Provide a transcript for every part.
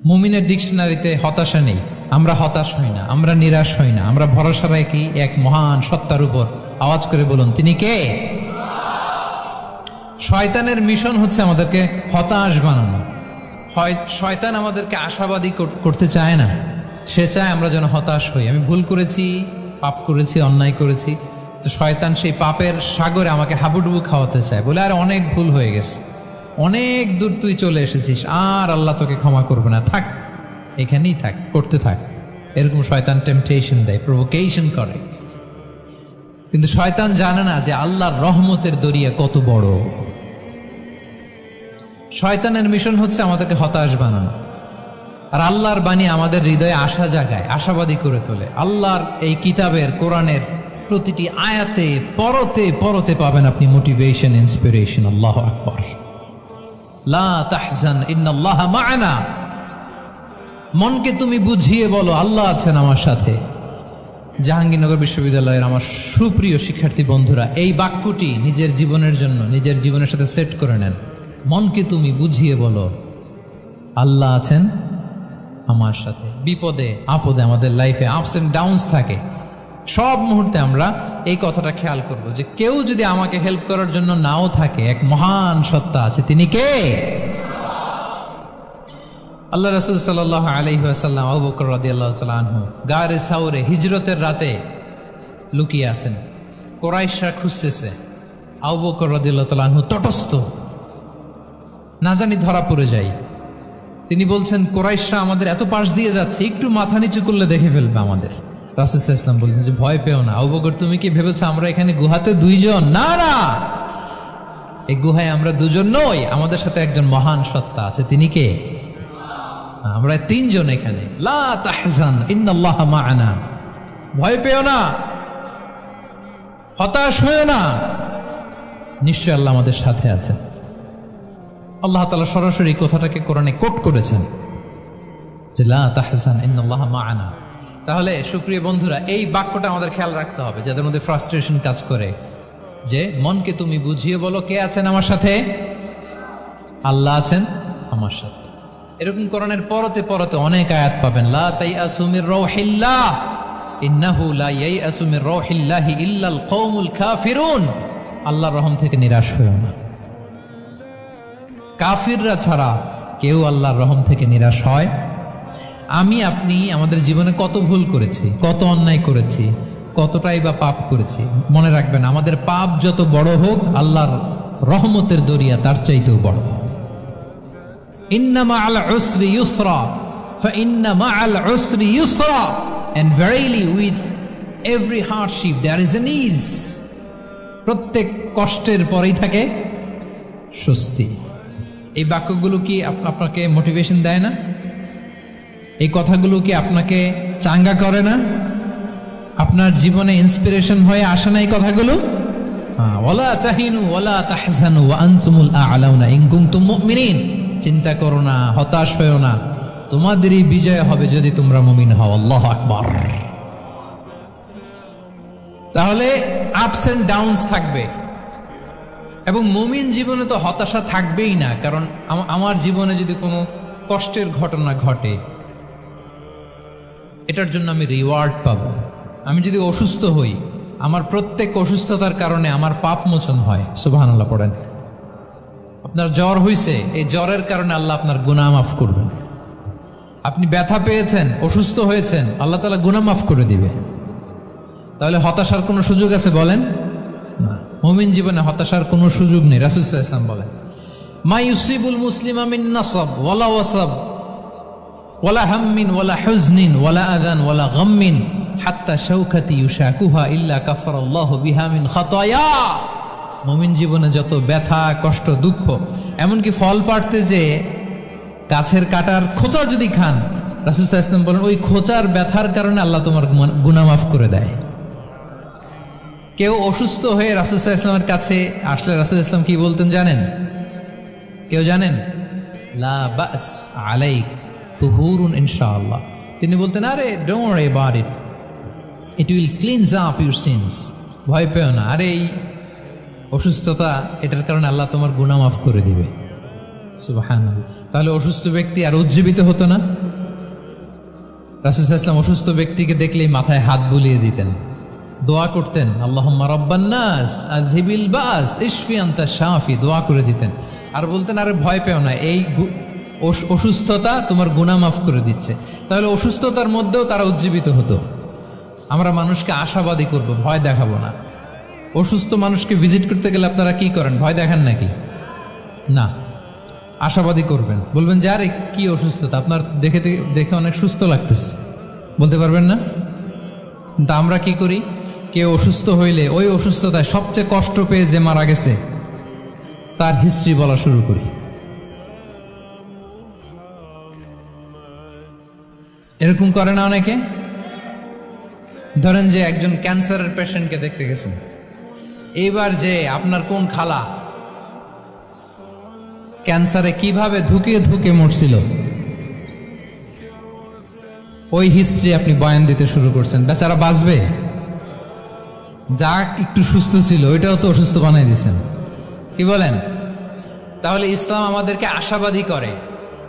মুমিনের ডিকশনারিতে হতাশা নেই। আমরা হতাশ হই না, আমরা নিরাশ হই না, আমরা ভরসা রাখি এক মহান সত্তার উপর। আওয়াজ করে বলুন, তিনি কে? শয়তানের মিশন হচ্ছে আমাদেরকে হতাশ বানানো। শয়তান আমাদেরকে আশাবাদী করতে চায় না, সে চায় আমরা যেন হতাশ হই। আমি ভুল করেছি, পাপ করেছি, অন্যায় করেছি, তো শয়তান সেই পাপের সাগরে আমাকে হাবুডুবু খাওয়াতে চায়, বলে আর অনেক ভুল হয়ে গেছে, অনেক দূর তুই চলে এসেছিস, আর আল্লাহ তোকে ক্ষমা করবে না, থাক এখানেই থাক, করতে থাক। এরকম শয়তান টেম্পটেশন দেয়, প্রভোকেশন করে। কিন্তু শয়তান জানে না যে আল্লাহর রহমতের দরিয়া কত বড়। শয়তানের মিশন হচ্ছে আমাদেরকে হতাশ বানানো, আর আল্লাহর বাণী আমাদের হৃদয়ে আশা জাগায়, আশাবাদী করে তোলে। আল্লাহর এই কিতাবের, কোরআনের প্রতিটি আয়াতে পরতে পরতে পাবেন আপনি মোটিভেশন, ইন্সপিরেশন। আল্লাহু আকবার। লা তাহজান ইন্নাল্লাহা মা'ানা। মনকে তুমি বুঝিয়ে বলো আল্লাহ আছেন আমার সাথে। জাহাঙ্গীরনগর বিশ্ববিদ্যালয়ের আমার সুপ্রিয় শিক্ষার্থী বন্ধুরা, এই বাক্যটি নিজের জীবনের জন্য, নিজের জীবনের সাথে সেট করে নেন। মনকে তুমি বুঝিয়ে বলো আল্লাহ আছেন আমার সাথে। বিপদে আপদে, আমাদের লাইফে আপস এন্ড ডাউনস থাকে, সব মুহূর্তে আমরা এই কথাটা খেয়াল করব যে কেউ যদি আমাকে হেল্প করার জন্য নাও থাকে, এক মহান সত্তা আছে, তিনি কে? আল্লাহ রাসূল সাল্লাল্লাহু আলাইহি ওয়াসাল্লাম আবু বকর রাদিয়াল্লাহু তাআলা আনহু গারে সাউরে হিজরতের রাতে লুকিয়ে আছেন। কুরাইশরা খুঁজতেছে, আবু বকর রাদিয়াল্লাহু তাআলা আনহু তটস্থ, না জানি ধরা পড়ে যাই। তিনি বলছেন, কুরাইশরা আমাদের এত পাশ দিয়ে যাচ্ছে, একটু মাথা নিচু করলে দেখে ফেলবে আমাদের। রাসূল সাল্লাল্লাহু আলাইহি ওয়াসাল্লাম বলছেন যে ভয় পেও না আবু বকর, তুমি কি ভেবেছো আমরা এখানে গুহাতে দুইজন? না না, এই গুহায় আমরা দুজন নই, আমাদের সাথে একজন মহান সত্তা আছে। তিনি কে? আমরা তিনজন এখানে। লা তাহজান ইন্নাল্লাহা মা'ানা। ভয় পেও না, হতাশ হয়ো না, নিশ্চয় আল্লাহ আমাদের সাথে আছেন। আল্লাহ তাআলা সরাসরি কথাটাকে কোরআনে কোট করেছেন যে লা তাহজান ইন্নাল্লাহা মা'ানা। তাহলে সুপ্রিয় বন্ধুরা, এই বাক্যটা আমাদের খেয়াল রাখতে হবে, যাদের মধ্যে ফ্রাস্ট্রেশন কাজ করে, যে মনকে তুমি বুঝিয়ে বলো কে আছেন আমার সাথে? আল্লাহ আছেন আমার সাথে। এরকম কোরআনের পরতে পরতে অনেক আয়াত পাবেন। লা তাইআসু মির রাউহিল্লাহ ইন্নাহু লা ইয়াইআসু মির রাউহিল্লাহি ইল্লাল কওমুল কাফিরুন। আল্লাহর রহম থেকে নিরাশ হয়ো না। কাফিররা ছাড়া কেউ আল্লাহর রহম থেকে নিরাশ হয়? আমি আপনি আমাদের জীবনে কত ভুল করেছি, কত অন্যায় করেছি, কতটাই বা পাপ করেছি। মনে রাখবেন, আমাদের পাপ যত বড় হোক, আল্লাহর রহমতের দরিয়া তার চাইতেও বড়। ইন্না মা'আল উসরি ইউসরা ফাইন্না মা'আল উসরি ইউসরা, and verily with every hardship there is an ease. প্রত্যেক কষ্টের পরেই থাকে স্বস্তি। এই বাক্যগুলো কি আপনাকে মোটিভেশন দেয় না? এই কথাগুলো কি আপনাকে চাঙ্গা করে না? আপনার জীবনে ইন্সপিরেশন হয়ে আসে না এই কথাগুলো? ওয়ালা তাহিনু ওয়ালা তাহজানু ওয়া আনতুমুল আ'লাউনা ইন কুনতুম মুমিনিন। চিন্তা করো না, হতাশ হয়ো না, তোমাদেরই বিজয় হবে যদি তোমরা মুমিন হও। আল্লাহু আকবার। তাহলে আপস এন্ড ডাউনস থাকবে, এবং মুমিন জীবনে তো হতাশা থাকবেই না। কারণ আমার জীবনে যদি কোনো কষ্টের ঘটনা ঘটে, এটার জন্য আমি রিওয়ার্ড পাবো। আমি যদি অসুস্থ হই, আমার প্রত্যেক অসুস্থতার কারণে আমার পাপ মোচন হয়। সুবহানাল্লাহ পড়েন। আপনার জ্বর হয়েছে, এই জ্বরের কারণে আল্লাহ আপনার গুনাহ মাফ করবেন। আপনি ব্যথা পেয়েছেন, অসুস্থ হয়েছেন, আল্লাহ তাআলা গুনাহ মাফ করে দিবে। তাহলে হতাশার কোনো সুযোগ আছে বলেন? না। মুমিন জীবনে হতাশার কোনো সুযোগ নেই। রাসূল সাল্লাল্লাহু আলাইহি ওয়াসাল্লাম বলেন, মা ইউসিবুল মুসলিমা মিন নাসাব ওয়ালা ওয়াসাব ওয়ালা হাম্মিন ওয়ালা হুজনিন ওয়ালা আযান ওয়ালা গাম্মিন হাত্তা শাওকাতি ইউশাকুহা ইল্লা কাফারাল্লাহু বিহা মিন খাতায়া। মুমিন জীবনে যত ব্যথা, কষ্ট, দুঃখ, এমনকি ফল পাড়তে যে গাছের কাটার খোঁচা যদি খান, রাসূল সাল্লাল্লাহু আলাইহি ওয়াসাল্লাম বলেন ওই খোঁচার ব্যথার কারণে আল্লাহ তোমার গুনাহ মাফ করে দেয়। কেউ অসুস্থ হয়ে রাসূল সাল্লাল্লাহু আলাইহি ওয়াসাল্লামের কাছে আসলে রাসূল সাল্লাল্লাহু আলাইহি ওয়াসাল্লাম কি বলতেন জানেন? কেউ জানেন? লা বাস আলাইক তুহুরুন ইনশাআল্লাহ। তিনি বলতেন, আরে don't worry about it, it will cleanse up your scenes. ভয় পেও না, আরে এই অসুস্থতা, এটার কারণে আল্লাহ তোমার গুনাহ মাফ করে দিবে। সুবহানাল্লাহ। তাহলে অসুস্থ ব্যক্তি আর উজ্জীবিত হতো না? রাসূল সাল্লাল্লাহু আলাইহি ওয়াসাল্লাম অসুস্থ ব্যক্তিকে দেখলেই মাথায় হাত বুলিয়ে দিতেন, দোয়া করতেন, আল্লাহুম্মা রাব্বান নাস আযহিবিল বাস ইশফি আনতা শাফি, দোয়া করে দিতেন। আর বলতেন, আরে ভয় পেও না, এই অসুস্থতা তোমার গুনাহ মাফ করে দিচ্ছে। তাহলে অসুস্থতার মধ্যেও তারা উজ্জীবিত হতো। আমরা মানুষকে আশাবাদী করব, ভয় দেখাবো না। অসুস্থ মানুষকে ভিজিট করতে গেলে আপনারা কি করেন? ভয় দেখান নাকি? না, আশাবাদী করবেন, বলবেন যে আরে কি অসুস্থতা, আপনার দেখে দেখে অনেক সুস্থ লাগতেছে, বলতে পারবেন না? কিন্তু আমরা কি করি? কেউ অসুস্থ হইলে ওই অসুস্থতায় সবচেয়ে কষ্ট পেয়ে যে মারা গেছে তার হিস্ট্রি বলা শুরু করি। এরকম করে না অনেকে? ধরেন যে একজন ক্যান্সারের পেশেন্টকে দেখতে গেছেন, এইবার যে আপনার কোন খালা ক্যান্সারে কিভাবে ধুকে ধুকে মরছিল, ওই হিস্ট্রি আপনি বয়ান দিতে শুরু করছেন। বেচারা বাঁচবে? যা একটু সুস্থ ছিল ওইটাও তো অসুস্থ বানাই দিচ্ছেন। কি বলেন? তাহলে ইসলাম আমাদেরকে আশাবাদী করে।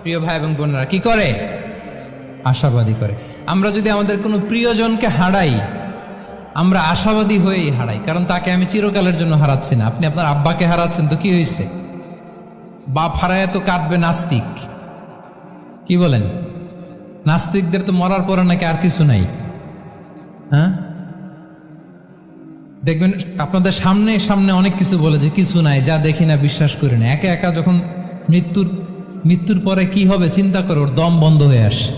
প্রিয় ভাই এবং বোনেরা, কি করে? আশাবাদী করে। আমরা যদি আমাদের কোনো প্রিয়জনকে হারাই, আমরা আশাবাদী হয়েই হারাই, কারণ তাকে আমি চিরকালের জন্য হারাচ্ছি না। আপনি আপনার আব্বাকে হারাচ্ছেন তো কি হয়েছে? বাপ হারায় তো কাঁদবে নাস্তিক। কি বলেন? নাস্তিকদের তো মরার পরে নাকি আর কিছু নাই। হ্যাঁ, দেখবেন আপনাদের সামনে সামনে অনেক কিছু বলে যে কিছু নাই, যা দেখি না বিশ্বাস করি না। একা একা যখন মৃত্যুর পরে কি হবে চিন্তা করে ওর দম বন্ধ হয়ে আসে।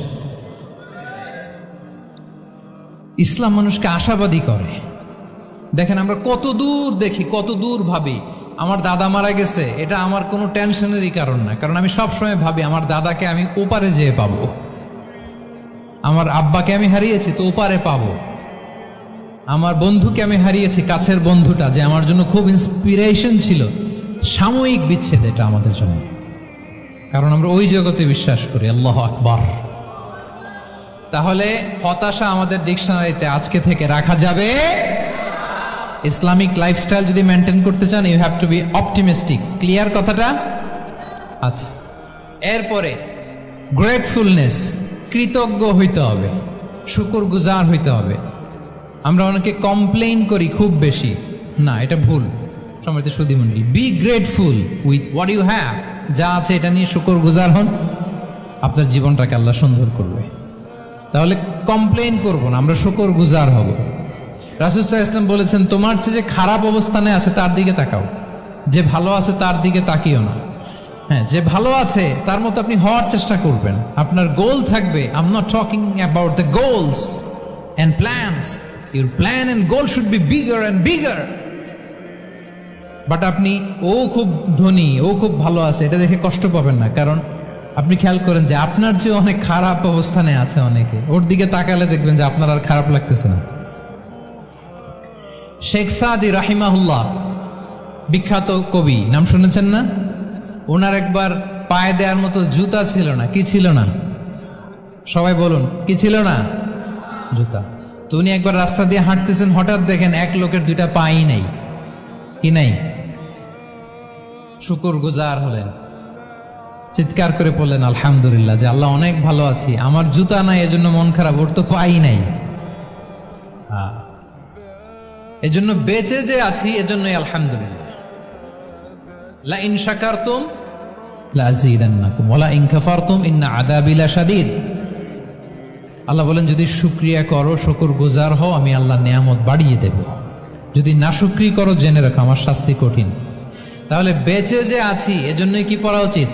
ইসলাম মানুষকে আশাবাদী করে। দেখেন আমরা কত দূর দেখি, কত দূর ভাবি। আমার দাদা মারা গেছে, এটা আমার কোনো টেনশনেরই কারণ না, কারণ আমি সবসময় ভাবি আমার দাদাকে আমি ওপারে যেয়ে পাবো, আমার আব্বাকে আমি হারিয়েছি তো ওপারে পাবো, আমার বন্ধুকে আমি হারিয়েছি, কাছের বন্ধুটা যে আমার জন্য খুব ইন্সপিরেশন ছিল। সাময়িক বিচ্ছেদ এটা আমাদের জন্য, কারণ আমরা ওই জগতে বিশ্বাস করি। আল্লাহু আকবার। তাহলে হতাশা আমাদের ডিকশনারিতে আজকে থেকে রাখা যাবে। ইসলামিক লাইফস্টাইল যদি মেনটেন করতে চান, you have to be optimistic. Clear কথাটা? আচ্ছা, এরপরে গ্রেটফুলনেস, কৃতজ্ঞ হইতে হবে, শুকরগুজার হইতে হবে। আমরা অনেকে কমপ্লেইন করি খুব বেশি, না এটা ভুল। সম্মানিত সুধীমণ্ডলী, be grateful with what you have. যা আছে এটা নিয়ে শুকরগুজার হন, আপনার জীবনটাকে আল্লাহ সুন্দর করবে। তাহলে কমপ্লেইন করব না, আমরা শুকরগুজার হব। রাসূল সাল্লাল্লাহু আলাইহি ওয়াসাল্লাম বলেছেন, তোমার চেয়ে যে খারাপ অবস্থানে আছে তার দিকে তাকাও, যে ভালো আছে তার দিকে তাকিও না। হ্যাঁ, যে ভালো আছে তার মতো আপনি হওয়ার চেষ্টা করবেন। আপনার গোল থাকবে। I am not talking about the goals and plans. Your plan and goal should be bigger and bigger. But আপনি ও খুব ধনী, ও খুব ভালো আছে, এটা দেখে কষ্ট পাবেন না। কারণ আপনি খেয়াল করেন যে আপনার যে অনেক খারাপ অবস্থানে আছে অনেকে, ওর দিকে তাকালে দেখবেন যে আপনার আর খারাপ লাগতেছে না। শেখ সাদি রাহিমাহুল্লাহ, বিখ্যাত কবি, নাম শুনেছেন না? ওনার একবার পায়ে দেওয়ার মতো জুতা ছিল না। কি ছিল না? সবাই বলুন, কি ছিল না? জুতা। তো উনি একবার রাস্তা দিয়ে হাঁটতেছেন, হঠাৎ দেখেন এক লোকের দুইটা পাই নাই। কি নাই? শুকরগুজার হলেন, চিৎকার করে বললেন আলহামদুলিল্লাহ, যে আল্লাহ অনেক ভালো আছি, আমার জুতা নাই এজন্য মন খারাপ, ওর তো পাই নাই। এজন্য বেঁচে যে আছি এজন্যই আলহামদুলিল্লাহ। লা ইন শাকারতুম লা আযীদান্নাকুম ওয়া লা ইন কাফারতুম ইন্না আযাবি লাশাদীদ। আল্লাহ বলেন, যদি শুকরিয়া করো, শুকরগুজার হও, আমি আল্লাহ নিয়ামত বাড়িয়ে দেব। যদি নাশুকরি করো, জেনে রাখো আমার শাস্তি কঠিন। তাহলে বেঁচে যে আছি এজন্যই কি পড়া উচিত?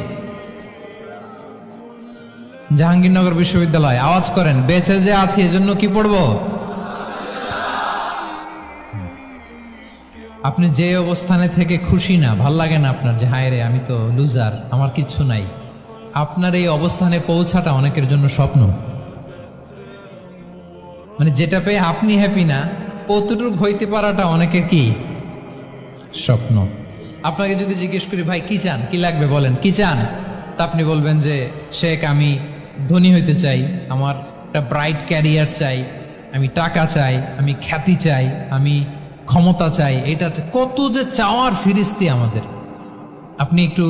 জাহাঙ্গীরনগর বিশ্ববিদ্যালয় আওয়াজ করেন, বেঁচে যে আছি এজন্য কি পড়বো? আপনি যে অবস্থানে থেকে খুশি না, ভাল লাগে না আপনার, যে হায় রে আমি তো লুজার, আমার কিচ্ছু নাই, আপনার এই অবস্থানে পৌঁছাটা অনেকের জন্য স্বপ্ন। মানে যেটা পেয়ে আপনি হ্যাপি না, অতটুকু হইতে পারাটা অনেকের কি স্বপ্ন। আপনাকে যদি জিজ্ঞেস করি, ভাই কি চান, কি লাগবে বলেন, কি চান? তা আপনি বলবেন যে শেখ আমি ধনী হইতে চাই, আমার একটা ব্রাইট ক্যারিয়ার চাই, আমি টাকা চাই, আমি খ্যাতি চাই, আমি ক্ষমতা চাই। এটা কত যে চাওয়ার ফিরিস্তি আমাদের। আপনি একটু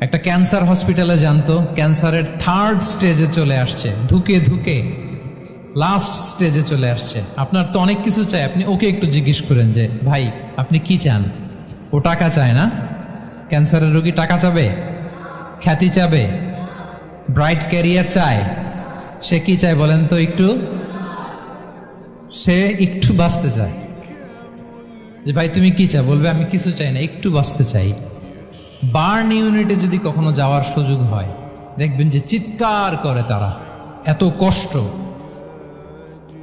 একটা ক্যান্সার হসপিটালে জানতো ক্যান্সারের 3rd স্টেজে চলে আসছে, ধুকে ধুকে লাস্ট স্টেজে চলে আসছে। আপনার তো অনেক কিছু চাই, আপনি ওকে একটু জিজ্ঞেস করেন যে ভাই আপনি কি চান? ও টাকা চায় না? ক্যান্সারের রোগী টাকা চাবে, খ্যাতি চাবে, ব্রাইট ক্যারিয়ার চায়। সে কি চায় বলেন তো একটু? সে একটু বাঁচতে চায়। যে ভাই তুমি কি চাও? বলবে আমি কিছু চাই না, একটু বাঁচতে চাই। বার্ন ইউনিটে যদি কখনো যাওয়ার সুযোগ হয়, দেখবেন যে চিৎকার করে তারা, এত কষ্ট,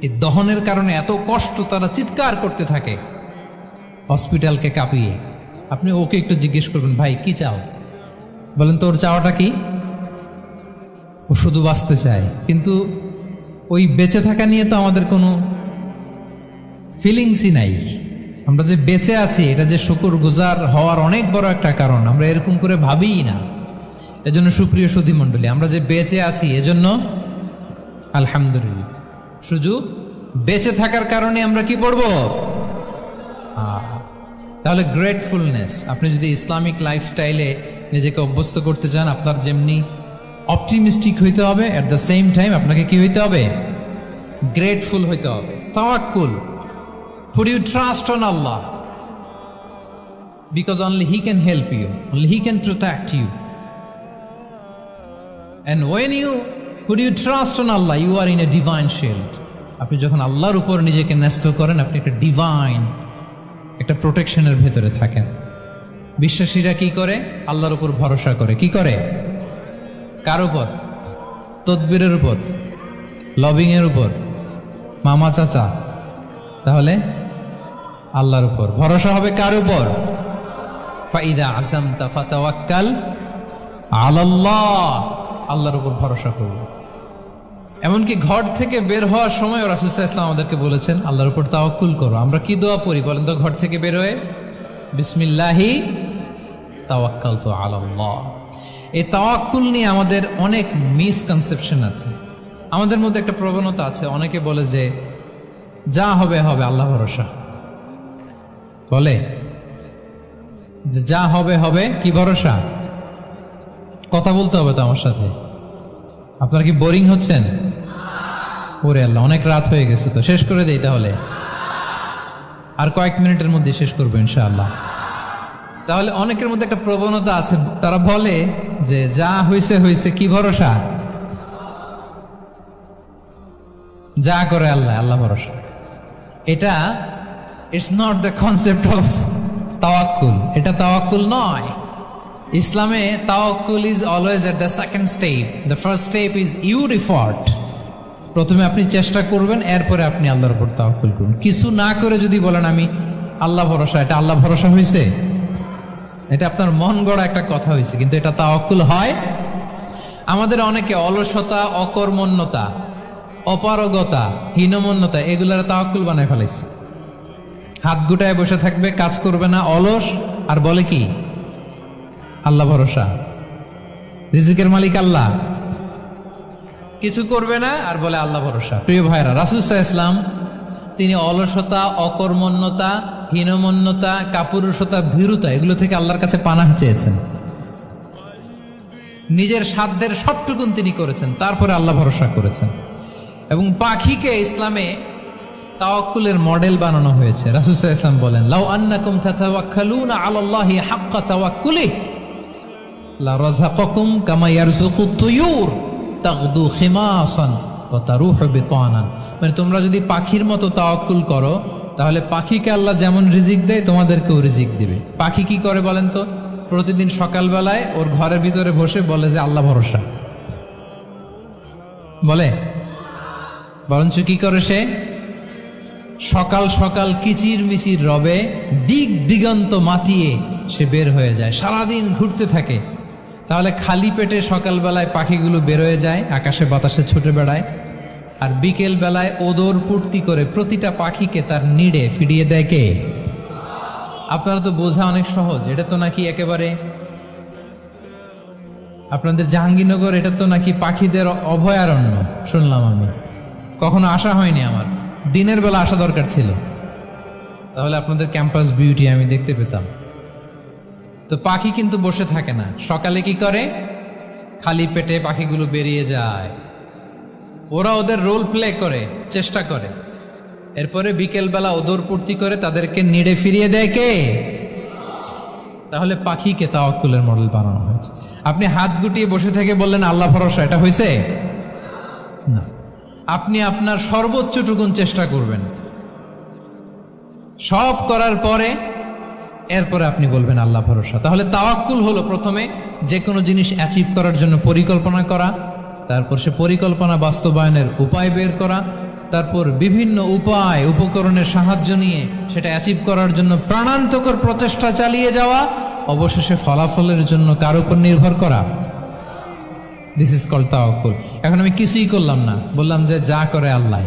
এই দহনের কারণে এত কষ্ট, তারা চিৎকার করতে থাকে হসপিটালকে কাঁপিয়ে। আপনি ওকে একটু জিজ্ঞেস করবেন ভাই কি চাও? বলেন তো ওর চাওয়াটা কি? ও শুধু বাঁচতে চায়। কিন্তু ওই বেঁচে থাকা নিয়ে তো আমাদের কোনো ফিলিংসই নাই। আমরা যে বেঁচে আছি এটা যে শুকরগুজার হওয়ার অনেক বড় একটা কারণ, আমরা এরকম করে ভাবিই না। এজন্য সুপ্রিয় সুধী মণ্ডলী, আমরা যে বেঁচে আছি এজন্য আলহামদুলিল্লাহ। শুধু বেঁচে থাকার কারণে আমরা কি পড়ব? তাহলে গ্রেটফুলনেস। আপনি যদি ইসলামিক লাইফস্টাইলে নিজেকে অভ্যস্ত করতে চান, আপনার যেমনি অপটিমিস্টিক হইতে হবে, এট দ্য সেম টাইম আপনাকে কি হইতে হবে? গ্রেটফুল হইতে হবে। তাওয়াক্কুল, put your trust on Allah, because only He can help you, only He can protect you. And when you put your trust on Allah, you are in a divine shield. আপনি যখন আল্লাহর উপর নিজেকে ন্যস্ত করেন, আপনি একটা ডিভাইন, একটা প্রোটেকশনের ভেতরে থাকেন। বিশ্বাসীরা কি করে? আল্লাহর উপর ভরসা করে। কি করে? কার উপর? তদবিরের উপর, লবিং এর উপর, মামা চাচা? তাহলে আল্লাহর উপর ভরসা হবে। কার উপর? ফাইদা আযামতা ফাতাওয়াক্কাল আলাল্লাহ, আল্লাহর উপর ভরসা করব। এমনকি ঘর থেকে বের হওয়ার সময় রাসূল সাল্লাল্লাহু আলাইহি ওয়াসাল্লাম আমাদেরকে বলেছেন আল্লাহর উপর তাওয়াক্কুল করো। আমরা কি দোয়া পড়ি বলেন তো ঘর থেকে বের হয়ে? বিসমিল্লাহি তাওয়াক্কালতু আলাল্লাহ। এই তাওয়াক্কুল নিয়ে আমাদের অনেক মিসকনসেপশন আছে। আমাদের মধ্যে একটা প্রবণতা আছে, অনেকে বলে যে যা হবে হবে, আল্লাহ ভরসা। বলে যে যা হবে হবে, কি ভরসা? কথা বলতে হবে তো আমার সাথে। আপনারা কি বোরিং হচ্ছেন? ওরে আল্লাহ, অনেক রাত হয়ে গেছে, তো শেষ করে দেই তাহলে। আর কয়েক মিনিটের মধ্যে শেষ করবো ইনশাআল্লাহ। তাহলে অনেকের মধ্যে একটা প্রবণতা আছে, তারা বলে যে যা হয়েছে হয়েছে, কি ভরসা? যা করে আল্লাহ, আল্লাহ ভরসা। এটা it's not the concept of tawakkul. এটা তাওয়াক্কুল নয়। ইসলামে tawakkul is always at the second step. The first step is your effort. প্রথমে আপনি চেষ্টা করবেন, এরপরে আপনি আল্লাহর উপর তাওয়াক্কুল করুন। কিছু না করে যদি বলেন আমি আল্লাহ ভরসা, এটা আল্লাহ ভরসা হয়েছে? এটা আপনার মন গড়া একটা কথা হয়েছে, কিন্তু এটা তাওয়াক্কুল হয়? আমাদের অনেকে অলসতা, অকর্মণ্যতা, অপারগতা, হীনমন্যতা এগুলার তাওয়াক্কুল বানায় ফেলেছে। হাত গুটায় বসে থাকবে, কাজ করবে না, অলস, আর বলে কি আল্লাহ ভরসা। রিজিকের মালিক আল্লাহ, কিছু করবে না আর বলে আল্লাহ ভরসা। প্রিয় ভাইরা, রাসূল সাল্লাল্লাহু আলাইহি ওয়াসাল্লাম তিনি অলসতা, অকর্মণ্যতা, হীনমন্যতা, কাপুরুষতা, ভীরুতা এগুলো থেকে আল্লাহর কাছে পানাহ চেয়েছেন। নিজের সাধ্যের সবটুকুন তিনি করেছেন, তারপরে আল্লাহ ভরসা করেছেন। এবং পাখিকে ইসলামে তাওয়াক্কুলের মডেল বানানো হয়েছে। রাসূল সাল্লাল্লাহু আলাইহি ওয়াসাল্লাম বলেন, লাউ আন্নাকুম তাতাওয়াক্কালুনা আলাল্লাহি হাক্কা তাওয়াক্কুলিহি লা রাযাকাকুম কামা ইয়ারযুকুত তুয়ুর তাগদু খিমাসান ওয়া তারুহু বিতানান। মানে তোমরা যদি পাখির মতো তাওয়াক্কুল করো, তাহলে পাখিকে আল্লাহ যেমন রিজিক দেয় তোমাদেরকেও রিজিক দিবে। পাখি কি করে বলেন তো? প্রতিদিন সকালবেলায় ওর ঘরের ভিতরে বসে বলে যে আল্লাহ ভরসা। বলে বরঞ্চ কি করে সে? সকাল সকাল কিচির মিচির রবে, দিক দিগন্ত মাতিয়ে সে বের হয়ে যায়, সারাদিন ঘুরতে থাকে। তাহলে খালি পেটে সকালবেলায় পাখিগুলো বের হয়ে যায়, আকাশে বাতাসে ছুটে বেড়ায়, আর বিকেল বেলায় ওদর পূর্তি করে প্রতিটা পাখিকে তার নিড়ে ফিরিয়ে দেয় কে? আপনারা তো বোঝা অনেক সহজ। এটা তো নাকি একেবারে আপনাদের জাহাঙ্গীরনগর, এটা তো নাকি পাখিদের অভয়ারণ্য শুনলাম আমি। কখনো আসা হয়নি আমার, দিনের বেলা আসা দরকার ছিল, তাহলে আপনাদের ক্যাম্পাস বিউটি আমি দেখতে পেতাম। তো পাখি কিন্তু বসে থাকে না, সকালে কি করে, খালি পেটে পাখিগুলো বেরিয়ে যায়, ওরা ওদের রোল প্লে করে, চেষ্টা করে, এরপরে বিকেলবেলা ওদর পূর্তি করে তাদেরকে নিড়ে ফিরিয়ে দেয় কে? তাহলে পাখিকে তাওয়াক্কুলের মডেল বানানো হয়েছে। আপনি হাত গুটিয়ে বসে থেকে বললেন আল্লাহ ভরসা, এটা হয়েছে না। আপনি আপনার সর্বোচ্চটুকুন চেষ্টা করবেন, সব করার পরে এরপরে আপনি বলবেন আল্লাহ ভরসা। তাহলে তাওয়াক্কুল হলো প্রথমে যে কোনো জিনিস অ্যাচিভ করার জন্য পরিকল্পনা করা, তারপর সে পরিকল্পনা বাস্তবায়নের উপায় বের করা, তারপর বিভিন্ন উপায় উপকরণের সাহায্য নিয়ে সেটা অ্যাচিভ করার জন্য প্রাণান্তকর প্রচেষ্টা চালিয়ে যাওয়া, অবশেষে ফলাফলের জন্য কার উপর নির্ভর করা। দিস ইজ কল্ড তাওয়াক্কুল। এখন আমি কিছুই করলাম না, বললাম যে যা করে আল্লাহ,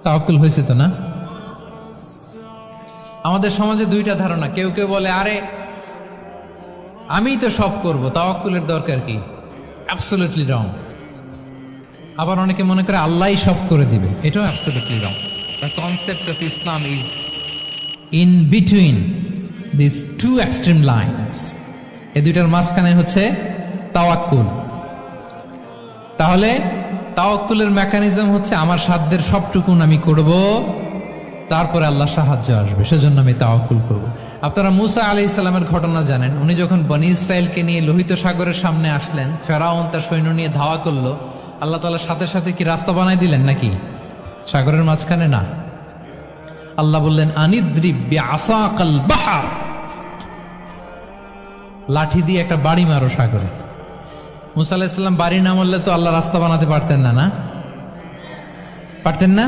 তাওয়াক্কুল হয়েছে তো না? আমাদের সমাজে দুইটা ধারণা, কেউ কেউ বলে আরে আমি তো সব করব, তাওয়াক্কুলের দরকার কি? Absolutely wrong. আবার অনেকে মনে করে আল্লাহই সব করে দিবে, এটাও absolutely wrong. The concept of Islam is in between this two extreme lines. এই দুইটার মাঝখানে হচ্ছে তাওয়াক্কুল। তাহলে তাওয়াক্কুলের মেকানিজম হচ্ছে আমার সাধ্যের সবটুকুন আমি করব, তারপরে আল্লাহ সাহায্য আসবে, সেজন্য আমি তাওয়াক্কুল করব। আপনারা মুসা আলাইহিস সালামের ঘটনা জানেন। উনি যখন বনী ইসরায়েলকে নিয়ে লোহিত সাগরের সামনে আসলেন, ফেরাউন তার সৈন্য নিয়ে ধাওয়া করলো, আল্লাহ তাআলা সাথে সাথে কি রাস্তা বানাই দিলেন নাকি? সাগরের মাঝখানে না। আল্লাহ বললেন আনিদ্রিব বিআসাকাল বাহর, লাঠি দিয়ে একটা বাড়ি মারো সাগরে। মুসা আলাইহিস সালাম বাড়ি না মারলে তো আল্লাহ রাস্তা বানাতে পারতেন না, না পারতেন না?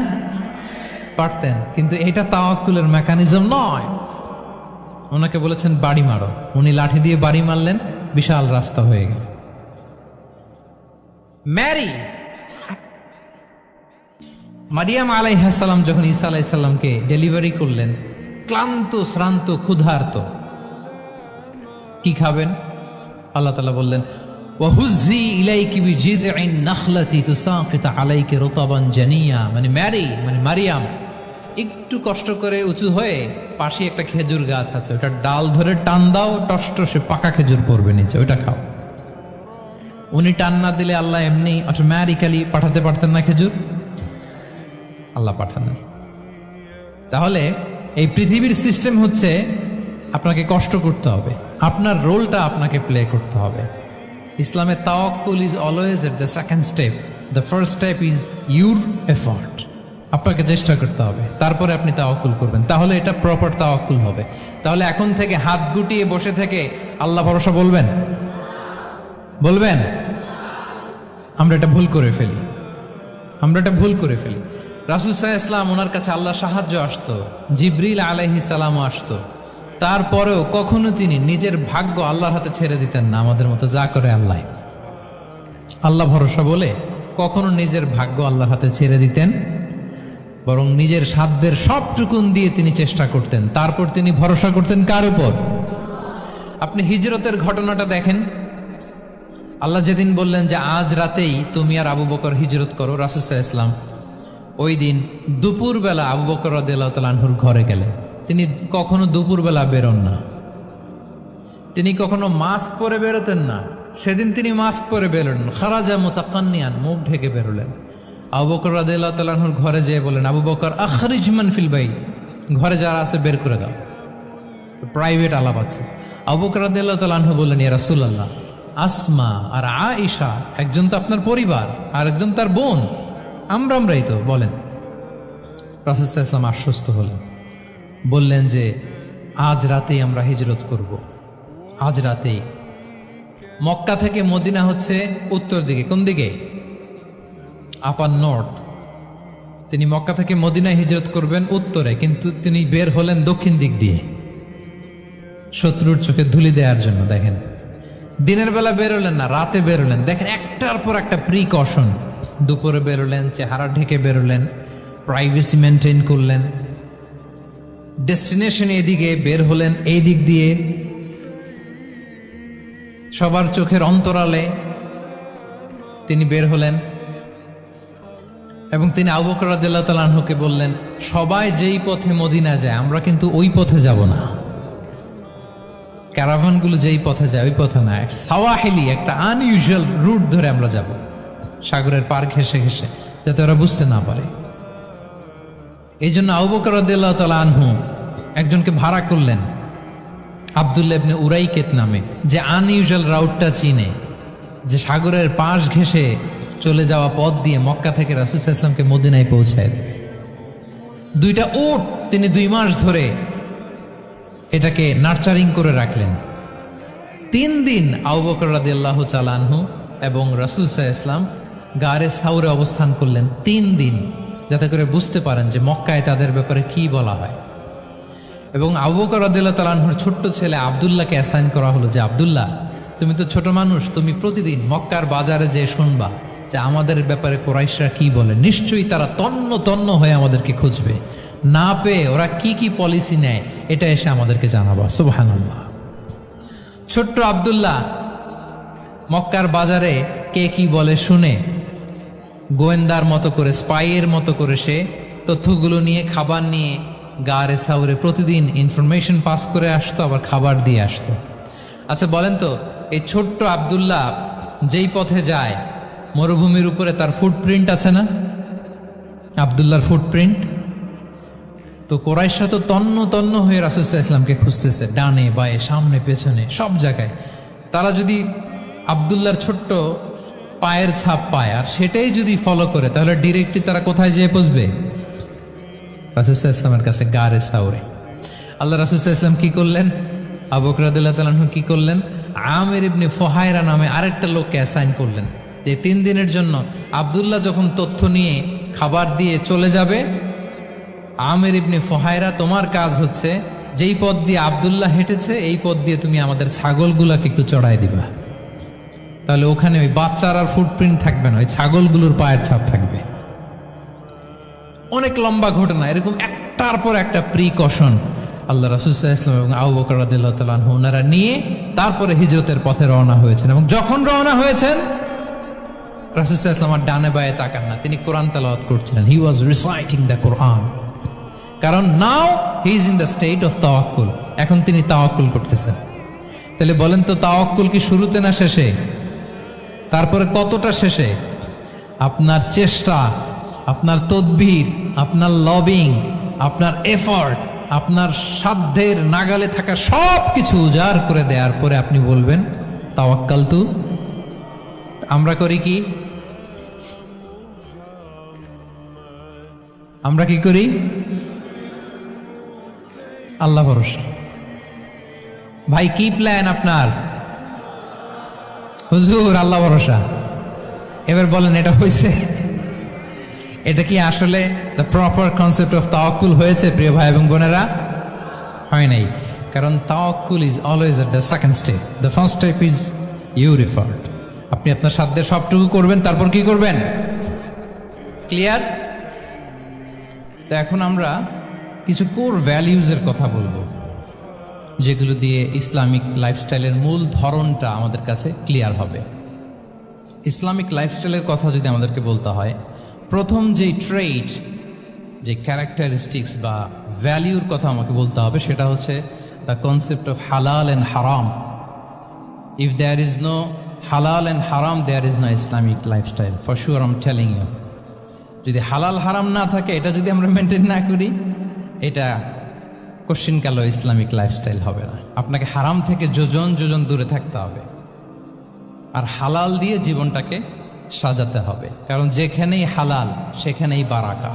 পারতেন, কিন্তু এটা তাওয়াক্কুলের মেকানিজম নয়। ওনাকে বলেছেন বাড়ি মারো, উনি লাঠি দিয়ে বাড়ি মারলেন, বিশাল রাস্তা হয়ে গেল। ম্যারি মারিয়াম আলাইহিস সালাম যখন ঈসা আলাইহিস সালামকে ডেলিভারি করলেন, ক্লান্ত শ্রান্ত ক্ষুধার্ত, কি খাবেন? আল্লাহ তাআলা বললেন ওয়াহুজ্জি ইলাইকি বিজিযইন নাখলাতি তুসাকিত আলাইকি রুতাবান জানিয়া, মানে ম্যারি মানে মারিয়াম, একটু কষ্ট করে উঁচু হয়ে পাশে একটা খেজুর গাছ আছে, ওটা ডাল ধরে টান দাও, টসটসে পাকা খেজুর পড়বে নিচে, ওইটা খাও। উনি টান না দিলে আল্লাহ এমনি অটোমেটিক্যালি পাঠাতে পারতেন না খেজুর? আল্লাহ পাঠান। তাহলে এই পৃথিবীর সিস্টেম হচ্ছে আপনাকে কষ্ট করতে হবে, আপনার রোলটা আপনাকে প্লে করতে হবে। ইসলামে tawakkul is always at the second step, the first step is your effort. আপনাকে চেষ্টা করতে হবে, তারপরে আপনি তাওয়াক্কুল করবেন, তাহলে এটা প্রপার তাওয়াক্কুল হবে। তাহলে এখন থেকে হাত গুটিয়ে বসে থেকে আল্লাহ ভরসা বলবেন? বলবেন? আমরা এটা ভুল করে ফেলি, আমরা এটা ভুল করে ফেলি। রাসূল সাল্লাল্লাহু আলাইহি ওয়াসাল্লাম, ওনার কাছে আল্লাহ সাহায্য আসতো, জিবরিল আলাইহিস সালামও আসতো, তারপরেও কখনো তিনি নিজের ভাগ্য আল্লাহর হাতে ছেড়ে দিতেন না। আমাদের মতো যা করে আল্লাহ, আল্লাহ ভরসা বলে কখনো নিজের ভাগ্য আল্লাহর হাতে ছেড়ে দিতেন, বরং নিজের সাধ্যের সবটুকুন দিয়ে তিনি চেষ্টা করতেন। তারপর তিনি ভরসা করতেন কার উপর? আপনি হিজরতের ঘটনাটা দেখেন। আল্লাহ যেদিন বললেন যে আজ রাতেই তুমি আর আবু বকর হিজরত করো, রাসূল সাল্লাল্লাহু আলাইহি ওয়াসাল্লাম ওই দিন দুপুরবেলা আবু বকর রাদিয়াল্লাহু তাআলা আনহুর ঘরে গেলেন। তিনি কখনো দুপুরবেলা বেরোন না, তিনি কখনো মাস্ক পরে বেরোতেন না। সেদিন তিনি মাস্ক পরে বেরোলেন, খারাজা মুতাকান্নিয়ান, মুখ ঢেকে বেরোলেন। আবু বকর রাদিয়াল্লাহু তাআলা আনহুর ঘরে যেয়ে বলেন, আবু বকর আখরিজ মান ফিল বাইত, ঘরে যারা আছে বের করে দাও, প্রাইভেট আলাপ আছে। আবু বকর রাদিয়াল্লাহু তাআলা আনহু বললেন, ইয়া রাসূলুল্লাহ, আসমা আর আয়েশা একজন তো আপনার পরিবার, আর একজন তার বোন, আমরাই তো, বলেন। রাসূল সাল্লাল্লাহু আলাইহি ওয়াসাল্লাম আশ্বস্ত হলেন, বললেন যে আজ রাতেই আমরা হিজরত করব, আজ রাতেই। মক্কা থেকে মদিনা হচ্ছে উত্তর দিকে, কোন দিকে? আপার নর্থ। তিনি মক্কা থেকে মদিনায় হিজরত করবেন উত্তরে, কিন্তু তিনি বের হলেন দক্ষিণ দিক দিয়ে, শত্রুর চোখে ধুলি দেওয়ার জন্য। দেখেন, দিনের বেলা বেরোলেন না, রাতে বেরোলেন। দেখেন একটার পর একটা প্রিকশন। দুপুরে বেরোলেন, চেহারা ঢেকে বেরোলেন, প্রাইভেসি মেনটেন করলেন। ডেস্টিনেশন এদিকে, বের হলেন এই দিক দিয়ে, সবার চোখের অন্তরালে তিনি বের হলেন। এবং তিনি আবু বকর রাদিয়াল্লাহু তাআলা আনহুকে বললেন, সবাই যেই পথে মদিনা যায় আমরা কিন্তু ওই পথে যাব না। ক্যারাভানগুলো যেই পথে যায় ওই পথে না, সাওয়াহিলি একটা আনইউজুয়াল রুট ধরে আমরা যাব, সাগরের পার ঘেসে ঘেসে, যাতে ওরা বুঝতে না পারে। এই জন্য আবু বকর রাদিয়াল্লাহু তাআলা আনহু একজনকে ভাড়া করলেন, আব্দুল্লাহ ইবনে উরাইকেত নামে, যে আনইউজুয়াল রাউটটা চিনে, যে সাগরের পাশ ঘেসে চলে যাওয়া পথ দিয়ে মক্কা থেকে রাসূল সাল্লাল্লাহু আলাইহি ওয়াসাল্লামকে মদিনায় পৌঁছায় দেয়। 2টা উট তিনি 2 মাস ধরে এটাকে নার্চারিং করে রাখলেন। 3 দিন আবু বকর রাদিয়াল্লাহু তাআলা আনহু এবং রাসূল সাল্লাল্লাহু আলাইহি ওয়াসাল্লাম গারে সাউরে অবস্থান করলেন 3 দিন, যাতে করে বুঝতে পারেন যে মক্কায় তাদের ব্যাপারে কি বলা হয়। এবং আবু বকর রাদিয়াল্লাহু তাআলা আনহুর ছোট্ট ছেলে আব্দুল্লাহকে অ্যাসাইন করা হলো যে আব্দুল্লাহ, তুমি তো ছোট মানুষ, তুমি প্রতিদিন মক্কার বাজারে যে শুনবা যে আমাদের ব্যাপারে কুরাইশরা কি বলে, নিশ্চয়ই তারা তন্ন তন্ন হয়ে আমাদেরকে খুঁজবে, না পেয়ে ওরা কি কি পলিসি নেয় এটা এসে আমাদেরকে জানাবা। সুবহানাল্লাহ। ছোট্ট আব্দুল্লাহ মক্কার বাজারে কে কি বলে শুনে গোয়েন্দার মতো করে, স্পাইয়ের মতো করে সে তথ্যগুলো নিয়ে, খাবার নিয়ে গারে সাউরে প্রতিদিন ইনফরমেশন পাস করে আসতো, আবার খাবার দিয়ে আসতো। আচ্ছা বলেন তো, এই ছোট্ট আব্দুল্লাহ যেই পথে যায় মরুভূমির উপরে তার ফুটপ্রিন্ট আছে না? আব্দুল্লাহর ফুটপ্রিন্ট। তো কোরাইশরা তো তন্ন তন্ন হয়ে রাসূল সাল্লাল্লাহু আলাইহি ওয়াসাল্লামকে খুঁজতেছে, ডানে বায়ে সামনে পেছনে সব জায়গায়। তারা যদি আব্দুল্লাহর ছোট্ট পায়ের ছাপ পায় আর সেটাই যদি ফলো করে, তাহলে ডিরেক্টলি তারা কোথায় যেয়ে পৌঁছবে? রাসূল সাল্লাল্লাহু আলাইহি ওয়াসাল্লামের কাছে, গারে সাউরে। আল্লাহ রাসূল সাল্লাল্লাহু আলাইহি ওয়াসাল্লাম কি করলেন? আবু বকর রাদিয়াল্লাহু তাআলা আনহু কি করলেন? আমির ইবনে ফুহায়রা নামে আরেকটা লোককে অ্যাসাইন করলেন, যে 3 দিনের জন্য আব্দুল্লাহ যখন তথ্য নিয়ে খাবার দিয়ে চলে যাবে, আমির ইবনে ফুহায়রা, তোমার কাজ হচ্ছে যেই পথ দিয়ে আব্দুল্লাহ হেঁটেছে এই পথ দিয়ে তুমি আমাদের ছাগলগুলাকে একটু চড়াই দিবা। তাহলে ওখানে ওই বাচ্চার আর ফুটপ্রিন্ট থাকবে না, ওই ছাগলগুলোর পায়ের ছাপ থাকবে। অনেক লম্বা ঘটনা, এরকম একটার পর একটা প্রিকশন আল্লাহ রাসূল সাল্লাল্লাহু আলাইহি ওয়াসাল্লাম এবং আবু বকর রাদিয়াল্লাহু তাআলা আনহু ওনারা নিয়ে তারপরে হিজরতের পথে রওনা হয়েছেন। এবং যখন রওনা হয়েছেন, রাসূল সাল্লাল্লাহু আলাইহি ওয়াসাল্লাম আর ডানে বায়ে তাকান না, তিনি কোরআন তেলাওয়াত করছিলেন। হি ওয়াজ রিসাইটিং দ্য কোরআন, কারণ now he is in the state of tawakkul. এখন তিনি তাওয়াক্কুল করতেছেন। তাহলে বলেন তো, তাওয়াক্কুল কি শুরুতে না শেষে? তারপরে কতটা শেষে? আপনার চেষ্টা, আপনার তদবির, আপনার লবিং, আপনার এফর্ট, আপনার সাধ্যের নাগালে থাকা সব কিছু উজাড় করে দেওয়ার পরে আপনি বলবেন তাওয়াক্কালতু। আমরা করি কি? আমরা কি করি? আল্লাহ ভরসা। ভাই কি প্ল্যান আপনার? হুজুর আল্লাহ ভরসা। এবার বলেন, এটা হয়েছে? এটা কি আসলে দ্য প্রপার কনসেপ্ট অফ তাওয়াক্কুল হয়েছে প্রিয় ভাই এবং বোনেরা? হয় নাই। কারণ তাওয়াক্কুল is always at the second step. The first step is your effort. আপনি আপনার সাধ্যের সবটুকু করবেন, তারপর কি করবেন? ক্লিয়ার? তো এখন আমরা কিছু কোর ভ্যালিউজের কথা বলবো, যেগুলো দিয়ে ইসলামিক লাইফস্টাইলের মূল ধরনটা আমাদের কাছে ক্লিয়ার হবে। ইসলামিক লাইফস্টাইলের কথা যদি আমাদেরকে বলতে হয়, প্রথম যেই ট্রেট, যে ক্যারেক্টারিস্টিক্স বা ভ্যালিউর কথা আমাকে বলতে হবে, সেটা হচ্ছে দ্য কনসেপ্ট অফ হালাল অ্যান্ড হারাম। ইফ দেয়ার ইজ নো হালাল অ্যান্ড হারাম, there is no Islamic lifestyle, for sure I am telling you. যদি হালাল হারাম না থাকে, এটা যদি আমরা মেনটেন না করি, এটা কোশ্চিনকালেও ইসলামিক লাইফস্টাইল হবে না। আপনাকে হারাম থেকে যোজন যোজন দূরে থাকতে হবে, আর হালাল দিয়ে জীবনটাকে সাজাতে হবে। কারণ যেখানেই হালাল সেখানেই বারাকা।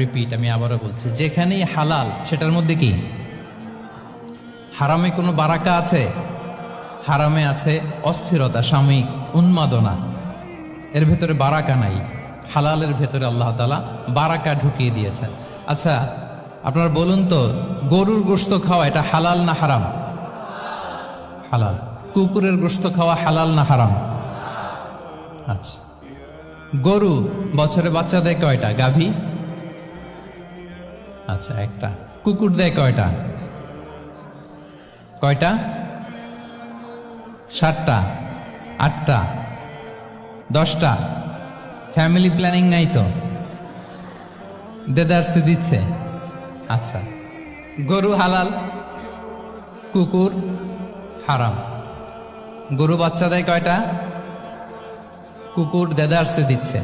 রিপিট, আমি আবারও বলছি, যেখানেই হালাল সেটার মধ্যে কি? হারামে কোনো বারাকা আছে? হারামে আছে অস্থিরতা, সাময়িক উন্মাদনা, এর ভেতরে বারাকা নাই। হালালের ভেতরে আল্লাহ তাআলা বারাকা ঢুকিয়ে দিয়েছেন। আচ্ছা আপনারা বলুন তো, গরুর গোশত খাওয়া এটা হালাল না হারাম? হালাল। কুকুরের গোশত খাওয়া হালাল না হারাম? আচ্ছা, গরু বছরে বাচ্চা দেয় কয়টা? গাভী? আচ্ছা, একটা। কুকুর দেয় কয়টা? কয়টা? 7টা, 8টা, 10টা? ফ্যামিলি প্ল্যানিং নাই তো? দেদারসে দিচ্ছে। আচ্ছা, গরু হালাল, কুকুর হারাম। গরু বাচ্চা দেয় কয়টা? কুকুর দেদারসে দিচ্ছে।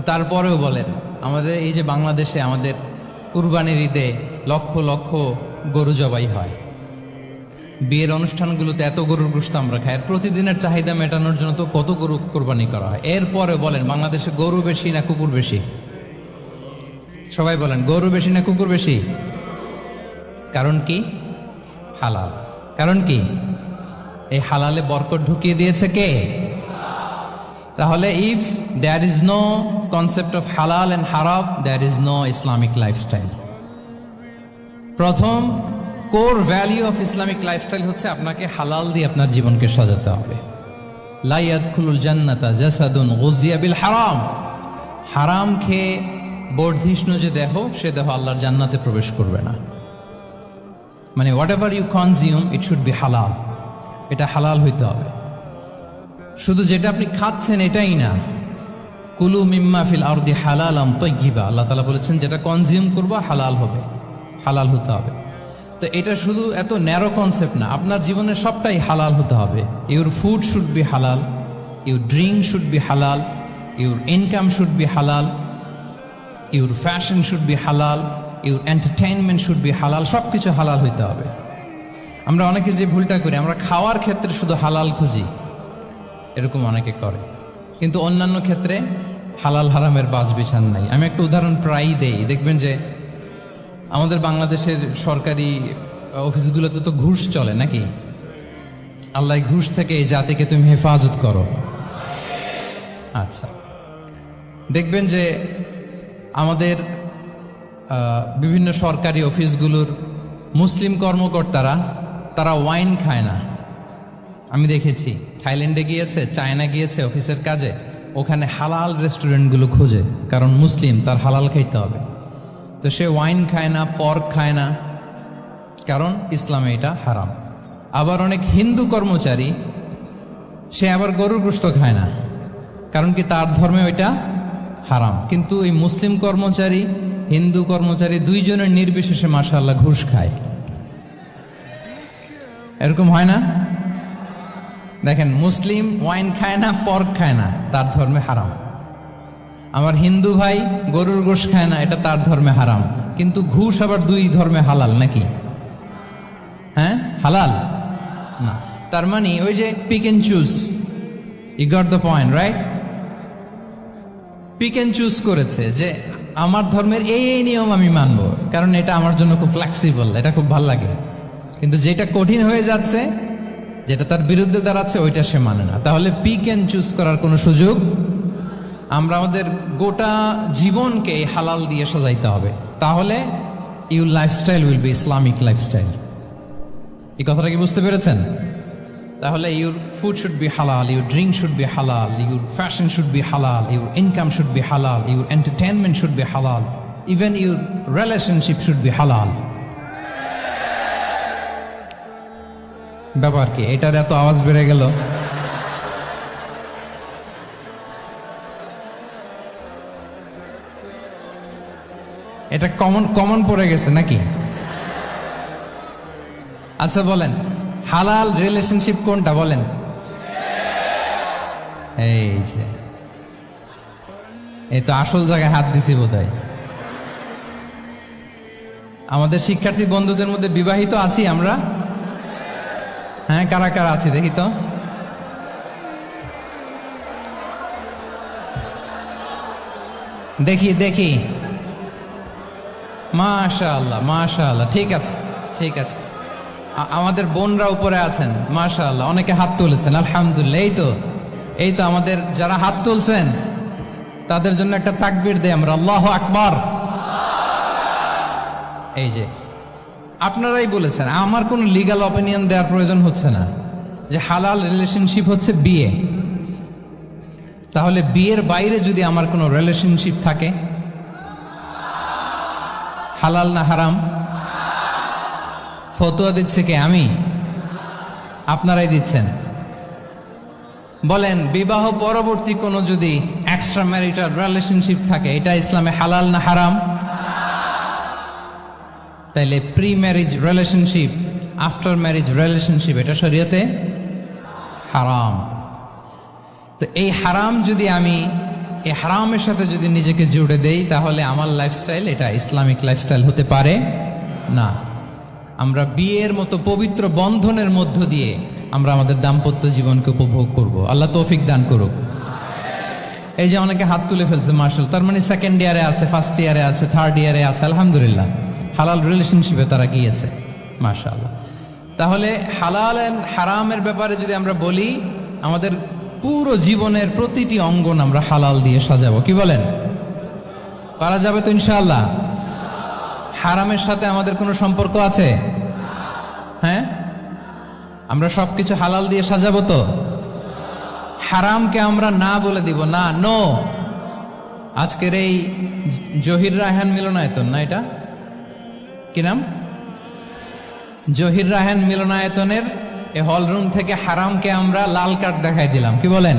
তারপরেও বলেন, আমাদের এই যে বাংলাদেশে আমাদের কুরবানির ঈদে লক্ষ লক্ষ গরু জবাই হয়, বিয়ের অনুষ্ঠানগুলোতে এত গরুর গোশত আমরা খাই, আর প্রতিদিনের চাহিদা মেটানোর জন্য তো কত গরু কোরবানি করা হয়। এরপরে বলেন, বাংলাদেশে গরু বেশি না কুকুর বেশি? সবাই বলেন, গরু বেশি না কুকুর বেশি? কারণ কি? হালাল। কারণ কি? এই হালালে বরকত ঢুকিয়ে দিয়েছে কে? তাহলে if there is no concept of হালাল অ্যান্ড হারাম, there is no Islamic lifestyle. প্রথম core value of Islamic lifestyle হচ্ছে আপনাকে হালাল দিয়ে আপনার জীবনকে সাজাতে হবে। লা ইয়াদখুলুল জান্নাতা জাসাদুন গুযিয়া বিল হারাম। হারাম খেয়ে বর্ধিষ্ণু যে দেহ, সে দেহ আল্লাহর জান্নাতে প্রবেশ করবে না। মানে whatever you consume it should be হালাল। এটা হালাল হইতে হবে। শুধু যেটা আপনি খাচ্ছেন এটাই না, কুলু মিম্মা ফিল আরদি হালালাম তাইয়্যিবা, আল্লাহ তাআলা বলেছেন যেটা কনজিউম করবো হালাল হবে, হালাল হতে হবে। তো এটা শুধু এত ন্যারো কনসেপ্ট না, আপনার জীবনের সবটাই হালাল হতে হবে। ইউর ফুড শুড বি হালাল, ইউর ড্রিঙ্ক শুড বি হালাল, ইউর ইনকাম শুড বি হালাল, ইউর ফ্যাশন শুড বি হালাল, ইউর এন্টারটেইনমেন্ট শুড বি হালাল। সব কিছু হালাল হইতে হবে। আমরা অনেকে যে ভুলটা করি, আমরা খাওয়ার ক্ষেত্রে শুধু হালাল খুঁজি, এরকম অনেকে করে, কিন্তু অন্যান্য ক্ষেত্রে হালাল হারামের বাজ বিছান নাই। আমি একটা উদাহরণ প্রায়ই দেই, দেখবেন যে আমাদের বাংলাদেশের সরকারি অফিসগুলোতে তো ঘুষ চলে নাকি? আল্লাহ ঘুষ থেকে এই জাতিকে তুমি হেফাজত করো। আচ্ছা, দেখবেন যে আমাদের বিভিন্ন সরকারি অফিসগুলোর মুসলিম কর্মকর্তারা তারা ওয়াইন খায় না। আমি দেখেছি, থাইল্যান্ডে গিয়েছে, চায়না গিয়েছে অফিসের কাজে, ওখানে হালাল রেস্টুরেন্টগুলো খোঁজে, কারণ মুসলিম, তার হালাল খাইতে হবে। তো সে ওয়াইন খায় না, পর্ক খায় না, কারণ ইসলামে এটা হারাম। আবার অনেক হিন্দু কর্মচারী, সে আবার গরুর গোশত খায় না, কারণ কি তার ধর্মে ওইটা হারাম। কিন্তু এই মুসলিম কর্মচারী, হিন্দু কর্মচারী দুইজনের নির্বিশেষে মাশাআল্লাহ ঘুষ খায়। এরকম হয় না? দেখেন, মুসলিম ওয়াইন খায় না, পর্ক খায় না, তার ধর্মে হারাম। আমার হিন্দু ভাই গরুর গোশত খায় না, এটা তার ধর্মে হারাম। কিন্তু ঘুষ আবার দুই ধর্মে হালাল নাকি? হ্যাঁ, হালাল না। তার মানে ওই যে pick and choose, you got the point, right? Pick and choose করেছে যে আমার ধর্মের এই এই নিয়ম আমি মানবো, কারণ এটা আমার জন্য খুব ফ্লেক্সিবল, এটা খুব ভাল লাগে। কিন্তু যেটা কঠিন হয়ে যাচ্ছে, যেটা তার বিরুদ্ধে দাঁড়াচ্ছে, ওইটা সে মানে না। তাহলে পিক এন্ড চুজ করার কোনো সুযোগ। আমরা আমাদের গোটা জীবনকে হালাল দিয়ে সাজাইতে হবে, তাহলে your lifestyle will be Islamic lifestyle. এই কথাটা কি বুঝতে পেরেছেন? তাহলে ইউর ফুড শুড বি হালাল, ইউর ড্রিঙ্ক শুড বি হালাল, ইউর ফ্যাশন শুড বি হালাল, ইউর ইনকাম শুড বি হালাল, ইউর এন্টারটেনমেন্ট শুড বি হালাল, even your relationship should be হালাল। ব্যাপার কি? এটার এত আওয়াজ বেড়ে গেল। এটা কমন পড়ে গেছে নাকি? আচ্ছা বলেন, হালাল রিলেশনশিপ কোনটা বলেন? এই তো আসল জায়গায় হাত দিছি বোধহয়। আমাদের শিক্ষার্থী বন্ধুদের মধ্যে বিবাহিত আছি আমরা? হ্যাঁ, কারা কারা আছে দেখি তো। দেখি দেখি, মাশাআল্লাহ মাশাআল্লাহ, ঠিক আছে ঠিক আছে। আমাদের বোনরা উপরে আছেন, মাশাআল্লাহ, অনেকে হাত তুলেছেন, আলহামদুলিল্লাহ। এই তো আমাদের যারা হাত তুলছেন তাদের জন্য একটা তাকবীর দেই আমরা, আল্লাহু আকবার। এই যে আপনারাই বলেছেন, আমার কোনো লিগ্যাল অপিনিয়ন দেওয়ার প্রয়োজন হচ্ছে না, যে হালাল রিলেশনশিপ হচ্ছে বিয়ে। তাহলে বিয়ের বাইরে যদি আমার কোনো রিলেশনশিপ থাকে, হালাল না হারাম? ফতোয়া দিচ্ছে কে? আমি? আপনারাই দিচ্ছেন। বলেন, বিবাহ পরবর্তী কোনো যদি এক্সট্রা ম্যারিটাল রিলেশনশিপ থাকে, এটা ইসলামে হালাল না হারাম? তাইলে pre marriage relationship after marriage relationship, এটা শরীয়তে হারাম। তো এই হারাম যদি আমি এই হারামের সাথে যদি নিজেকে জুড়ে দেই, তাহলে আমার লাইফস্টাইল এটা ইসলামিক লাইফস্টাইল হতে পারে না। আমরা বিয়ের মতো পবিত্র বন্ধনের মধ্য দিয়ে আমরা আমাদের দাম্পত্য জীবনকে উপভোগ করব। আল্লাহ তৌফিক দান করুক। এই যে অনেকে হাত তুলে ফেলছে মাশাআল্লাহ, তার মানে সেকেন্ড ইয়ারে আছে, ফার্স্ট ইয়ারে আছে, থার্ড ইয়ারে আছে, আলহামদুলিল্লাহ হালাল রিলেশনশিপে তারা গিয়েছে, মাশাআল্লাহ। তাহলে হালাল এন্ড হারামের ব্যাপারে যদি আমরা বলি, আমাদের পুরো জীবনের প্রতিটি অঙ্গন আমরা হালাল দিয়ে সাজাবো, কি বলেন? পারা যাবে তো ইনশাআল্লাহ? হারামের সাথে আমাদের কোনো সম্পর্ক আছে? হ্যাঁ, আমরা সবকিছু হালাল দিয়ে সাজাবো তো? হারামকে আমরা না বলে দিব না, নো। আজকের এই জহির রায়হান মিলনায়তন না, এটা কি নাম? জহির রায়হান মিলনায়তনের এই হলরুম থেকে হারামকে আমরা লাল কার্ড দেখাই দিলাম, কি বলেন?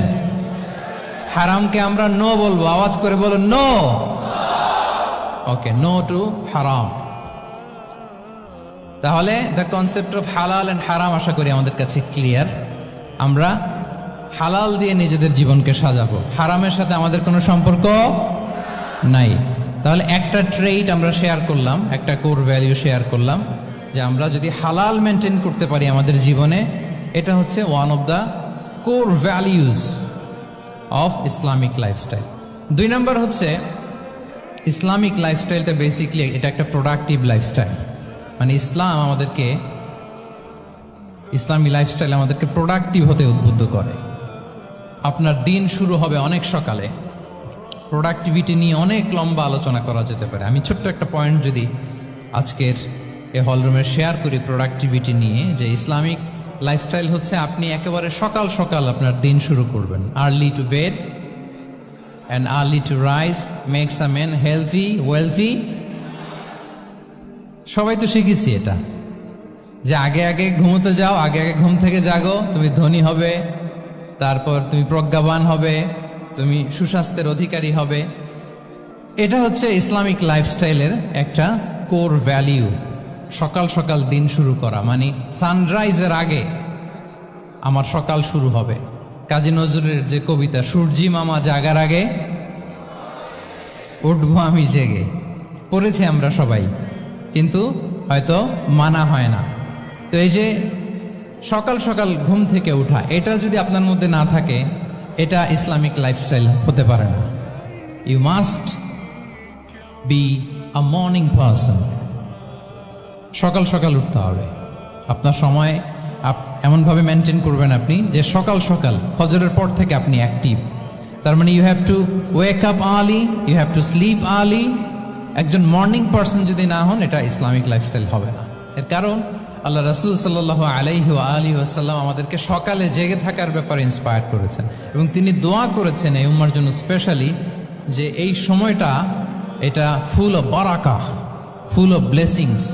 হারামকে আমরা নো বলবো, আওয়াজ করে বলো নো। ওকে, নো টু হারাম। তাহলে দ্য কনসেপ্ট অফ হালাল এন্ড হারাম আশা করি আমাদের কাছে ক্লিয়ার। আমরা হালাল দিয়ে নিজেদের জীবনকে সাজাবো, হারামের সাথে আমাদের কোনো সম্পর্ক নাই। তাহলে একটা ট্রেইট আমরা শেয়ার করলাম, একটা কোর ভ্যালু শেয়ার করলাম, যে আমরা যদি হালাল মেনটেন করতে পারি আমাদের জীবনে, এটা হচ্ছে one of the core values of Islamic lifestyle. 2 নম্বর হচ্ছে ইসলামিক লাইফস্টাইলটা বেসিকলি এটা একটা প্রোডাক্টিভ লাইফস্টাইল। মানে ইসলাম আমাদেরকে, ইসলামী লাইফস্টাইল আমাদেরকে প্রোডাক্টিভ হতে উদ্বুদ্ধ করে। আপনার দিন শুরু হবে অনেক সকালে, প্রোডাক্টিভিটি নিয়ে অনেক লম্বা আলোচনা করা যেতে পারে। আমি ছোট্ট একটা পয়েন্ট যদি আজকের এই হলরুমে শেয়ার করি প্রোডাক্টিভিটি নিয়ে, যে ইসলামিক লাইফস্টাইল হচ্ছে আপনি একেবারে সকাল সকাল আপনার দিন শুরু করবেন। Early to bed and early to rise makes a man healthy wealthy. সবাই তো শিখেছি এটা, যে আগে আগে ঘুমোতে যাও, আগে আগে ঘুম থেকে জাগো, তুমি ধনী হবে, তারপর তুমি প্রজ্ঞাবান হবে, তুমি সুস্বাস্থ্যের অধিকারী হবে। এটা হচ্ছে ইসলামিক লাইফস্টাইলের একটা কোর ভ্যালিউ। সকাল সকাল দিন শুরু করা, মানে সানরাইজের আগে আমার সকাল শুরু হবে। কাজী নজরুলের যে কবিতা, সূর্যি মামা জাগার আগে উঠবো আমি জেগে, পড়েছি আমরা সবাই, কিন্তু হয়তো মানা হয় না। তো এই যে সকাল সকাল ঘুম থেকে ওঠা, এটা যদি আপনার মধ্যে না থাকে, এটা ইসলামিক লাইফস্টাইল হতে পারে না। You must be a morning person. সকাল সকাল উঠতে হবে। আপনার সময় এমনভাবে মেনটেন করবেন আপনি যে সকাল সকাল ফজরের পর থেকে আপনি অ্যাক্টিভ। তার মানে you have to wake up early, you have to sleep early. একজন মর্নিং পারসন যদি না হন, এটা ইসলামিক লাইফস্টাইল হবে না। এর কারণ আল্লাহ রাসূল সাল্লাল্লাহু আলাইহি ওয়া আলিহি ওয়াসাল্লাম আমাদেরকে সকালে জেগে থাকার ব্যাপারে ইন্সপায়ার করেছেন, এবং তিনি দোয়া করেছেন এই উম্মার জন্য স্পেশালি, যে এই সময়টা এটা ফুল অফ বারাকা, ফুল অফ ব্লেসিংস।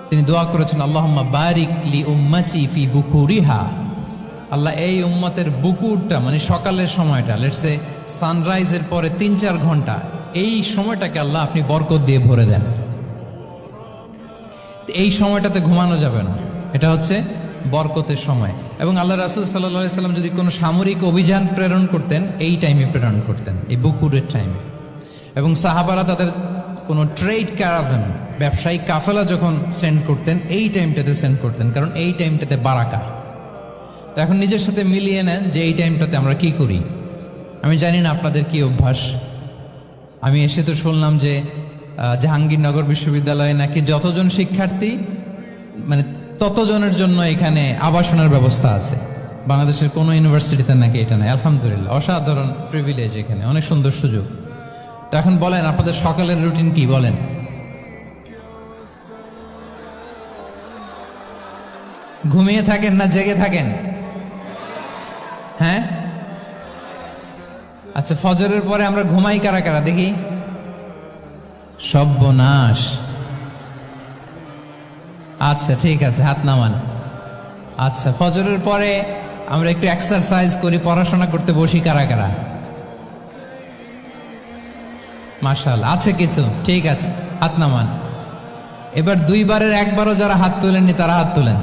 তিনি দোয়া করেছেন, আল্লাহুম্মা বারিক লি উম্মতি ফি বুকুরিহা। আল্লাহ এই উম্মতের বুকুরটা, মানে সকালের সময়টা, লেটস সে সানরাইজের পরে 3-4 ঘন্টা, এই সময়টাকে আল্লাহ আপনি বরকত দিয়ে ভরে দেন। এই সময়টাতে ঘুমানো যাবে না, এটা হচ্ছে বরকতের সময়। এবং আল্লাহ রাসূল সাল্লাল্লাহু আলাইহি সাল্লাম যদি কোনো সামরিক অভিযান প্রেরণ করতেন, এই টাইমে প্রেরণ করতেন, এই বকুরের টাইমে। এবং সাহাবারা তাদের কোনো ট্রেড ক্যারাভান, ব্যবসায়িক কাফেলা যখন সেন্ড করতেন, এই টাইমটাতে সেন্ড করতেন, কারণ এই টাইমটাতে বারাকা। তো এখন নিজের সাথে মিলিয়ে নেন যে এই টাইমটাতে আমরা কি করি। আমি জানি না আপনাদের কি অভ্যাস। আমি এসে তো শুনলাম যে জাহাঙ্গীরনগর বিশ্ববিদ্যালয়ে নাকি যতজন শিক্ষার্থী, মানে ততজনের জন্য এখানে আবাসনের ব্যবস্থা আছে। বাংলাদেশের কোনো ইউনিভার্সিটিতে নাকি এটা নেই। আলহামদুলিল্লাহ, অসাধারণ প্রিভিলেজ, এখানে অনেক সুন্দর সুযোগ। তো এখন বলেন আপনাদের সকালের রুটিন কি, বলেন। ঘুমিয়ে থাকেন না জেগে থাকেন? হ্যাঁ, আচ্ছা, ফজরের পরে আমরা ঘুমাই কারা কারা দেখি? সর্বনাশ। আচ্ছা ঠিক আছে, হাত নামান। আচ্ছা, ফজরের পরে আমরা একটু এক্সারসাইজ করি, পড়াশোনা করতে বসি কারা কারা? মাশাআল্লাহ, আছে কিছু, ঠিক আছে, হাত নামান। এবার দুইবারের একবারও যারা হাত তোলেননি তারা হাত তোলেন।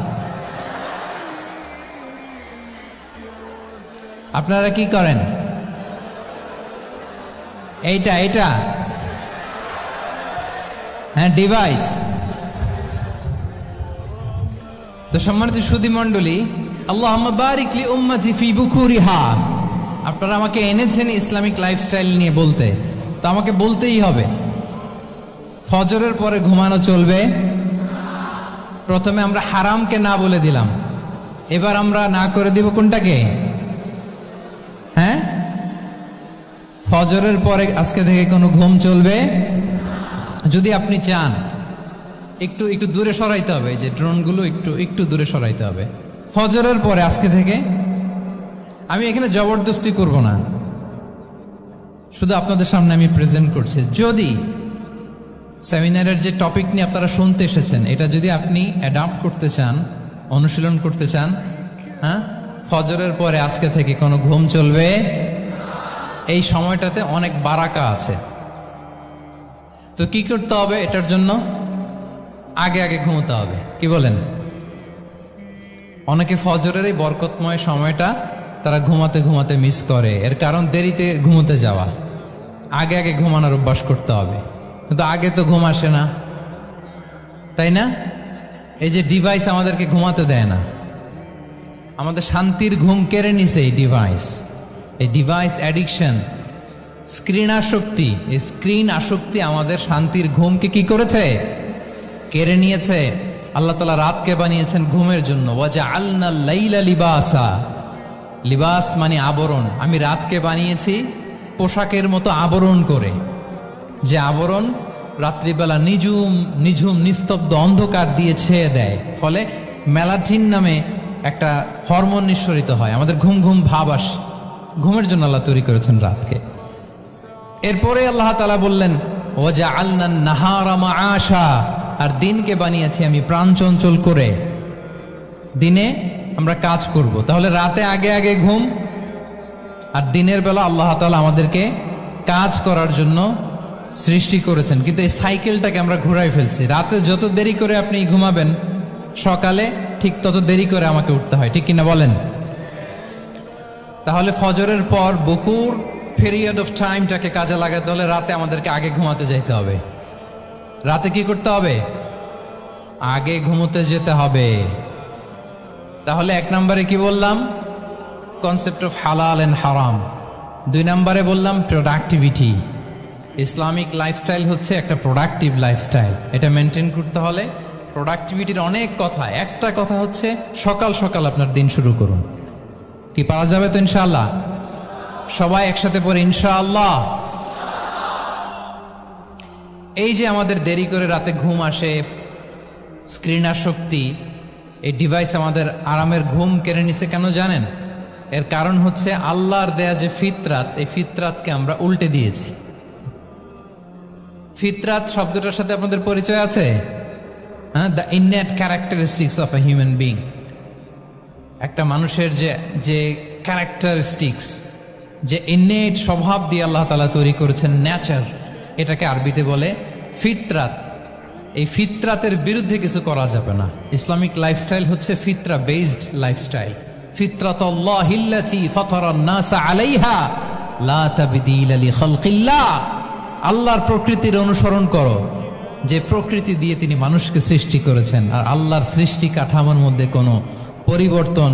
আপনারা কি করেন? এইটা এইটা হ্যাঁ, ডিভাইস। তো সম্মানিত সুধী মণ্ডলী, আল্লাহুম্মা বারিক লি উম্মতি ফি বুকুরিহা। আপনারা আমাকে এনেছেন ইসলামিক লাইফস্টাইল নিয়ে বলতে, তো আমাকে বলতেই হবে। ফজরের পরে ঘুমানো চলবে। প্রথমে আমরা হারামকে না বলে দিলাম, এবার আমরা না করে দিব কোনটাকে? হ্যাঁ, ফজরের পরে আজকে থেকে কোনো ঘুম চলবে। যদি আপনি চান একটু একটু দূরে সরাইতে হবে, যে ড্রোনগুলো একটু একটু দূরে সরাইতে হবে। ফজরের পরে আজকে থেকে আমি এখানে জবরদস্তি করব না, শুধু আপনাদের সামনে আমি প্রেজেন্ট করছি। যদি সেমিনারের যে টপিক নিয়ে আপনারা শুনতে এসেছেন, এটা যদি আপনি অ্যাডাপ্ট করতে চান, অনুশীলন করতে চান, হ্যাঁ, ফজরের পরে আজকে থেকে কোনো ঘুম চলবে। এই সময়টাতে অনেক বারাকা আছে। তো কি করতে হবে? এটার জন্য আগে আগে ঘুমোতে হবে। কি বলেন? অনেকে ফজরের এই বরকতময় সময়টা তারা ঘুমাতে ঘুমাতে মিস করে। এর কারণ দেরিতে ঘুমোতে যাওয়া। আগে আগে ঘুমানোর অভ্যাস করতে হবে। কিন্তু আগে তো ঘুম আসে না, তাই না? এই যে ডিভাইস আমাদেরকে ঘুমাতে দেয় না, আমাদের শান্তির ঘুম কেড়ে নিছে এই ডিভাইস। এই ডিভাইস অ্যাডিকশন, স্ক্রিন আসক্তি, এই স্ক্রিন আসক্তি আমাদের শান্তির ঘুমকে কি করেছে? কেড়ে নিয়েছে। আল্লাহ তাআলা রাতকে বানিয়েছেন ঘুমের জন্য। ওয়াজআলনা লাইলা লিবাসা। লিবাস মানে আবরণ। আমি রাতকে বানিয়েছি পোশাকের মতো আবরণ করে, যে আবরণ রাত্রিবেলা নিঝুম নিঝুম নিস্তব্ধ অন্ধকার দিয়ে ছেয়ে দেয়। ফলে মেলাটিন নামে একটা হরমোন নিঃসরিত হয়, আমাদের ঘুম ঘুম ভাব আসে। ঘুমের জন্য আল্লাহ তৈরি করেছেন রাতকে। এরপরে আল্লাহ তাআলা বললেন ওয়াজআলনা নাহারা মাআশা। আর দিনকে বানিয়েছি আমি প্রাণ চঞ্চল করে। দিনে আমরা কাজ করব, তাহলে রাতে আগে আগে ঘুম, আর দিনের বেলা আল্লাহ তাআলা আমাদেরকে কাজ করার জন্য সৃষ্টি করেছেন। কিন্তু এই সাইকেলটাকে আমরা ঘুরাই ফেলছি। রাতে যত দেরি করে আপনি ঘুমাবেন, সকালে ঠিক তত দেরি করে আমাকে উঠতে হয়। ঠিক কিনা বলেন? তাহলে ফজরের পর বকুর পিরিয়ড অফ টাইমটাকে কাজে লাগাতে হলে রাতে আমাদেরকে আগে ঘুমাতে যেতে হবে। রাতে কি করতে হবে? আগে ঘুমোতে যেতে হবে। তাহলে এক নম্বরে কি বললাম? কনসেপ্ট অফ হালাল এন্ড হারাম। দুই নম্বরে বললাম প্রোডাক্টিভিটি। ইসলামিক লাইফস্টাইল হচ্ছে একটা প্রোডাক্টিভ লাইফস্টাইল। এটা মেনটেন করতে হলে প্রোডাক্টিভিটির অনেক কথা। একটা কথা হচ্ছে সকাল সকাল আপনার দিন শুরু করুন। কি পারা যাবে তো ইনশাআল্লাহ? সবাই একসাথে পড়ে ইনশাআল্লাহ। এই যে আমাদের দেরি করে রাতে ঘুম আসে, স্ক্রিন আসক্তি, এই ডিভাইস আমাদের আরামের ঘুম কেড়ে নিছে কেন জানেন? এর কারণ হচ্ছে আল্লাহর দেয়া যে ফিতরাত, এই ফিতরাতকে আমরা উল্টে দিয়েছি। ফিতরাত শব্দটার সাথে আপনাদের পরিচয় আছে? হ্যাঁ, the innate characteristics of a human being. একটা মানুষের যে ক্যারেক্টারিস্টিক্স, যে ইননেট স্বভাব দিয়ে আল্লাহ তাআলা তৈরি করেছেন, নেচার, এটাকে আরবিতে বলে ফিতরাত। এই ফিতরাতের বিরুদ্ধে কিছু করা যাবে না। ইসলামিক লাইফস্টাইল হচ্ছে ফিতরা বেসড লাইফস্টাইল। ফিতরাতুল্লাহিল্লাতী ফাতারান নাসা আলাইহা লা তাবদীলা লিখালকিল্লাহ। আল্লাহর প্রকৃতির অনুসরণ করো, যে প্রকৃতি দিয়ে তিনি মানুষকে সৃষ্টি করেছেন। আর আল্লাহর সৃষ্টি কাঠামোর মধ্যে কোনো পরিবর্তন,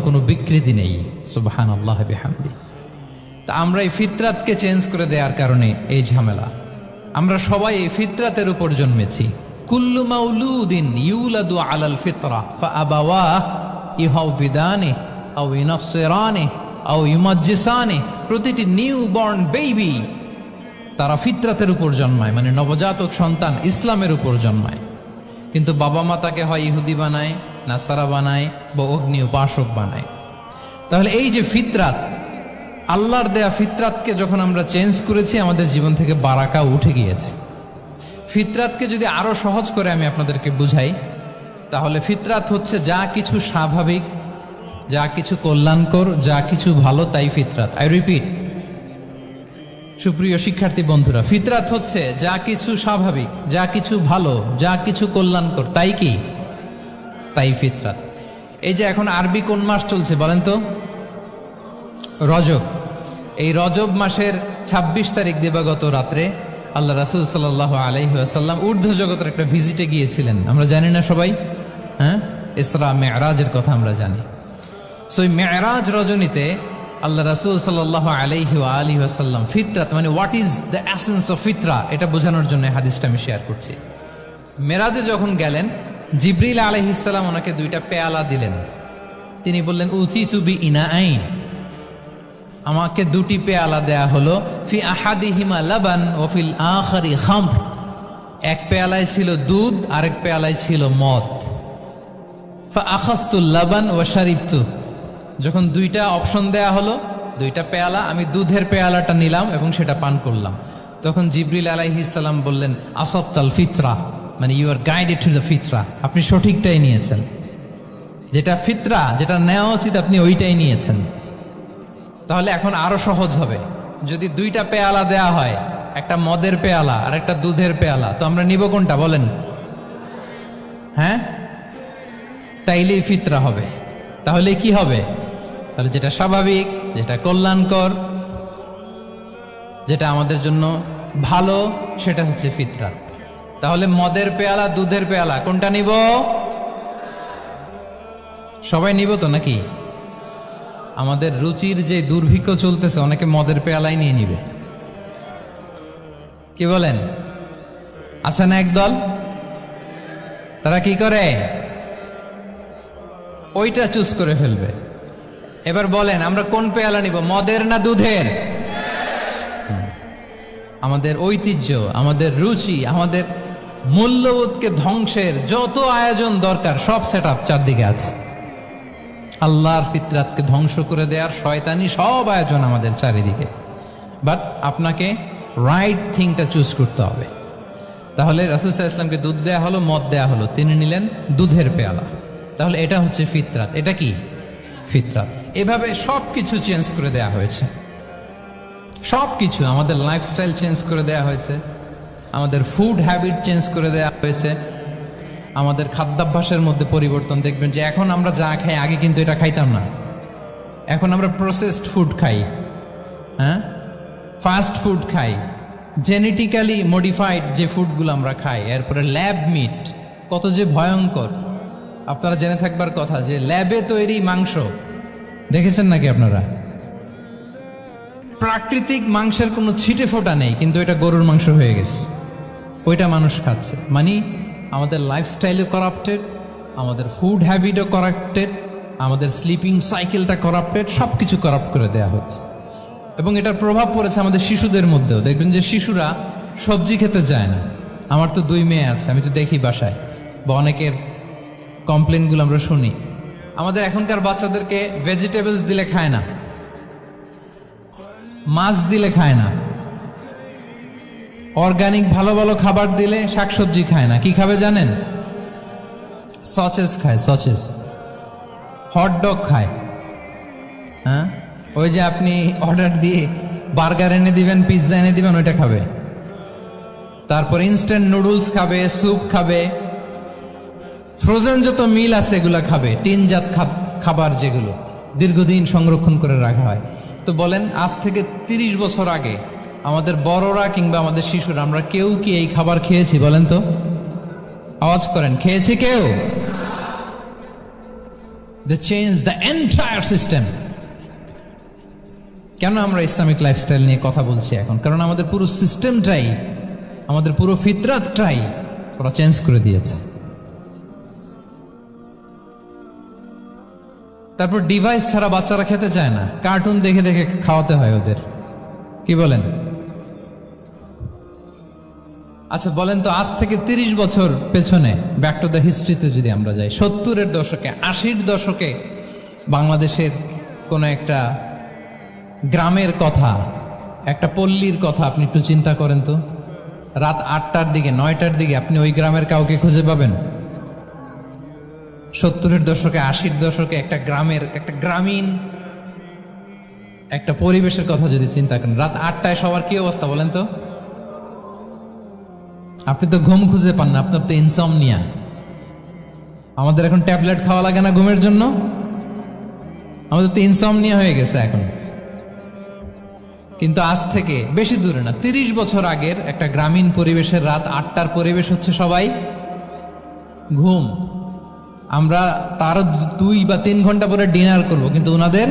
কোনো বিকৃতি নেই। সুবহানাল্লাহি বিহামদি। তা আমরা এই ফিতরাতকে চেঞ্জ করে দেওয়ার কারণে এই ঝামেলা। আমরা সবাই এই ফিতরাতের উপর জন্মেছি। কুল্লু মাউলুদিন ইউলাদু আলাল ফিতরা ফাআবাওয়াহু ইউহাউবিদানি আও ইউনাসসিরানি আও ইউমাজ্জিসানি। প্রতিটি নিউ বর্ন বেবি তারা ফিতরাতের উপর জন্মায়, মানে নবজাতক সন্তান ইসলামের উপর জন্মায়। কিন্তু বাবা মা তাকে হয় ইহুদি বানায়, নাসারা বানায়, বা অগ্নি উপাসক বানায়। তাহলে এই যে ফিতরাত, আল্লাহর দেয়া ফিতরাতকে যখন আমরা চেঞ্জ করেছি, আমাদের জীবন থেকে বারাকা উঠে গিয়েছে। ফিতরাতকে যদি আরো সহজ করে আমি আপনাদেরকে বুঝাই, তাহলে ফিতরাত হচ্ছে যা কিছু স্বাভাবিক, যা কিছু কল্যাণকর, যা কিছু ভালো, তাই ফিতরাত। আই রিপিট, সুপ্রিয় শিক্ষার্থী বন্ধুরা, ফিতরাত হচ্ছে যা কিছু স্বাভাবিক, যা কিছু ভালো, যা কিছু কল্যাণকর, তাই কি? তাই ফিতরাত। এই যে এখন আরবি কোন মাস চলছে বলেন তো? রজব। এই রজব মাসের ২৬ তারিখ দিবাগত রাত্রে আল্লাহ রাসূল সাল্লাল্লাহু আলাইহি ওয়াসাল্লাম ঊর্ধ্ব জগতের একটা ভিজিটে গিয়েছিলেন। আমরা জানি না সবাই? হ্যাঁ, ইসরা মেরাজের কথা আমরা জানি। সো এই মেরাজ রজনীতে আল্লাহ রাসূল সাল্লাল্লাহু আলাইহি ওয়া আলিহি ওয়াসাল্লাম ফিতরাত মানে what is the essence of ফিতরা এটা বোঝানোর জন্য হাদিসটা আমি শেয়ার করছি। মেরাজে যখন গেলেন, জিবরিল আলাইহিস সালাম ওনাকে 2টা পেয়ালা দিলেন। তিনি বললেন উচিতু বি ইনাআইন, আমাকে 2টি পেয়ালা দেয়া হলো। ফি আহাদিহিমা লাবান ওয়া ফিল আখারি খামর, এক পেয়ালায় ছিল দুধ, আরেক পেয়ালায় ছিল মদ। ফা আখাযতু লাবান ওয়া শারিবতু, যখন 2টা অপশন দেয়া হলো, 2টা পেয়ালা, আমি দুধের পেয়ালাটা নিলাম এবং সেটা পান করলাম। তখন জিবরিল আলাইহিস সালাম বললেন আসাবতাল ফিতরা, মানে you are guided to the ফিতরা, আপনি সঠিকটাই নিয়েছেন, যেটা ফিতরা, যেটা নেওয়া উচিত আপনি ওইটাই নিয়েছেন। তাহলে এখন আরো সহজ হবে, যদি 2টা পেয়ালা দেয়া হয়, একটা মদের পেয়ালা আর একটা দুধের পেয়ালা, তো আমরা নিব কোনটা বলেন? হ্যাঁ, তাইলেই ফিতরা হবে। তাহলে কি হবে? তাহলে যেটা স্বাভাবিক, যেটা কল্যাণকর, যেটা আমাদের জন্য ভালো, সেটা হচ্ছে ফিতরা। তাহলে মদের পেয়ালা, দুধের পেয়ালা, কোনটা নিব? সবাই নিব তো নাকি? আমাদের রুচির যে দুর্ভিক্ষ চলতেছে, অনেকে মদের পেয়ালাই নিয়ে নিবে। কি বলেন? আচ্ছা না একদল, তারা কি করে? ওইটা চুজ করে ফেলবে। এবার বলেন আমরা কোন পেয়ালা নিব, মদের না দুধের? আমাদের ঐতিহ্য, আমাদের রুচি, আমাদের মূল্যবোধকে ধ্বংসের যত আয়োজন দরকার সব সেটআপ চারদিকে আছে। আল্লাহর ফিতরাতকে ধ্বংস করে দেওয়ার শয়তানি সব আয়োজন আমাদের চারিদিকে। বাট আপনাকে রাইট থিংটা চুজ করতে হবে। তাহলে রাসূল সাল্লাল্লাহু আলাইহি ওয়াসাল্লামকে দুধ দেয়া হলো, মদ দেয়া হলো, তিনি নিলেন দুধের পেয়ালা। তাহলে এটা হচ্ছে ফিতরাত। এটা কি? ফিতরাত। এভাবে সব কিছু চেঞ্জ করে দেয়া হয়েছে। সব কিছু, আমাদের লাইফস্টাইল চেঞ্জ করে দেয়া হয়েছে, আমাদের ফুড হ্যাবিট চেঞ্জ করে দেয়া হয়েছে, আমাদের খাদ্যাভ্যাসের মধ্যে পরিবর্তন। দেখবেন যে এখন আমরা যা খাই, আগে কিন্তু এটা খাইতাম না। এখন আমরা প্রসেসড ফুড খাই, হ্যাঁ, ফাস্ট ফুড খাই, জেনেটিক্যালি মডিফাইড যে ফুডগুলো আমরা খাই, এরপরে ল্যাব মিট, কত যে ভয়ঙ্কর। আপনারা জেনে থাকবার কথা যে ল্যাবে তৈরি মাংস দেখেছেন নাকি আপনারা? প্রাকৃতিক মাংসের কোনো ছিটে ফোটা নেই, কিন্তু এটা গরুর মাংস হয়ে গেছে, ওইটা মানুষ খাচ্ছে। মানে আমাদের লাইফস্টাইলও করাপ্টেড, আমাদের ফুড হ্যাবিটও করাপ্টেড, আমাদের স্লিপিং সাইকেলটা করাপ্টেড, সব কিছু করাপ্ট করে দেয়া হচ্ছে। এবং এটার প্রভাব পড়েছে আমাদের শিশুদের মধ্যেও। দেখবেন যে শিশুরা সবজি খেতে যায় না। আমার তো 2 মেয়ে আছে, আমি তো দেখি বাসায়, বা অনেকের কমপ্লেনগুলো আমরা শুনি। আমাদের এখনকার বাচ্চাদেরকে ভেজিটেবলস দিলে খায় না, মাছ দিলে খায় না, অর্গানিক ভালো ভালো খাবার দিলে শাকসবজি খায় না। কি খাবে জানেন? সসেস খায়, সসেস, হটডগ খায়। হ্যাঁ, ওই যে আপনি অর্ডার দিয়ে বার্গার এনে দিবেন, পিৎজা এনে দিবেন, ওইটা খাবে। তারপর ইনস্ট্যান্ট নুডলস খাবে, স্যুপ খাবে, ফ্রোজেন যত মিল আছে এগুলা খাবে, টিনজাত খাবার যেগুলো দীর্ঘদিন সংরক্ষণ করে রাখা হয়। তো বলেন, আজ থেকে 30 বছর আগে আমাদের বড়রা কিংবা আমাদের শিশুরা, আমরা কেউ কি এই খাবার খেয়েছি বলেন তো? আওয়াজ করেন, খেয়েছি কেউ? They changed the entire system. কেন আমরা ইসলামিক লাইফস্টাইল নিয়ে কথা বলছি এখন? কারণ আমাদের পুরো সিস্টেমটাই, আমাদের পুরো ফিতরাতটাই ওরা চেঞ্জ করে দিয়েছে। তারপর ডিভাইস ছাড়া বাচ্চারা খেতে চায় না, কার্টুন দেখে দেখে খাওয়াতে হয় ওদের। কি বলেন? আচ্ছা বলেন তো, আজ থেকে 30 বছর পেছনে ব্যাক টু দ্য হিস্ট্রিতে যদি আমরা যাই, 70-এর দশকে, 80-র দশকে বাংলাদেশের কোন একটা গ্রামের কথা, একটা পল্লীর কথা আপনি একটু চিন্তা করেন তো। রাত 8টার দিকে, 9টার দিকে আপনি ওই গ্রামের কাউকে খুঁজে পাবেন? 70-এর দশকে, 80-র দশকে একটা গ্রামের, একটা গ্রামীণ একটা পরিবেশের কথা যদি চিন্তা করেন, রাত 8টায় সবার কি অবস্থা বলেন তো? আপনি তো ঘুম খুঁজে পান না, আপনার তো ইনসমনিয়া। আমাদের এখন ট্যাবলেট খাওয়া লাগে না ঘুমের জন্য? আমাদের তো ইনসমনিয়া হয়ে গেছে এখন। কিন্তু আজ থেকে বেশি দূরে না, 30 বছর আগের একটা গ্রামীণ পরিবেশের রাত 8টার পরিবেশ হচ্ছে সবাই ঘুম। আমরা তারও 2 বা 3 ঘন্টা পরে ডিনার করব, কিন্তু ওনাদের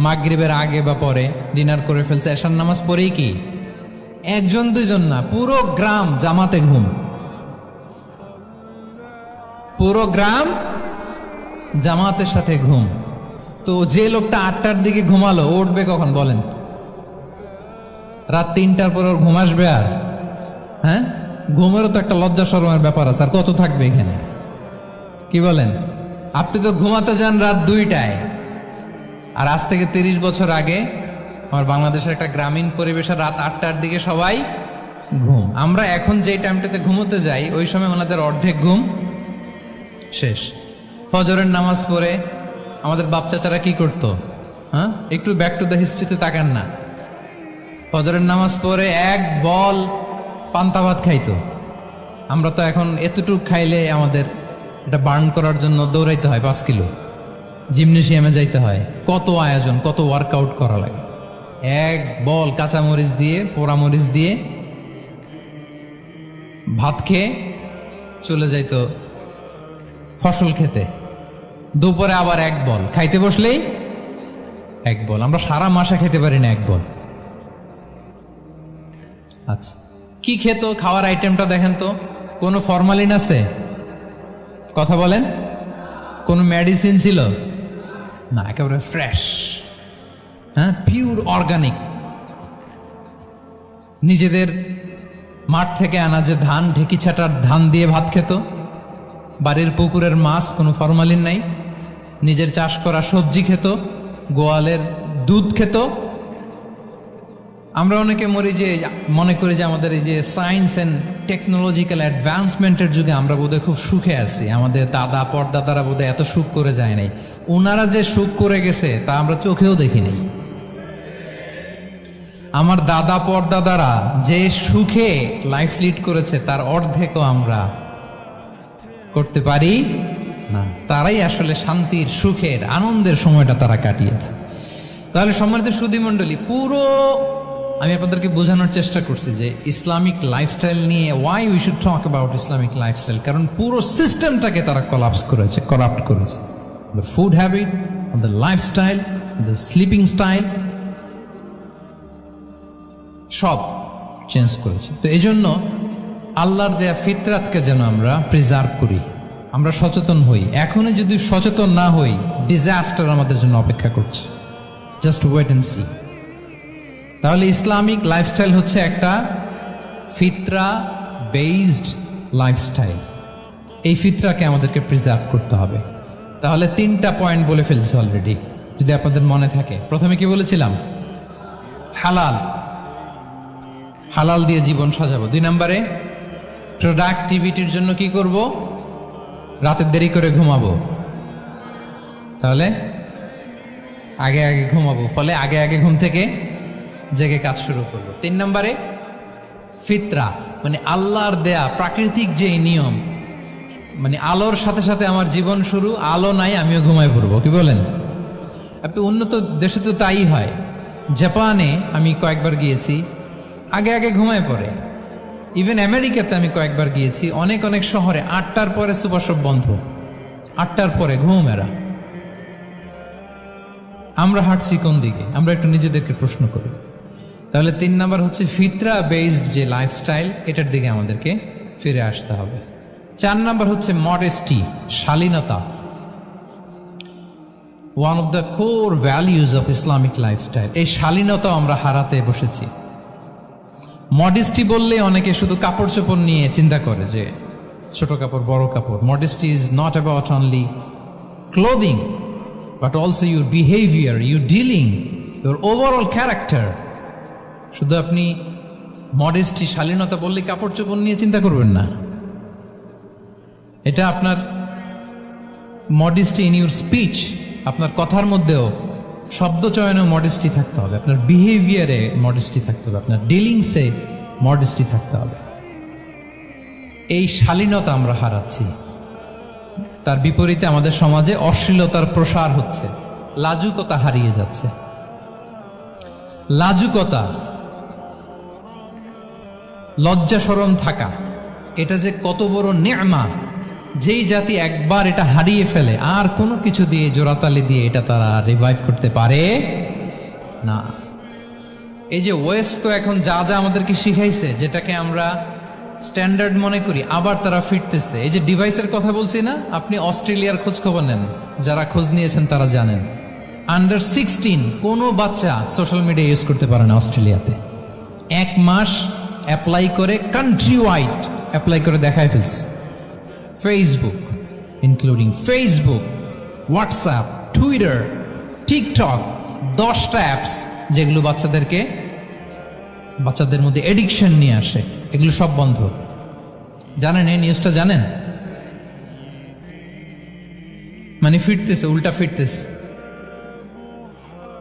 মাগরিবের আগে বা পরে ডিনার করে ফেলছে। এশার নামাজ পড়েই কি 1-2 জন না, পুরো গ্রাম জামাতে ঘুম। পুরো গ্রাম জামাতের সাথে ঘুম। তো যে লোকটা 8টার দিকে ঘুমালো, উঠবে কখন বলেন? রাত 3টার পর ওর ঘুম আসবে? আর হ্যাঁ, ঘুমেরও তো একটা লজ্জা শরমের ব্যাপার আছে। আর কত থাকবে এখানে, কি বলেন? আপনি তো ঘুমাতে যান রাত 2টায়। আর আজ থেকে 30 বছর আগে আমার বাংলাদেশের একটা গ্রামীণ পরিবেশের রাত 8টার দিকে সবাই ঘুম। আমরা এখন যেই টাইমটাতে ঘুমোতে যাই, ওই সময় ওনাদের অর্ধেক ঘুম শেষ। ফজরের নামাজ পড়ে আমাদের বাপ চাচারা কি করতো? হ্যাঁ, একটু ব্যাক টু দ্য হিস্ট্রিতে তাকান না। ফজরের নামাজ পড়ে এক বল পান্তা ভাত খাইতো। আমরা তো এখন এতটুকু খাইলে আমাদের এটা বার্ন করার জন্য দৌড়াইতে হয় 5 কিলো, জিমনেশিয়ামে যাইতে হয়, কত আয়োজন, কত ওয়ার্কআউট করা লাগে। এক বল কাঁচামরিচ দিয়ে, পোড়ামরিচ দিয়ে ভাত খেয়ে চলে যাইতো ফসল খেতে। দুপুরে আবার এক বল, খাইতে বসলেই এক বল। আমরা সারা মাসে খেতে পারি না এক বল। আচ্ছা, কি খেত? খাওয়ার আইটেমটা দেখেন তো। কোনো ফরমালিন আছে? কথা বলেন। কোনো মেডিসিন ছিল না, একেবারে ফ্রেশ, হ্যাঁ, পিওর অর্গানিক। নিজেদের মাঠ থেকে আনা যে ধান, ঢেকি ছাটার ধান দিয়ে ভাত খেত। বাড়ির পুকুরের মাছ, কোনো ফরমালিন নাই। নিজের চাষ করা সবজি খেত, গোয়ালের দুধ খেত। আমরা অনেকে মনে করি যে আমাদের এই যে সায়েন্স অ্যান্ড টেকনোলজিক্যাল অ্যাডভান্সমেন্টের যুগে আমরা বোধহয় খুব সুখে আছি। আমাদের দাদা পরদাদারা বোধহয় এত সুখ করে যায় নাই। ওনারা যে সুখ করে গেছে তা আমরা চোখেও দেখিনি। আমার দাদা পরদাদারা যে সুখে লাইফ লিড করেছে তার অর্ধেকও আমরা করতে পারি না। তারাই আসলে শান্তির, সুখের, আনন্দের সময়টা তারা কাটিয়েছে। তাহলে সম্মানিত সুধী মণ্ডলী, পুরো আমি আপনাদেরকে বোঝানোর চেষ্টা করছি যে ইসলামিক লাইফস্টাইল নিয়ে why we should talk about Islamic lifestyle. কারণ পুরো সিস্টেমটাকে তারা কলাপস করেছে, করাপ্ট করেছে। The food habit, the lifestyle, the sleeping style, সব চেঞ্জ করেছে। তো এই জন্য আল্লাহর দেয়া ফিতরাতকে যেন আমরা প্রিজার্ভ করি, আমরা সচেতন হই। এখনই যদি সচেতন না হই, ডিজাস্টার আমাদের জন্য অপেক্ষা করছে। Just wait and see. তাহলে ইসলামিক লাইফস্টাইল হচ্ছে একটা ফিতরা বেসড লাইফস্টাইল। এই ফিতরাকে আমাদেরকে প্রিজার্ভ করতে হবে। তাহলে 3টা পয়েন্ট বলে ফেলছি অলরেডি, যদি আপনাদের মনে থাকে। প্রথমে কি বলেছিলাম? হালাল, হালাল দিয়ে জীবন সাজাবো। 2 নম্বরে প্রোডাক্টিভিটির জন্য কি করব? রাতে দেরি করে ঘুমাবো। তাহলে আগে আগে ঘুমাবো, ফলে আগে আগে ঘুম থেকে জেগে কাজ শুরু করবো। 3 নম্বরে ফিতরা, মানে আল্লাহর দেয়া প্রাকৃতিক যে নিয়ম, মানে আলোর সাথে সাথে আমার জীবন শুরু, আলো নাই আমিও ঘুমায় পড়বো। কি বলেন? আপনি উন্নত দেশে তো তাই হয়। জাপানে আমি কয়েকবার গিয়েছি, আগে আগে ঘুমায় পড়ে। ইভেন আমেরিকাতে আমি কয়েকবার গিয়েছি, অনেক অনেক শহরে 8টার পরে সুপার শপ বন্ধ, 8টার পরে ঘুম এরা। আমরা হাঁটছি কোন দিকে? আমরা একটু নিজেদেরকে প্রশ্ন করি। তাহলে 3 নাম্বার হচ্ছে ফিতরা বেসড যে লাইফস্টাইল, এটার দিকে আমাদেরকে ফিরে আসতে হবে। 4 নাম্বার হচ্ছে মডেস্টি, শালীনতা। One of the core values of Islamic lifestyle. এই শালীনতা আমরা হারাতে বসেছি। মডেস্টি বললে অনেকে শুধু কাপড় চোপড় নিয়ে চিন্তা করে, যে ছোট কাপড়, বড় কাপড়। Modesty is not about only clothing, but also your behavior, your dealing, your overall character. শুধু আপনি মডেস্টি, শালীনতা বললে কাপড় চোপড় নিয়ে চিন্তা করবেন না। এটা আপনার মডেস্টি ইন ইউর স্পিচ, আপনার কথার মধ্যেও শব্দ চয়নেও মডেস্টি থাকতে হবে, আপনার বিহেভিয়ারে মডেস্টি থাকতে হবে, আপনার ডিলিংসে মডেস্টি থাকতে হবে। এই শালীনতা আমরা হারাচ্ছি। তার বিপরীতে আমাদের সমাজে অশ্লীলতার প্রসার হচ্ছে, লাজুকতা হারিয়ে যাচ্ছে। লাজুকতা, লজ্জা শরম থাকা, এটা যে কত বড় নেয়ামা। যেই জাতি একবার এটা হারিয়ে ফেলে আর কোনো কিছু দিয়ে, জোড়াতালি দিয়ে এটা তারা রিভাইভ করতে পারে না। এই যে ওয়েস্ট তো এখন যা যা আমাদেরকে শিখাইছে, যেটাকে আমরা স্ট্যান্ডার্ড মনে করি, আবার তারা ফিরতেছে। এই যে ডিভাইসের কথা বলছি না, আপনি অস্ট্রেলিয়ার খোঁজ খবর নেন, যারা খোঁজ নিয়েছেন তারা জানেন আন্ডার 16 কোনো বাচ্চা সোশ্যাল মিডিয়া ইউজ করতে পারে না অস্ট্রেলিয়াতে। 1 মাস অ্যাপ্লাই করে, কান্ট্রি ওয়াইড অ্যাপ্লাই করে দেখায় ফেলছে। Facebook, including Facebook, WhatsApp, Twitter, TikTok, 10টা অ্যাপস যেগুলো বাচ্চাদের মধ্যে এডিকশন নিয়ে আসে, এগুলো সব বন্ধ। জানেন এই নিউজটা? জানেন? মানে ফিরতেছে, উল্টা ফিরতেছে।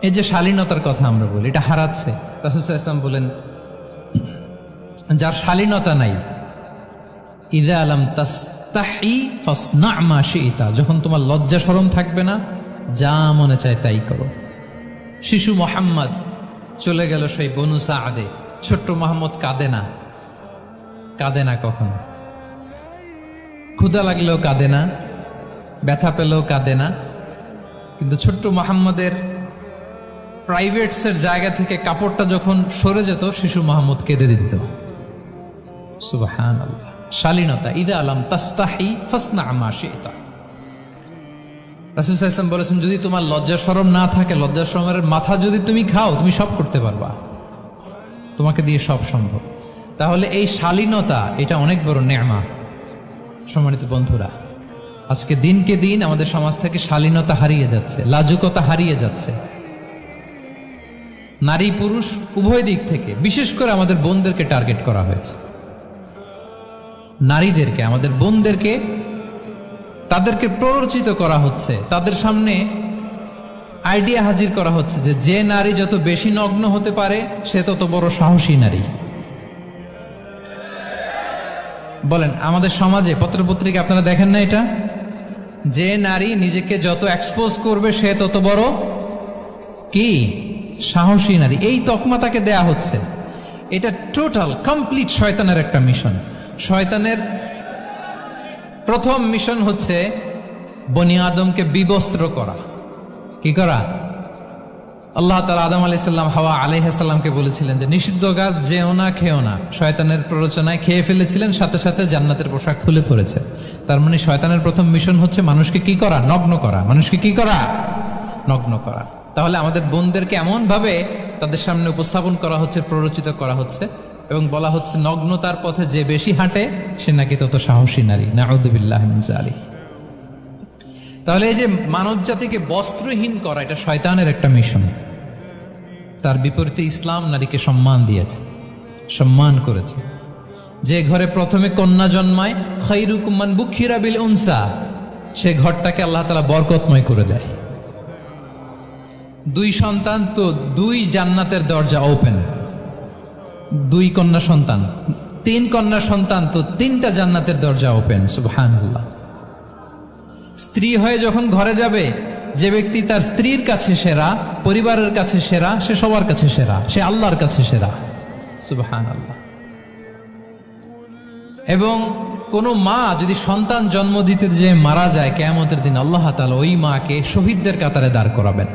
এই যে শালীনতার কথা আমরা বলি, এটা হারাচ্ছে। রাসূল সাল্লাল্লাহু আলাইহি ওয়াসাল্লাম বলেন, যার শালীনতা নাই, ইযা লাম তাস্তাহি ফাসনা মা শি'তা, যখন তোমার লজ্জা শরম থাকবে না, যা মনে চায় তাই করো। শিশু মোহাম্মদ চলে গেল সেই বনু সাআদে, ছোট্ট মোহাম্মদ কাঁদে না, কাঁদে না কখনো। ক্ষুধা লাগলেও কাঁদে না, ব্যথা পেলেও কাঁদে না। কিন্তু ছোট্ট মোহাম্মদের প্রাইভেটসের জায়গা থেকে কাপড়টা যখন সরে যেত, শিশু মোহাম্মদ কেঁদে দিত। সুবহানাল্লাহ, শালীনতা। ইযা লাম তাস্তাহি ফাসনা মা শি'তা। রাসূল সাল্লাল্লাহু আলাইহি ওয়াসাল্লাম বলেছেন, যদি তোমার লজ্জা শরম না থাকে, লজ্জা শরমের মাথা যদি তুমি খাও, তুমি সব করতে পারবা, তোমাকে দিয়ে সব সম্ভব। তাহলে এই শালীনতা, এটা অনেক বড় নেয়ামা। সম্মানিত বন্ধুরা, আজকে দিনকে দিন আমাদের সমাজ থেকে শালীনতা হারিয়ে যাচ্ছে, লাজুকতা হারিয়ে যাচ্ছে। নারী পুরুষ উভয় দিক থেকে, বিশেষ করে আমাদের বোনদেরকে টার্গেট করা হয়েছে। নারীদেরকে, আমাদের বোনদেরকে, তাদেরকে প্ররোচিত করা হচ্ছে, তাদের সামনে আইডিয়া হাজির করা হচ্ছে যে নারী যত বেশি নগ্ন হতে পারে, সে তত বড় সাহসী নারী। বলেন, আমাদের সমাজে পত্রপত্রিকা আপনারা দেখেন না এটা? যে নারী নিজেকে যত এক্সপোজ করবে, সে তত বড় কি সাহসী নারী। এই তকমা তাকে দেয়া হচ্ছে। এটা টোটাল কমপ্লিট শয়তানের একটা মিশন। শয়তানের প্রথম মিশন হচ্ছে বনি আদমকে বিবস্ত্র করা। কি করা? আল্লাহ তাআলা আদম আলাইহিস সালাম, হাওয়া আলাইহিস সালামকে বলেছিলেন যে নিষিদ্ধ গাছ যেও না, খেও না। শয়তানের প্ররোচনায় খেয়ে ফেলেছিলেন, সাথে সাথে জান্নাতের পোশাক খুলে পড়েছে। তার মানে শয়তানের প্রথম মিশন হচ্ছে মানুষকে কি করা? নগ্ন করা। মানুষকে কি করা? নগ্ন করা। তাহলে আমাদের বোনদেরকে এমন ভাবে তাদের সামনে উপস্থাপন করা হচ্ছে, প্ররোচিত করা হচ্ছে, এবং বলা হচ্ছে নগ্নতার পথে যে বেশি হাঁটে সে নাকি তত সাহসী নারী। নাউযুবিল্লাহি মিন যালিক। তাহলে এই যে মানব জাতিকে বস্ত্রহীন করা, এটা শয়তানের একটা মিশন। তার বিপরীতে ইসলাম নারীকে সম্মান দিয়েছে, সম্মান করেছে। যে ঘরে প্রথমে কন্যা জন্মায়, খায়রুকুম মান বুখিরা বিল উনসা, সে ঘরটাকে আল্লাহ তাআলা বরকতময় করে দেয়। 2 সন্তান তো 2 জান্নাতের দরজা ওপেন। 2 কন্যা সন্তান, 3 কন্যা সন্তান তো 3টা জান্নাতের দরজা ওপেন। সুবহানাল্লাহ। স্ত্রী হয়ে যখন ঘরে যাবে, যে ব্যক্তি তার স্ত্রীর কাছে সেরা, পরিবারের কাছে সেরা, সে সবার কাছে সেরা, সে আল্লাহর কাছে সেরা। সুবহানাল্লাহ। এবং কোন মা যদি সন্তান জন্ম দিতে যে মারা যায়, কিয়ামতের দিন আল্লাহ তাআলা ওই মাকে শহীদদের কাতারে দাঁড় করাবেন।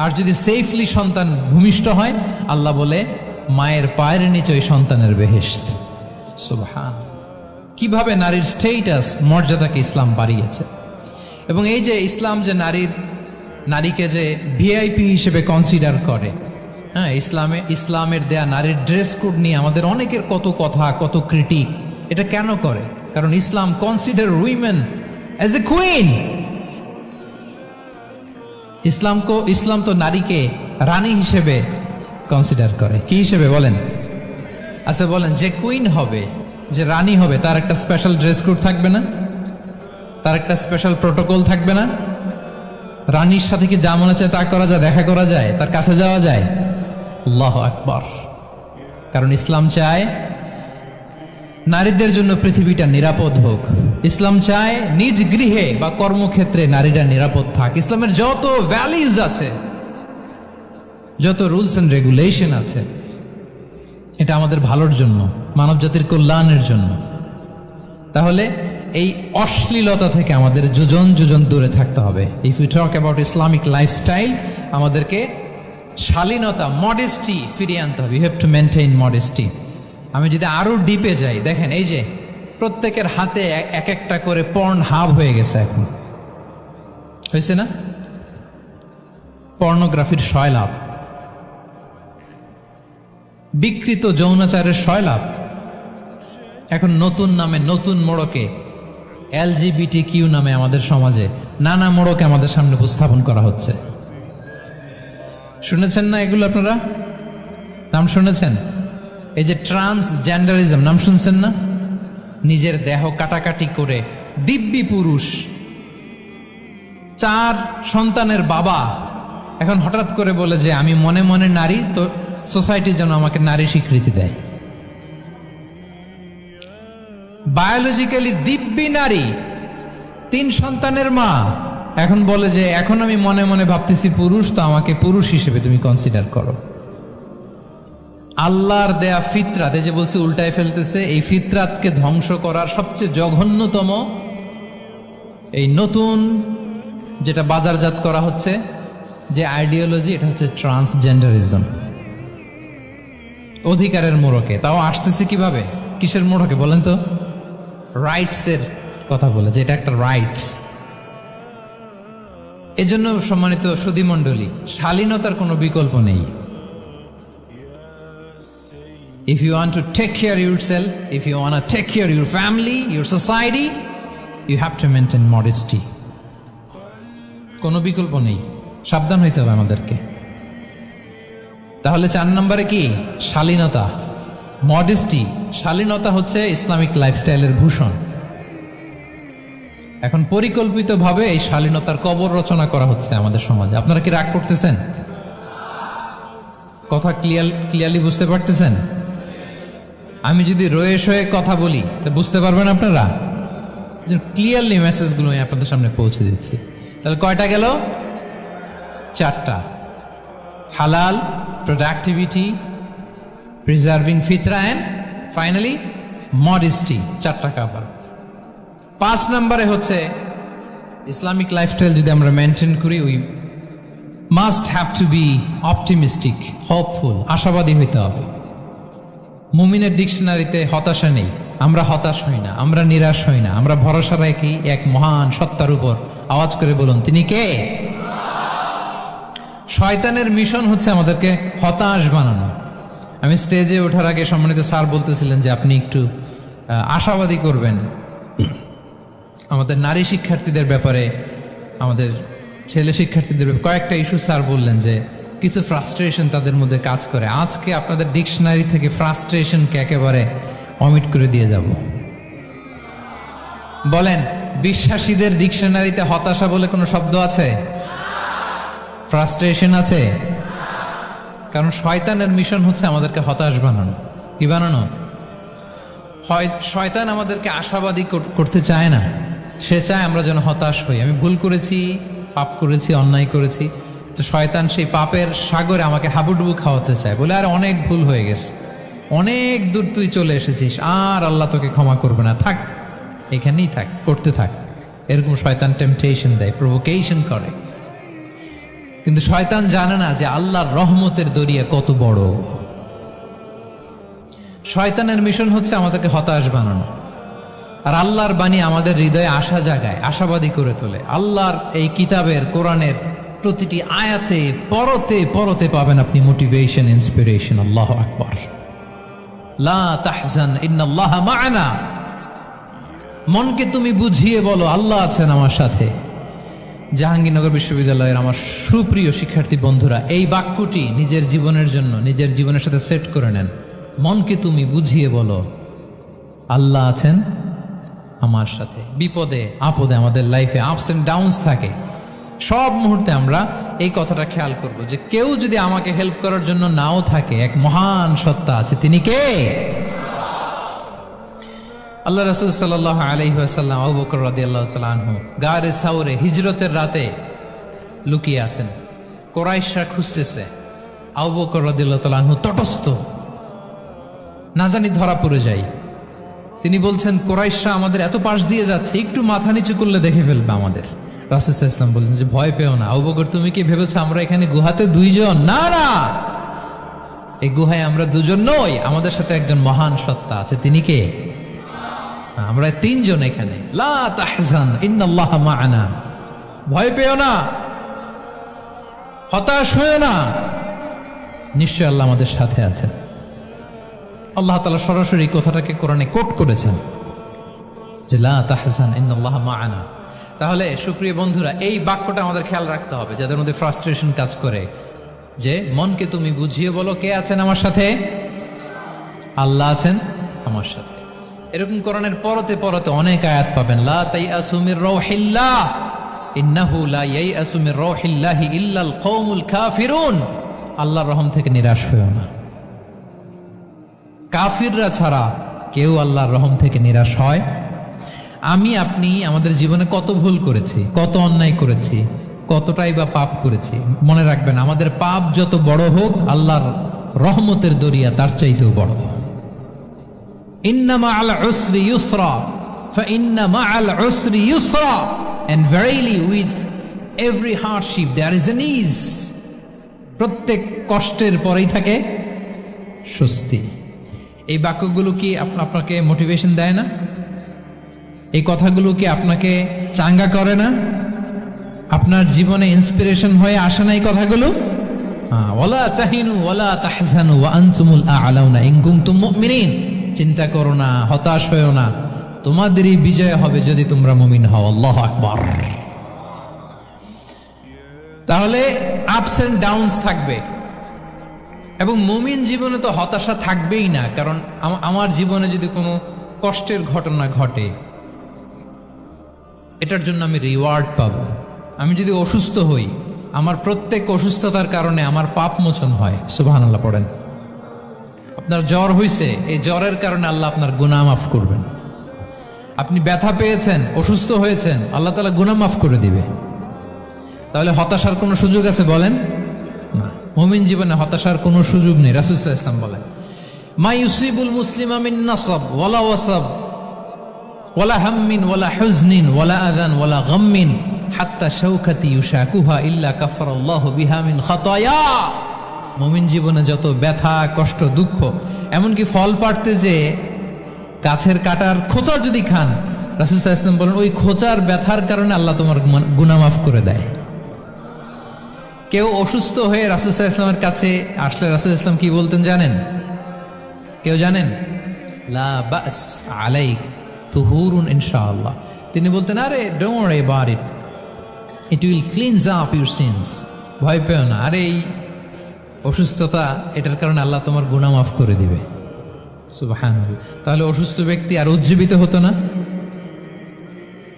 আর যদি সেফলি সন্তান ভূমিষ্ঠ হয়, আল্লাহ বলে মায়ের পায়ের নিচে ওই সন্তানের বেহেশত। সুবহান। কিভাবে নারীর স্টেটাস, মর্যাদাকে ইসলাম বাড়িয়েছে। এবং এই যে ইসলাম যে নারীকে যে ভিআইপি হিসেবে কনসিডার করে, হ্যাঁ, ইসলামের দেয়া নারীর ড্রেস কোড নিয়ে আমাদের অনেকের কত কথা, কত ক্রিটিক। এটা কেন করে? কারণ Islam consider women as a queen. ইসলাম তো নারীকে রানী হিসেবে কনসিডার করে। কি হিসেবে বলেন? আচ্ছা বলেন, যে কুইন হবে, যে রানী হবে, তার একটা স্পেশাল ড্রেস কোড থাকবে না? তার একটা স্পেশাল প্রোটোকল থাকবে না? রানীর সাথে কি যা মনে চায় তা করা যায়, দেখা করা যায়, তার কাছে যাওয়া যায়? আল্লাহু আকবার। কারণ ইসলাম চায় নারীদের জন্য পৃথিবীটা নিরাপদ হোক। ইসলাম চায় নিজ গৃহে বা কর্মক্ষেত্রে নারীরা নিরাপদ থাক। ইসলামের যত ভ্যালিউজ আছে, যত রুলস এন্ড রেগুলেশন আছে, এটা আমাদের ভালোর জন্য, মানব জাতির কল্যাণের জন্য। তাহলে এই অশ্লীলতা থেকে আমাদের যোজন যোজন দূরে থাকতে হবে। If you talk about Islamic lifestyle, আমাদেরকে শালীনতা, মডেস্টি ফিরিয়ে আনতে হবে। You have to maintain modesty. আমি যদি আরো ডিপে যাই, দেখেন এই যে প্রত্যেকের হাতে এক একটা করে পর্ন হাব হয়ে গেছে এখন, হয়েছে না? পর্নোগ্রাফির সয়লাভ, বিকৃত যৌনাচারের সয়লাভ। এখন নতুন নামে, নতুন মোড়কে, LGBT নামে আমাদের সমাজে নানা মোড়কে আমাদের সামনে উপস্থাপন করা হচ্ছে। শুনেছেন না এগুলো? আপনারা নাম শুনেছেন? এই যে ট্রান্সজেন্ডারিজম, নাম শুনছেন না? নিজের দেহ কাটাকাটি করে দিব্যি পুরুষ, 4 সন্তানের বাবা, এখন হঠাৎ করে বলে যে আমি মনে মনে নারী, তো সোসাইটি যেন আমাকে নারী স্বীকৃতি দেয়। বায়োলজিক্যালি দিব্যি নারী, 3 সন্তানের মা, এখন বলে যে এখন আমি মনে মনে ভাবতেছি পুরুষ, তো আমাকে পুরুষ হিসেবে তুমি কনসিডার করো। আল্লাহর দেয়া ফিতরাত, এই যে বলছি উল্টায় ফেলতেছে, এই ফিতরাতকে ধ্বংস করার সবচেয়ে জঘন্যতম এই নতুন যেটা বাজারজাত করা হচ্ছে যে আইডিওলজি, এটা হচ্ছে ট্রান্সজেন্ডারিজম। অধিকারের মোড়কে, তাও আসতেছে কিভাবে, কিসের মোড়কে বলেন তো? রাইটসের কথা বলে, যে এটা একটা রাইটস। এজন্য সম্মানিত সুধীমণ্ডলী, শালীনতার কোনো বিকল্প নেই। If you want to take care of yourself, if you want to take care of your family, your society, you have to maintain modesty. কোনো বিকল্প নেই, সাবধান হইতে হবে আমাদেরকে। তাহলে 4 নম্বরে কি? শালীনতা, মডেস্টি। শালীনতা হচ্ছে ইসলামিক লাইফস্টাইলের ভূষণ। এখন পরিকল্পিতভাবে এই শালীনতার কবর রচনা করা হচ্ছে আমাদের সমাজে। আপনারা কি রাগ করতেছেন? কথা ক্লিয়ারলি বুঝতে পারতেছেন? আমি যদি রয়ে শয়ে কথা বলি তা বুঝতে পারবেন আপনারা? ক্লিয়ারলি মেসেজগুলো আমি আপনাদের সামনে পৌঁছে দিচ্ছি। তাহলে কয়টা গেল? 4টা। হালাল, প্রোডাক্টিভিটি, প্রিজার্ভিং ফিতরা, এন্ড ফাইনালি মডেস্টি। 4টা কাবার। 5 নম্বরে হচ্ছে ইসলামিক লাইফস্টাইল যদি আমরা মেনটেন করি, we must have to be optimistic, hopeful, আশাবাদী হইতে হবে। মুমিনের ডিকশনারিতে হতাশা নেই, আমরা হতাশ হই না, আমরা নিরাশ হই না, আমরা ভরসা রাখি এক মহান সত্তার উপর। আওয়াজ করে বলুন, তিনি কে? শয়তানের মিশন হচ্ছে আমাদেরকে হতাশ বানানো। আমি স্টেজে ওঠার আগে সম্মানিত স্যার বলতেছিলেন যে আপনি একটু আশাবাদী করবেন আমাদের নারী শিক্ষার্থীদের ব্যাপারে, আমাদের ছেলে শিক্ষার্থীদের ব্যাপারে। কয়েকটা ইস্যু স্যার বললেন যে কিছু ফ্রাস্ট্রেশন তাদের মধ্যে কাজ করে। আজকে আপনাদের ডিকশনারি থেকে ফ্রাস্ট্রেশনকে একেবারে অমিট করে দিয়ে যাব। বলেন, বিশ্বাসীদের ডিকশনারিতে হতাশা বলে কোনো শব্দ আছে? ফ্রাস্ট্রেশন আছে? কারণ শয়তানের মিশন হচ্ছে আমাদেরকে হতাশ বানানো। কি বানানো? শয়তান আমাদেরকে আশাবাদী করতে চায় না, সে চায় আমরা যেন হতাশ হই। আমি ভুল করেছি, পাপ করেছি, অন্যায় করেছি, তো শয়তান সেই পাপের সাগরে আমাকে হাবুডুবু খাওয়াতে চায়, বলে আর অনেক ভুল হয়ে গেছে, অনেক দূর তুই চলে এসেছিস, আর আল্লাহ তোকে ক্ষমা করবে না, থাক এখানেই থাক, করতে থাক। এরকম শয়তান টেম্পটেশন দেয়, প্রভোকেশন করে। কিন্তু শয়তান জানে না যে আল্লাহর রহমতের দরিয়া কত বড়। শয়তানের মিশন হচ্ছে আমাদেরকে হতাশ বানানো, আর আল্লাহর বাণী আমাদের হৃদয়ে আশা জাগায়, আশাবাদী করে তোলে। আল্লাহর এই কিতাবের, কোরআনের প্রতিটি আয়াতে পরতে পরতে পাবেন আপনি মোটিভেশন, ইন্সপিরেশন। আল্লাহু আকবার। লা তাহজান ইন্নাল্লাহা মা'ানা। মনকে তুমি বুঝিয়ে বলো আল্লাহ আছেন আমার সাথে। জাহাঙ্গীরনগর বিশ্ববিদ্যালয়ের আমার সুপ্রিয় শিক্ষার্থী বন্ধুরা, এই বাক্যটি নিজের জীবনের জন্য, নিজের জীবনের সাথে সেট করে নেন। মনকে তুমি বুঝিয়ে বলো আল্লাহ আছেন আমার সাথে। বিপদে আপদে, আমাদের লাইফে আপস এন্ড ডাউনস থাকে, সব মুহূর্তে আমরা এই কথাটা খেয়াল করব যে কেউ যদি আমাকে হেল্প করার জন্য নাও থাকে, এক মহান সত্তা আছে, তিনি কে? আল্লাহ রাসূল সাল্লাল্লাহু আলাইহি ওয়াসাল্লাম আবু বকর রাদিয়াল্লাহু তাআলা আনহু গারে সাউরে হিজরতের রাতে লুকিয়ে আছেন। কুরাইশরা খুঁজতেছে, আবু বকর রাদিয়াল্লাহু তাআলা আনহু তটস্থ, না জানি ধরা পড়ে যায়। তিনি বলছেন, কুরাইশরা আমাদের এত পাশ দিয়ে যাচ্ছে, একটু মাথা নিচু করলে দেখে ফেলবে আমাদের। রাসূল সাল্লাল্লাহু আলাইহি ওয়াসাল্লাম বললেন যে ভয় পেও না আবু বকর, তুমি কি ভেবেছো আমরা এখানে গুহাতে দুইজন? না না, এই গুহায় আমরা দুজন নই, আমাদের সাথে একজন মহান সত্তা আছে, তিনি কে? আমরা তিনজন এখানে। লা তাহজান ইন্নাল্লাহা মা'ানা, ভয় পেও না, হতাশ হয়ো না, নিশ্চয় আল্লাহ আমাদের সাথে আছেন। আল্লাহ তাআলা সরাসরি কথাটাকে কোরআনে কোট করেছেন যে লা তাহজান ইন্নাল্লাহা মা'ানা। তাহলে সুপ্রিয় বন্ধুরা, এই বাক্যটা আমাদের খেয়াল রাখতে হবে যাদের মধ্যে ফ্রাস্ট্রেশন কাজ করে, যে মনকে তুমি বুঝিয়ে বলো কে আছেন আমার সাথে? আল্লাহ আছেন আমার সাথে। এরকম কোরআনের পরতে পরতে অনেক আয়াত পাবেন। লা তাইয়াসু মির রাউহিল্লাহ ইন্নাহু লা ইয়াইয়াসু মির রাউহিল্লাহি ইল্লাল কওমুল কাফিরুন। আল্লাহর রহম থেকে নিরাশ হয়ো না। কাফিররা ছাড়া কেউ আল্লাহর রহম থেকে নিরাশ হয়? আমি আপনি আমাদের জীবনে কত ভুল করেছি, কত অন্যায় করেছি, কতটাই বা পাপ করেছি। মনে রাখবেন, আমাদের পাপ যত বড় হোক, আল্লাহর রহমতের দরিয়া তার চাইতেও বড়। ইন্না মা'আল উসরি ইউসরা ফাইন্না মা'আল উসরি ইউসরা, and verily with every hardship there is an ease. প্রত্যেক কষ্টের পরেই থাকে স্বস্তি। এই বাক্যগুলো কি আপনাকে মোটিভেশন দেয় না? এই কথাগুলো কি আপনাকে চাঙ্গা করে না? আপনার জীবনে ইন্সপিরেশন হয়ে আসে না এই কথাগুলো? ওয়ালা তাহিনু ওয়ালা তাহজানু ওয়া আনতুমুল আ'লাউনা ইন কুনতুম মুমিনিন। চিন্তা করো না, হতাশ হয়ো না, তোমাদেরই বিজয় হবে যদি তোমরা মুমিন হও। আল্লাহু আকবার। তাহলে আপস এন্ড ডাউনস থাকবে, এবং মুমিন জীবনে তো হতাশা থাকবেই না। কারণ আমার জীবনে যদি কোনো কষ্টের ঘটনা ঘটে, এটার জন্য আমি রিওয়ার্ড পাবো। আমি যদি অসুস্থ হই, আমার প্রত্যেক অসুস্থতার কারণে আমার পাপ মোচন হয়। সুবহানাল্লাহ পড়েন। আপনার জ্বর হইছে, এই জ্বরের কারণে আল্লাহ আপনার গুনাহ মাফ করবেন। আপনি ব্যথা পেয়েছেন, অসুস্থ হয়েছেন, আল্লাহ তাআলা গুনাহ মাফ করে দিবে। তাহলে হতাশার কোনো সুযোগ আছে বলেন? না। মুমিন জীবনে হতাশার কোনো সুযোগ নেই। রাসূল সাল্লাল্লাহু আলাইহি ওয়াসাল্লাম বলেন, মা ইউসিবুল মুসলিমা মিন নাসাব ওয়ালা ওয়াসাব ওয়ালা হাম্মিন ওয়ালা হুজনিন ওয়ালা আযান ওয়ালা গাম্মিন হাত্তা শাওকাতি ইউশাকুহা ইল্লা কাফারাল্লাহু বিহা মিন খাতায়া। মুমিন জীবনে যত ব্যথা, কষ্ট, দুঃখ, এমনকি ফল পাড়তে যে গাছের কাটার খোঁচা যদি খান, রাসূল সাল্লাল্লাহু আলাইহি ওয়াসাল্লাম বলেন ওই খোঁচার ব্যথার কারণে আল্লাহ তোমার গুনাহ মাফ করে দেয়। কেউ অসুস্থ হয়ে রাসূল সাল্লাল্লাহু আলাইহি ওয়াসাল্লামের কাছে আসলে রাসূল সাল্লাল্লাহু আলাইহি ওয়াসাল্লাম কি বলতেন জানেন? কেউ জানেন? লা বাস আলাইক তুহুরুন ইনশাআল্লাহ। তিনি বলতেন, আরে don't worry about it, it will cleanse up your scenes. ভয় পেও না, আরে এই অসুস্থতা, এটার কারণে আল্লাহ তোমার গুনাহ মাফ করে দিবে। সুবহানাল্লাহ। তাহলে অসুস্থ ব্যক্তি আর উজ্জীবিত হতো না?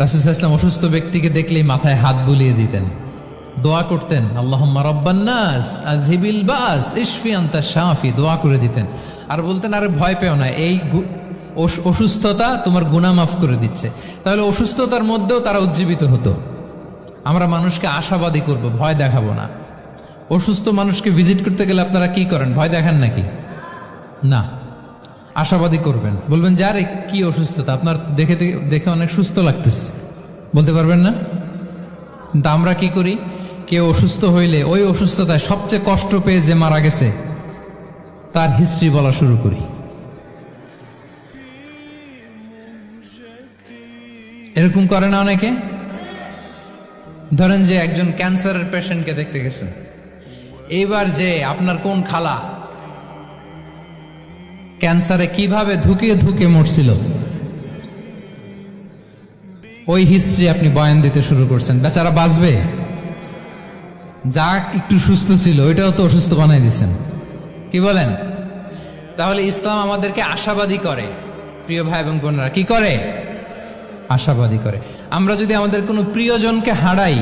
রাসূল সাল্লাল্লাহু আলাইহি ওয়াসাল্লাম অসুস্থ ব্যক্তিকে দেখলেই মাথায় হাত বুলিয়ে দিতেন, দোয়া করতেন, আল্লাহুম্মা রাব্বান নাস আযহিবিল বাস ইশফি আনতা শাফি, দোয়া করে দিতেন। আর বলতেন, আরে ভয় পেও না, এই অসুস্থতা তোমার গুনাহ মাফ করে দিচ্ছে। তাহলে অসুস্থতার মধ্যেও তারা উজ্জীবিত হতো। আমরা মানুষকে আশাবাদী করব, ভয় দেখাবো না। অসুস্থ মানুষকে ভিজিট করতে গেলে আপনারা কি করেন? ভয় দেখান নাকি? না, আশাবাদী করবেন, বলবেন যে আরে কি অসুস্থতা, আপনার দেখে দেখে অনেক সুস্থ লাগতেছে, বলতে পারবেন না? কিন্তু আমরা কি করি? কেউ অসুস্থ হইলে ওই অসুস্থতায় সবচেয়ে কষ্ট পেয়ে যে মারা গেছে তার হিস্ট্রি বলা শুরু করি। এরকম করে না অনেকে? ধরেন যে একজন ক্যান্সারের পেশেন্টকে দেখতে গেছেন, এইবার যে আপনার কোন খালা ক্যান্সারে কিভাবে ধুকে ধুকে মরছিল, ওই হিস্ট্রি আপনি বয়ান দিতে শুরু করছেন। বেচারা বাঁচবে? যা একটু সুস্থ ছিল ওইটাও তো অসুস্থ বানাই দিচ্ছেন। কি বলেন? তাহলে ইসলাম আমাদেরকে আশাবাদী করে। প্রিয় ভাই এবং বোনেরা, কি করে? আশাবাদী করে। আমরা যদি আমাদের কোনো প্রিয়জনকে হারাই,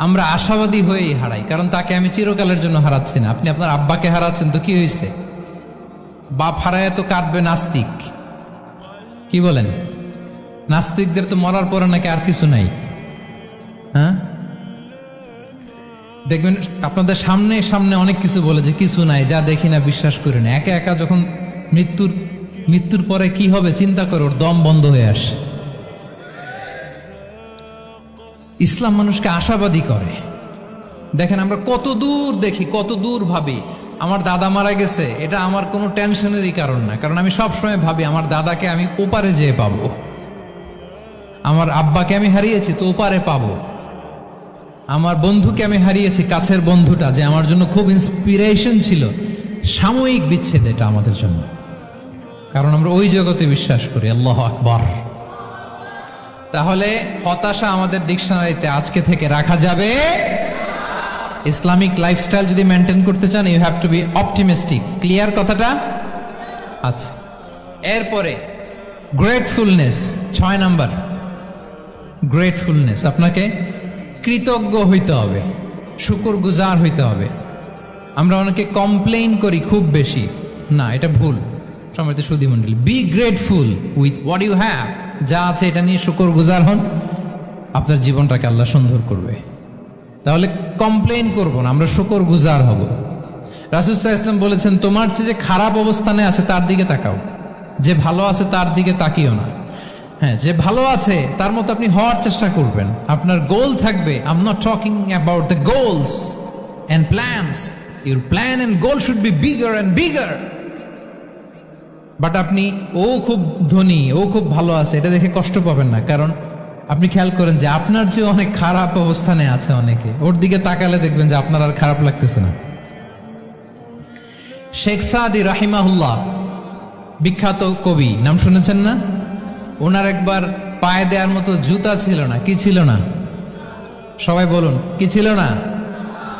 আমরা আশাবাদী হয়েই হারাই, কারণ তাকে আমি চিরকালের জন্য হারাচ্ছি না। আপনি আপনার আব্বাকে হারাচ্ছেন তো কি হয়েছে? বাপ হারায় তো কাটবে নাস্তিক, কি বলেন? নাস্তিকদের তো মরার পরে নাকি আর কিছু নাই। হ্যাঁ, দেখবেন আপনাদের সামনে সামনে অনেক কিছু বলে যে কিছু নাই, যা দেখি না বিশ্বাস করি না। একা একা যখন মৃত্যুর পরে কি হবে চিন্তা করে ওর দম বন্ধ হয়ে আসে। ইসলাম মানুষকে আশাবাদী করে। দেখেন আমরা কত দূর দেখি, কত দূর ভাবি। আমার দাদা মারা গেছে, এটা আমার কোনো টেনশনেরই কারণ না, কারণ আমি সবসময় ভাবি আমার দাদাকে আমি ওপারে যেয়ে পাবো, আমার আব্বাকে আমি হারিয়েছি তো ওপারে পাবো, আমার বন্ধুকে আমি হারিয়েছি, কাছের বন্ধুটা যে আমার জন্য খুব ইন্সপিরেশন ছিল। সাময়িক বিচ্ছেদ এটা আমাদের জন্য, কারণ আমরা ওই জগতে বিশ্বাস করি। আল্লাহু আকবার। তাহলে হতাশা আমাদের ডিকশনারিতে আজকে থেকে রাখা যাবে। ইসলামিক লাইফস্টাইল যদি মেনটেন করতে চান, you have to be optimistic. Clear কথাটা? আচ্ছা, এরপরে গ্রেটফুলনেস, 6 নাম্বার। গ্রেটফুলনেস, আপনাকে কৃতজ্ঞ হইতে হবে, শুকরগুজার হইতে হবে। আমরা অনেকে কমপ্লেইন করি খুব বেশি, না এটা ভুল। সম্মানিত সুধী মণ্ডলী, be grateful with what you have. যা আছে এটা নিয়ে শুকরগুজার হন, আপনার জীবনটাকে আল্লাহ সুন্দর করবে। তাহলে কমপ্লেইন করব না, আমরা শুকরগুজার হব। রাসূল সাল্লাল্লাহু আলাইহি ওয়াসাল্লাম বলেছেন, তোমার চেয়ে যে খারাপ অবস্থানে আছে তার দিকে তাকাও, যে ভালো আছে তার দিকে তাকিও না। হ্যাঁ, যে ভালো আছে তার মতো আপনি হওয়ার চেষ্টা করবেন। আপনার গোল থাকবে। I am not talking about the goals and plans. Your plan and goal should be bigger and bigger. But আপনি ও খুব ধনী, ও খুব ভালো আছে, এটা দেখে কষ্ট পাবেন না। কারণ আপনি খেয়াল করেন যে আপনার যে অনেক খারাপ অবস্থানে আছে অনেকে, ওর দিকে তাকালে দেখবেন যে আপনার আর খারাপ লাগতেছে না। শেখ সাদি রাহিমাহুল্লাহ, বিখ্যাত কবি, নাম শুনেছেন না? ওনার একবার পায়ে দেওয়ার মতো জুতা ছিল না। কি ছিল না? সবাই বলুন, কি ছিল না?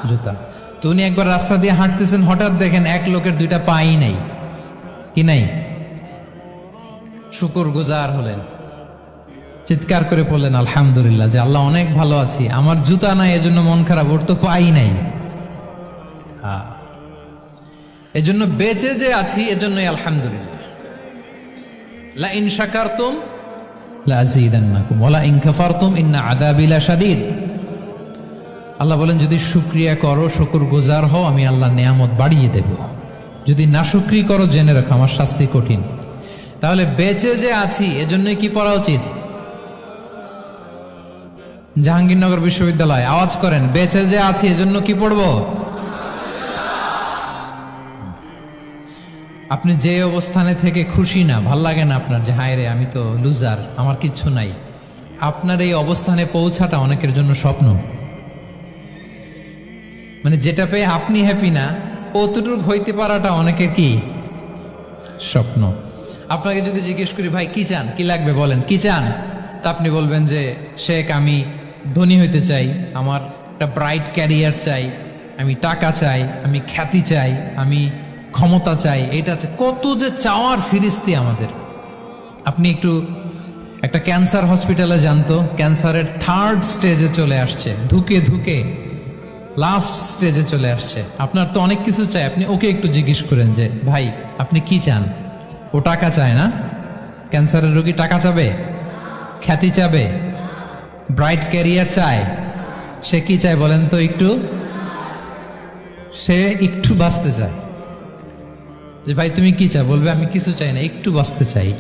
জুতা। তো উনি একবার রাস্তা দিয়ে হাঁটতেছেন, হঠাৎ দেখেন এক লোকের 2টা পাই নাই। কি নাই? শুকরগুজার হলেন, চিৎকার করে বললেন আলহামদুলিল্লাহ, যে আল্লাহ অনেক ভালো আছি, আমার জুতা নাই এজন্য মন খারাপ, ওর তো পাই নাই। এজন্য বেঁচে যে আছি এজন্যই আলহামদুলিল্লাহ। লা ইন শাকারতুম লা আযীদান্নাকুম ওয়া লা ইন কাফারতুম ইন্না আযাবি লাশাদীদ। আল্লাহ বলেন, যদি শুকরিয়া করো, শুকরগুজার হও, আমি আল্লাহ নেয়ামত বাড়িয়ে দেব। যদি নাশুকরি করো, জেনে রাখো আমার শাস্তি কঠিন। তাহলে বেঁচে যে আছি এজন্যই কি পড়া উচিত? জাহাঙ্গীরনগর বিশ্ববিদ্যালয় আওয়াজ করেন, বেঁচে যে আছি এজন্য কি পড়বো? আপনি যে অবস্থানে থেকে খুশি না, ভাল লাগে না আপনার, যে হায় রে আমি তো লুজার, আমার কিচ্ছু নাই, আপনার এই অবস্থানে পৌঁছাটা অনেকের জন্য স্বপ্ন। মানে যেটা পেয়ে আপনি হ্যাপি না, অতটুক হইতে পারাটা অনেকের কি স্বপ্ন। আপনাকে যদি জিজ্ঞেস করি, ভাই কি চান, কি লাগবে বলেন, কি চান? তা আপনি বলবেন যে শেখ আমি ধনী হইতে চাই, আমার একটা ব্রাইট ক্যারিয়ার চাই, আমি টাকা চাই, আমি খ্যাতি চাই, আমি ক্ষমতা চাই, এটা আছে। কত যে চাওয়ার ফিরিস্তি আমাদের। আপনি একটু একটা ক্যান্সার হসপিটালে জানতো, ক্যান্সারের 3rd স্টেজে চলে আসছে, ধুকে ধুকে লাস্ট স্টেজে চলে আসছে। আপনার তো অনেক কিছু চাই, আপনি ওকে একটু জিজ্ঞেস করেন যে ভাই আপনি কি চান? ও টাকা চায় না? ক্যান্সারের রোগী টাকা চাবে, খ্যাতি চাবে, ব্রাইট ক্যারিয়ার চায়। সে কি চায় বলেন তো একটু? সে একটু বাঁচতে চায়। যে ভাই তুমি কি চাই? বলবে আমি কিছু চাই না, একটু বাঁচতে চাই।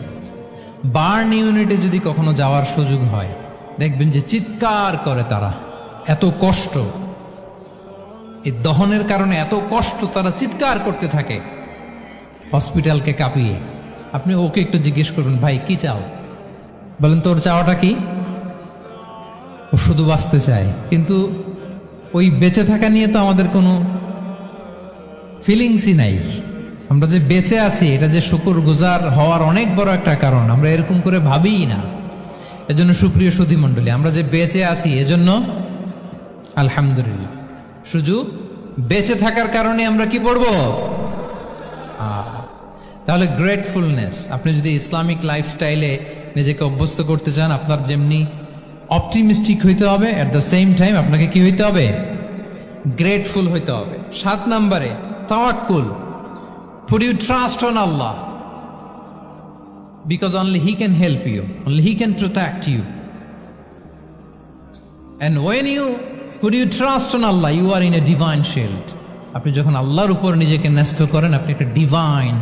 বার্ন ইউনিটে যদি কখনো যাওয়ার সুযোগ হয়, দেখবেন যে চিৎকার করে তারা, এত কষ্ট, এই দহনের কারণে এত কষ্ট, তারা চিৎকার করতে থাকে হসপিটালকে কাঁপিয়ে। আপনি ওকে একটু জিজ্ঞেস করবেন, ভাই কি চাও? বলেন তোর চাওয়াটা কি? ও শুধু বাঁচতে চায়। কিন্তু ওই বেঁচে থাকা নিয়ে তো আমাদের কোনো ফিলিংসই নাই। আমরা যে বেঁচে আছি এটা যে শুকরগুজার হওয়ার অনেক বড় একটা কারণ, আমরা এরকম করে ভাবিই না। এজন্য সুপ্রিয় সুধী মণ্ডলী, আমরা যে বেঁচে আছি এজন্য আলহামদুলিল্লাহ। শুধু বেঁচে থাকার কারণে আমরা কি পড়ব? তাহলে গ্রেটফুলনেস। আপনি যদি ইসলামিক লাইফস্টাইলে নিজেকে অভ্যস্ত করতে চান, আপনার যেমনি অপটিমিস্টিক হইতে হবে, এট দ্য সেম টাইম আপনাকে কি হইতে হবে? গ্রেটফুল হইতে হবে। 7 নম্বরে তাওয়াক্কুল, put you trust on Allah because only He can help you, only He can protect you. And when you put you trust on Allah, you are in a divine shield. আপনি যখন আল্লাহর উপর নিজেকে ন্যস্ত করেন, আপনি একটা ডিভাইন,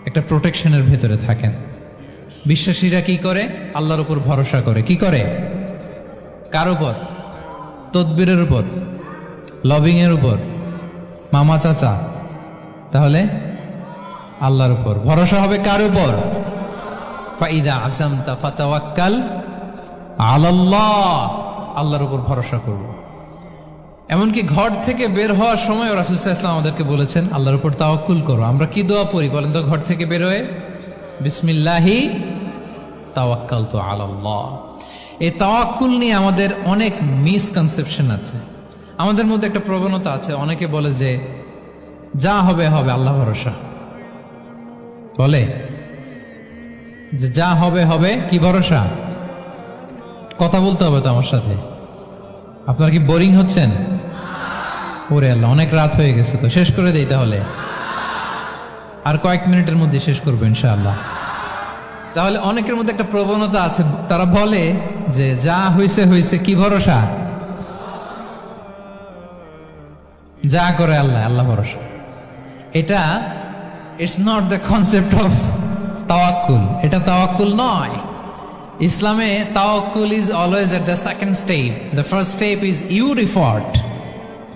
একটা প্রোটেকশনের ভেতরে থাকেন। বিশ্বাসীরা কি করে? আল্লাহর উপর ভরসা করে। কি করে? কার উপর? তদবিরের উপর, লবিং এর উপর, মামা চাচা? তাহলে আল্লাহর উপর ভরসা হবে। কার উপর? ফাইদা আযামতা ফাতাওয়াক্কাল আলাল্লাহ, আল্লাহর উপর ভরসা করব। এমনকি ঘর থেকে বের হওয়ার সময় রাসূল সাল্লাল্লাহু আলাইহি ওয়াসাল্লাম আমাদেরকে বলেছেন আল্লাহর উপর তাওয়াক্কুল করো। আমরা কি দোয়া পড়ি বলেন তো ঘর থেকে বের হয়ে? বিসমিল্লাহি তাওয়াক্কালতু আলাল্লাহ। এই তাওয়াক্কুল নিয়ে আমাদের অনেক মিসকনসেপশন আছে। আমাদের মধ্যে একটা প্রবণতা আছে, অনেকে বলে যে যা হবে হবে, আল্লাহ ভরসা। বলে যে যা হবে হবে, কি ভরসা? কথা বলতে হবে তো আমার সাথে। আপনারা কি বোরিং হচ্ছেন? ওরে আল্লাহ, অনেক রাত হয়ে গেছে, তো শেষ করে দেই তাহলে। আর কয়েক মিনিটের মধ্যে শেষ করবো ইনশাআল্লাহ। তাহলে অনেকের মধ্যে একটা প্রবণতা আছে, তারা বলে যে যা হইছে হইছে, কি ভরসা? যা করে আল্লাহ, আল্লাহ ভরসা। এটা it's not the concept of tawakkul. এটা তাওয়াক্কুল নয়। ইসলামে tawakkul is always at the second step. The first step is you রিফার্ট।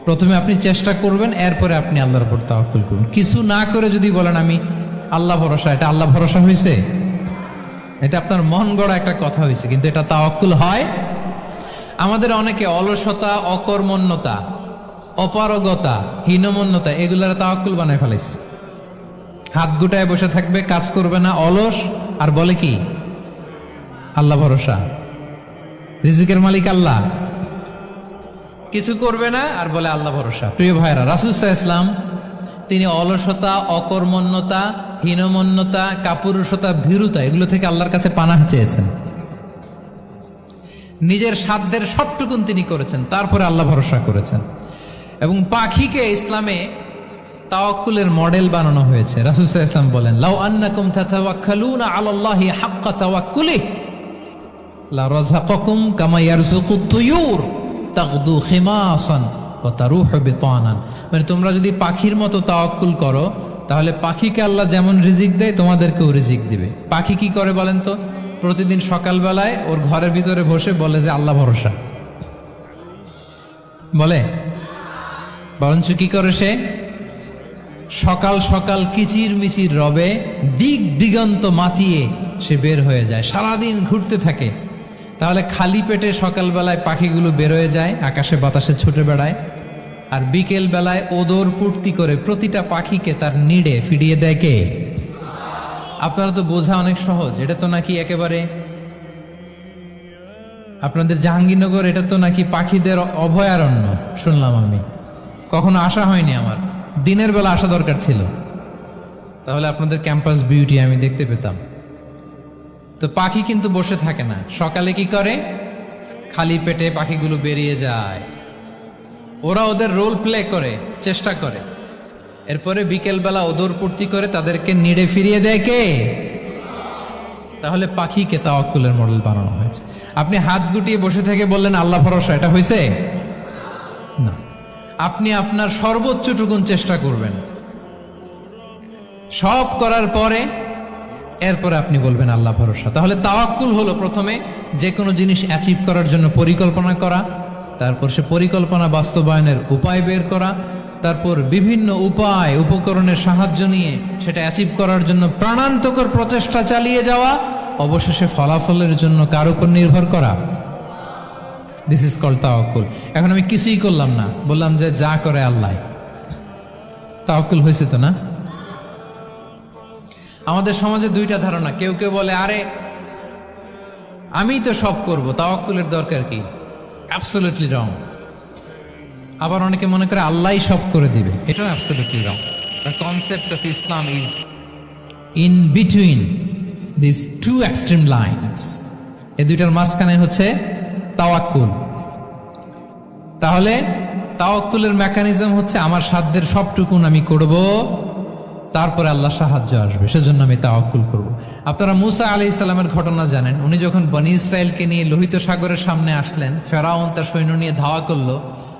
প্রথমে আপনি চেষ্টা করবেন, এরপরে আপনি আল্লাহর উপর তাওয়াক্কুল করুন। কিছু না করে যদি বলেন আমি আল্লাহ ভরসা, এটা আল্লাহ ভরসা হয়েছে? এটা আপনার মন গড়া একটা কথা হয়েছে, কিন্তু এটা তাওয়াক্কুল হয়? আমাদের অনেকে অলসতা, অকর্মণ্যতা, অপারগতা, হীনমন্যতা এগুলার তাওয়াক্কুল বানায় ফেলাইছে। হাত গুটায় বসে থাকবে, কাজ করবে না, অলস, আর বলে কি আল্লাহ ভরসা। রিজিকের মালিক আল্লাহ, কিছু করবে না আর বলে আল্লাহ ভরসা। প্রিয় ভাইরা, রাসূল সাল্লাল্লাহু আলাইহি ওয়াসাল্লাম তিনি অলসতা, অকর্মণ্যতা, হীনমন্যতা, কাপুরুষতা, ভীরুতা এগুলো থেকে আল্লাহর কাছে পানাহ চেয়েছেন। নিজের সাধ্যের সবটুকুন তিনি করেছেন, তারপরে আল্লাহ ভরসা করেছেন। এবং পাখিকে ইসলামে তাওয়াক্কুলের মডেল বানানো হয়েছে। রাসূল সাল্লাল্লাহু আলাইহি ওয়াসাল্লাম বলেন, লাউ আন্নাকুম তাতাওয়াক্কালুনা আলাল্লাহি হাক্কা তাওয়াক্কুলিহি লা রাযাকাকুম কামা ইয়ারযুকুত তুয়ুর তাগদু খিমাসান ওয়া তারুহু বিতানান। মানে তোমরা যদি পাখির মতো তাওয়াক্কুল করো, তাহলে পাখিকে আল্লাহ যেমন রিজিক দেয় তোমাদেরকেও রিজিক দিবে। পাখি কি করে বলেন তো? প্রতিদিন সকালবেলায় ওর ঘরের ভিতরে বসে বলে যে আল্লাহ ভরসা। বলে বরঞ্চ কি করে সে? সকাল সকাল কিচির মিচির রবে, দিক দিগন্ত মাতিয়ে সে বের হয়ে যায়, সারাদিন ঘুরতে থাকে। তাহলে খালি পেটে সকালবেলায় পাখিগুলো বের হয়ে যায়, আকাশে বাতাসে ছুটে বেড়ায়, আর বিকেল বেলায় ওদর পূর্তি করে প্রতিটা পাখিকে তার নিড়ে ফিরিয়ে দেয় কে? আপনারা তো বোঝা অনেক সহজ। এটা তো নাকি একেবারে আপনাদের জাহাঙ্গীরনগর, এটা তো নাকি পাখিদের অভয়ারণ্য শুনলাম আমি। কখনো আসা হয়নি আমার, দিনের বেলা আসা দরকার ছিল, তাহলে আপনাদের ক্যাম্পাস বিউটি আমি দেখতে পেতাম। তো পাখি কিন্তু বসে থাকে না, সকালে কি করে? খালি পেটে পাখিগুলো বেরিয়ে যায়, ওরা ওদের রোল প্লে করে, চেষ্টা করে, এরপরে বিকেলবেলা ওদর পূর্তি করে তাদেরকে নিড়ে ফিরিয়ে দেয় কে? তাহলে পাখিকে তাওয়াক্কুলের মডেল বানানো হয়েছে। আপনি হাত গুটিয়ে বসে থেকে বললেন আল্লাহ ভরসা, এটা হয়েছে না। আপনি আপনার সর্বোচ্চটুকুন চেষ্টা করবেন, সব করার পরে এরপরে আপনি বলবেন আল্লাহ ভরসা। তাহলে তাওয়াক্কুল হলো প্রথমে যে কোনো জিনিস অ্যাচিভ করার জন্য পরিকল্পনা করা, তারপর সে পরিকল্পনা বাস্তবায়নের উপায় বের করা, তারপর বিভিন্ন উপায় উপকরণের সাহায্য নিয়ে সেটা অ্যাচিভ করার জন্য প্রাণান্তকর প্রচেষ্টা চালিয়ে যাওয়া, অবশেষে ফলাফলের জন্য কার উপর নির্ভর করা। দিস ইজ কল্ড তাওয়াক্কুল। এখন আমি কিছুই করলাম না, বললাম যে যা করে আল্লাহ, তাওয়াক্কুল হয়েছে তো না? আমাদের সমাজে দুইটা ধারণা। কেউ কেউ বলে আরে আমি তো সব করব, তাওয়াক্কুলের দরকার কি? Absolutely wrong. আবার অনেকে মনে করে আল্লাহই সব করে দিবে, এটাও absolutely wrong. The concept of Islam is in between this two extreme lines. এই দুইটার মাঝখানে হচ্ছে তাওয়াক্কুল। তাহলে তাওয়াক্কুলের মেকানিজম হচ্ছে আমার সাধ্যের সবটুকুন আমি করব, তারপরে আল্লাহ সাহায্য আসবে, সেজন্য আমি তাওয়াক্কুল করব। আপনারা মুসা আলাইহিস সালামের ঘটনা জানেন। উনি যখন বনী ইসরায়েলকে নিয়ে লোহিত সাগরের সামনে আসলেন, ফেরাউন তার সৈন্য নিয়ে ধাওয়া করলো,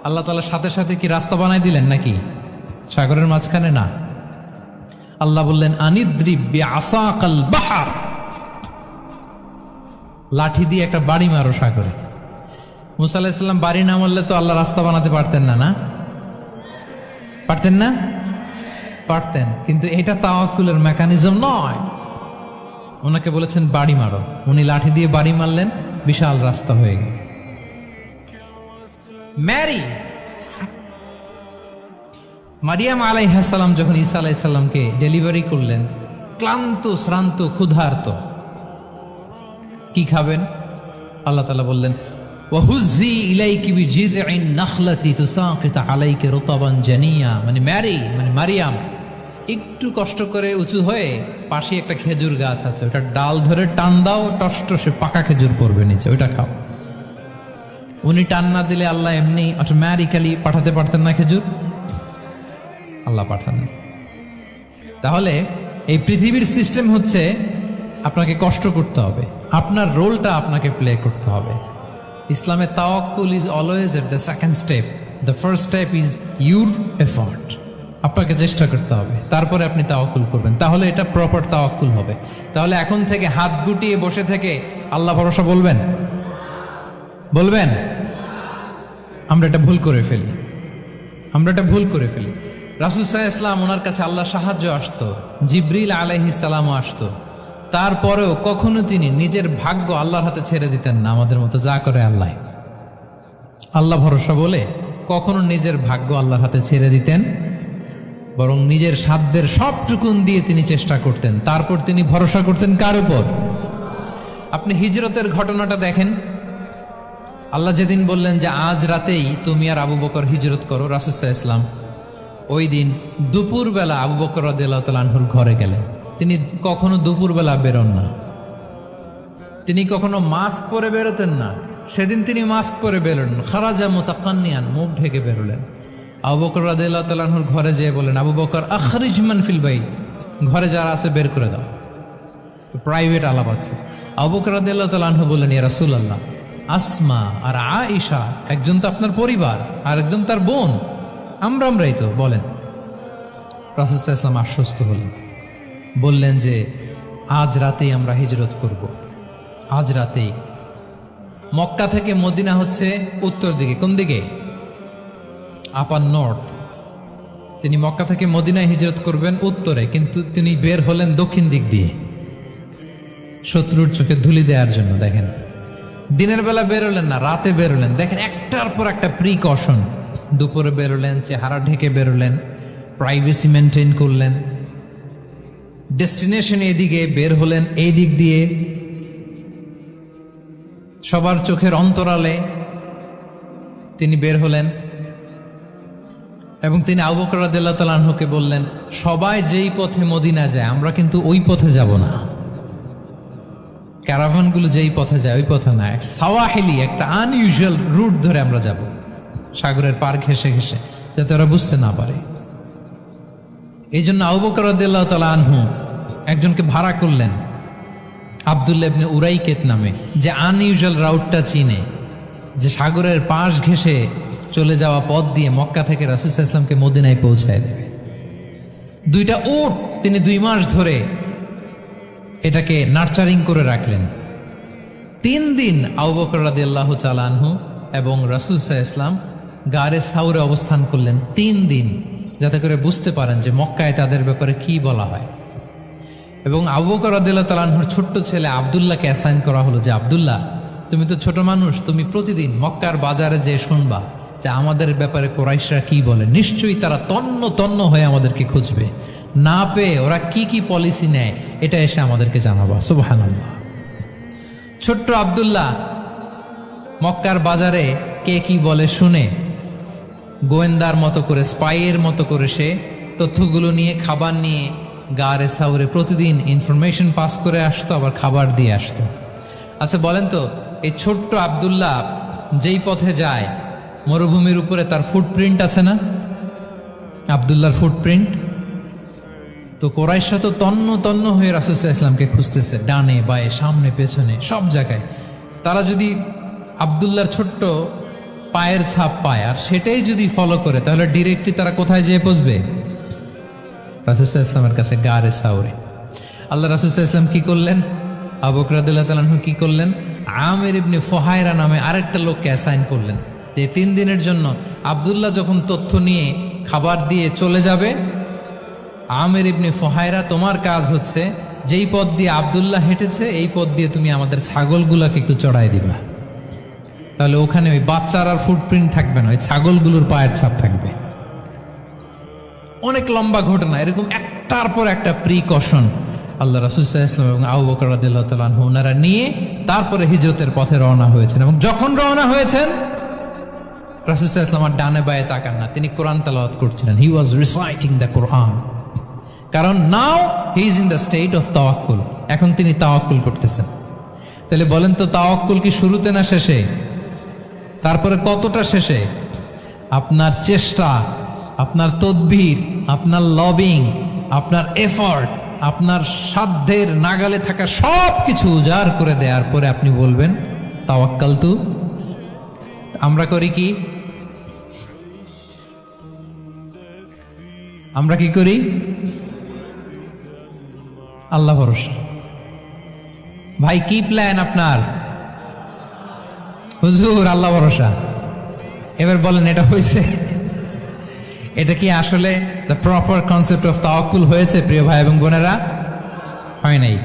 আল্লাহ তাআলা সাথে সাথে কি রাস্তা বানাই দিলেন নাকি? সাগরের মাঝখানে না। আল্লাহ বললেন আনিদ্রিব বিআসাকাল বাহর, লাঠি দিয়ে একটা বাড়ি মারো সাগরে। মুসা আলাইহিস সালাম বাড়ি না মারলে তো আল্লাহ রাস্তা বানাতে পারতেন না, না পারতেন না? পারতেন, কিন্তু এটা তাওয়াক্কুলের মেকানিজম নয়। ওনাকে বলেছেন বাড়ি মারো, উনি লাঠি দিয়ে বাড়ি মারলেন, বিশাল রাস্তা হয়ে গেল। ম্যারি মারিয়াম আলাইহিস সালাম যখন ঈসা আলাইহিস সালামকে ডেলিভারি করলেন, ক্লান্ত শ্রান্ত ক্ষুধার্ত, কি খাবেন? আল্লাহ তাআলা বললেন ওয়াহুজ্জি ইলাইকি বিজিযইন নাখলাতি তুসাকিত আলাইকি রুতাবান জানিয়া, মানে ম্যারি মানে মারিয়াম, একটু কষ্ট করে উঁচু হয়ে পাশে একটা খেজুর গাছ আছে, ওটা ডাল ধরে টান দাও, টসটসে পাকা খেজুর পড়বে নিচে, ওইটা খাও। উনি টান না দিলে আল্লাহ এমনি অটোমেটিক্যালি পাঠাতে পারতেন না খেজুর? আল্লাহ পাঠান। তাহলে এই পৃথিবীর সিস্টেম হচ্ছে আপনাকে কষ্ট করতে হবে, আপনার রোলটা আপনাকে প্লে করতে হবে। ইসলামে tawakkul is always at the second step, the first step is your effort. আপনাকে চেষ্টা করতে হবে, তারপরে আপনি তাওয়াক্কুল করবেন, তাহলে এটা প্রপার তাওয়াক্কুল হবে। তাহলে এখন থেকে হাত গুটিয়ে বসে থেকে আল্লাহ ভরসা বলবেন? বলবেন? আমরা এটা ভুল করে ফেলি, রাসূল সাল্লাল্লাহু আলাইহি ওয়াসাল্লাম, ওনার কাছে আল্লাহ সাহায্য আসতো, জিবরিল আলাইহিস সালামও আসতো, তারপরেও কখনো তিনি নিজের ভাগ্য আল্লাহর হাতে ছেড়ে দিতেন না। আমাদের মতো যা করে আল্লাহ ভরসা বলে কখনো নিজের ভাগ্য আল্লাহর হাতে ছেড়ে দিতেন, বরং নিজের সাধ্যের সবটুকুন দিয়ে তিনি চেষ্টা করতেন। তারপর তিনি ভরসা করতেন কার উপর? আপনি হিজরতের ঘটনাটা দেখেন। আল্লাহ যেদিন বললেন যে আজ রাতেই তুমি আর আবু বকর হিজরত করো, রাসূল সাল্লাল্লাহু আলাইহি ওয়াসাল্লাম ওই দিন দুপুরবেলা আবু বকর রাদিয়াল্লাহু তাআলা আনহুর ঘরে গেলেন। তিনি কখনো দুপুরবেলা বেরোন না, তিনি কখনো মাস্ক পরে বেরোতেন না। সেদিন তিনি মাস্ক পরে বেরোলেন, খারাজা মুতাকান্নিয়ান, মুখ ঢেকে বেরোলেন। আবু বকর রাদিয়াল্লাহু তাআলা আনহুর ঘরে যেয়ে বলেন, আবু বকর আখরিজ মান ফিল বাইত, ঘরে যারা আছে বের করে দাও, প্রাইভেট আলাপ আছে। আবু বকর রাদিয়াল্লাহু তাআলা আনহু বললেন, ইয়া রাসূলুল্লাহ, আসমা আর আয়েশা একজন তো আপনার পরিবার আর একজন তার বোন, আমরাই তো, বলেন। রাসূল সাল্লাল্লাহু আলাইহি ওয়াসাল্লাম আশ্বস্ত হলেন, বললেন যে আজ রাতেই আমরা হিজরত করব, আজ রাতেই। মক্কা থেকে মদিনা হচ্ছে উত্তর দিকে, কোন দিকে? আপার নর্থ। তিনি মক্কা থেকে মদিনায় হিজরত করবেন উত্তরে, কিন্তু তিনি বের হলেন দক্ষিণ দিক দিয়ে, শত্রুর চোখে ধুলি দেওয়ার জন্য। দেখেন, দিনের বেলা বেরোলেন না, রাতে বেরোলেন। দেখেন, একটার পর একটা প্রিকশন। দুপুরে বেরোলেন, চেহারা ঢেকে বেরোলেন, প্রাইভেসি মেনটেন করলেন। ডেস্টিনেশন এদিকে, বের হলেন এই দিক দিয়ে, সবার চোখের অন্তরালে তিনি বের হলেন। এবং তিনি আবু বকর রাদিয়াল্লাহু তাআলা আনহুকে বললেন, সবাই যেই পথে মদিনা যায় আমরা কিন্তু ওই পথে যাব না, ক্যারাভানগুলো যেই পথে যায় ওই পথে না, সাওয়াহিলি একটা আনইউজুয়াল রুট ধরে আমরা যাব, সাগরের পার ঘেঁষে ঘেঁষে, যাতে ওরা বুঝতে না পারে। এই জন্য আবু বকর রাদিয়াল্লাহু তাআলা আনহু একজনকে ভাড়া করলেন, আব্দুল্লাহ ইবনে উরাইকেত নামে, যে আনইউজুয়াল রাউটটা চিনে, যে সাগরের পাশ ঘেঁষে চলে যাওয়া পথ দিয়ে মক্কা থেকে রাসূল সাল্লাল্লাহু আলাইহি ওয়াসাল্লামকে মদিনায় পৌঁছায় দেবে। দুইটা উট তিনি 2 মাস ধরে এটাকে নার্চারিং করে রাখলেন। 3 দিন আবু বকর রাদিয়াল্লাহু তাআলা আনহু এবং রাসূল সাল্লাল্লাহু আলাইহি ওয়াসাল্লাম গারে সাউরে অবস্থান করলেন 3 দিন, যাতে করে বুঝতে পারেন যে মক্কায় তাদের ব্যাপারে কি বলা হয়। এবং আবু বকর রাদিয়াল্লাহু তাআলা আনহুর ছোট্ট ছেলে আব্দুল্লাহকে অ্যাসাইন করা হলো যে, আব্দুল্লাহ, তুমি তো ছোট মানুষ, তুমি প্রতিদিন মক্কার বাজারে যে শুনবা যে আমাদের ব্যাপারে কুরাইশরা কি বলে, নিশ্চয়ই তারা তন্ন তন্ন হয়ে আমাদেরকে খুঁজবে, না পেয়ে ওরা কি কি পলিসি নেয় এটা এসে আমাদেরকে জানাবা। সুবহানাল্লাহ। ছোট্ট আব্দুল্লাহ মক্কার বাজারে কে কি বলে শুনে গোয়েন্দার মতো করে, স্পাইয়ের মতো করে সে তথ্যগুলো নিয়ে, খাবার নিয়ে গারে সাউরে প্রতিদিন ইনফরমেশন পাস করে আসতো, আবার খাবার দিয়ে আসতো। আচ্ছা বলেন তো, এই ছোট্ট আব্দুল্লাহ যেই পথে যায় মরুভূমির উপরে তার ফুটপ্রিন্ট আছে না, আব্দুল্লাহর ফুটপ্রিন্ট। তো কোরাইশরা তো তন্ন তন্ন হয়ে রাসূল সাল্লাল্লাহু আলাইহি ওয়াসাল্লামকে খুঁজতেছে, ডানে বায়ে সামনে পেছনে সব জায়গায়। তারা যদি আব্দুল্লাহর ছোট্ট পায়ের ছাপ পায় আর সেটাই যদি ফলো করে, তাহলে ডিরেক্টলি তারা কোথায় যেয়ে পৌঁছবে? রাসূল সাল্লাল্লাহু আলাইহি ওয়াসাল্লামের কাছে, গারে সাউরে। আল্লাহ রাসূল সাল্লাল্লাহু আলাইহি ওয়াসাল্লাম কি করলেন? আবু বকর রাদিয়াল্লাহু তাআলা আনহু কি করলেন? আমির ইবনে ফুহায়রা নামে আরেকটা লোককে অ্যাসাইন করলেন যে 3 দিনের জন্য আব্দুল্লাহ যখন তথ্য নিয়ে খাবার দিয়ে চলে যাবে, আমির ইবনে ফুহায়রা, তোমার কাজ হচ্ছে যেই পথ দিয়ে আব্দুল্লাহ হেঁটেছে এই পথ দিয়ে তুমি আমাদের ছাগলগুলাকে একটু চড়াই দিবা। তাহলে ওখানে ওই বাচ্চার আর ফুটপ্রিন্ট থাকবে না, ওই ছাগলগুলোর পায়ের ছাপ থাকবে। অনেক লম্বা ঘটনা, এরকম একটার পর একটা প্রিকশন আল্লাহ রাসূল সাল্লাল্লাহু আলাইহি ওয়াসাল্লাম এবং আবু বকর রাদিয়াল্লাহু তাআলা আনহু ওনারা নিয়ে তারপরে হিজরতের পথে রওনা হয়েছেন। এবং যখন রওনা হয়েছেন, রাসূল সাল্লাল্লাহু আলাইহি ওয়াসাল্লাম আর ডানে বায়ে তাকান না, তিনি কোরআন তেলাওয়াত করছিলেন। হি ওয়াজ রিসাইটিং দ্য কোরআন, কারণ now he is in the state of tawakkul. এখন তিনি তাওয়াক্কুল করতেছেন। তাহলে বলেন তো, তাওয়াক্কুল কি শুরুতে না শেষে? তারপরে কতটা শেষে? আপনার চেষ্টা, আপনার তদবির, আপনার লবিং, আপনার এফর্ট, আপনার সাধ্যের নাগালে থাকা সব কিছু উজাড় করে দেওয়ার পরে আপনি বলবেন তাওয়াক্কালতু। আমরা করি কি? আমরা কি করি? আল্লাহ ভরসা। ভাই কি প্ল্যান আপনার? হুজুর আল্লাহ ভরসা। এবার বলেন, এটা হয়েছে? এটা কি আসলে দ্য প্রপার কনসেপ্ট অফ তাওয়াক্কুল হয়েছে প্রিয় ভাই এবং বোনেরা? হয় নাই।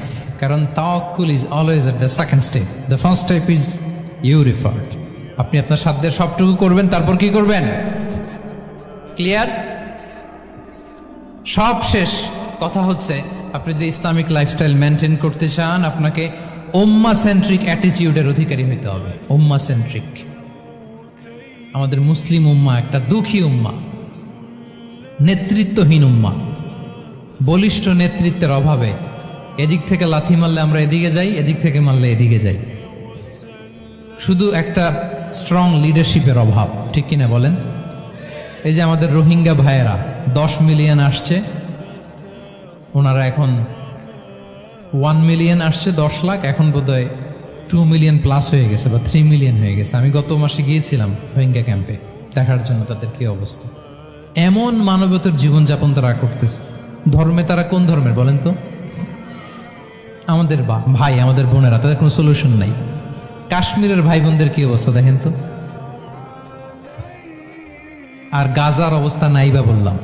কারণ তাওয়াক্কুল is always at the second step. The first step is you referred. আপনি আপনার সাধ্যের সবটুকু করবেন, তারপর কি করবেন? ক্লিয়ার? সব শেষ। কথা হচ্ছে, আপনি যদি ইসলামিক লাইফস্টাইল মেনটেন করতে চান, আপনাকে উম্মাহ সেন্ট্রিক অ্যাটিটিউডের অধিকারী হইতে হবে। উম্মাহ সেন্ট্রিক। আমাদের মুসলিম উম্মাহ একটা দুঃখী উম্মাহ, নেতৃত্বহীন উম্মাহ, বলিষ্ঠ নেতৃত্বের অভাবে এদিক থেকে লাথি মারলে আমরা এদিকে যাই, এদিক থেকে মারলে এদিকে যাই। শুধু একটা স্ট্রং লিডারশিপের অভাব, ঠিক কিনা বলেন? এই যে আমাদের রোহিঙ্গা ভাইয়েরা 10 মিলিয়ন আসছে, ওনারা এখন 1 মিলিয়ন আসছে, 10 লাখ, এখন বোধহয় 2 মিলিয়ন প্লাস হয়ে গেছে বা 3 মিলিয়ন হয়ে গেছে। আমি গত মাসে গিয়েছিলাম রোহিঙ্গা ক্যাম্পে দেখার জন্য তাদের কি অবস্থা। এমন মানবতার জীবনযাপন তারা করতেছে। ধর্মে তারা কোন ধর্মের বলেন তো? আমাদের ভাই, আমাদের বোনেরা, তাদের কোনো সলিউশন নাই। কাশ্মীরের ভাই বোনদের কি অবস্থা দেখেন তো। আর গাজার অবস্থা নাই বা বললাম।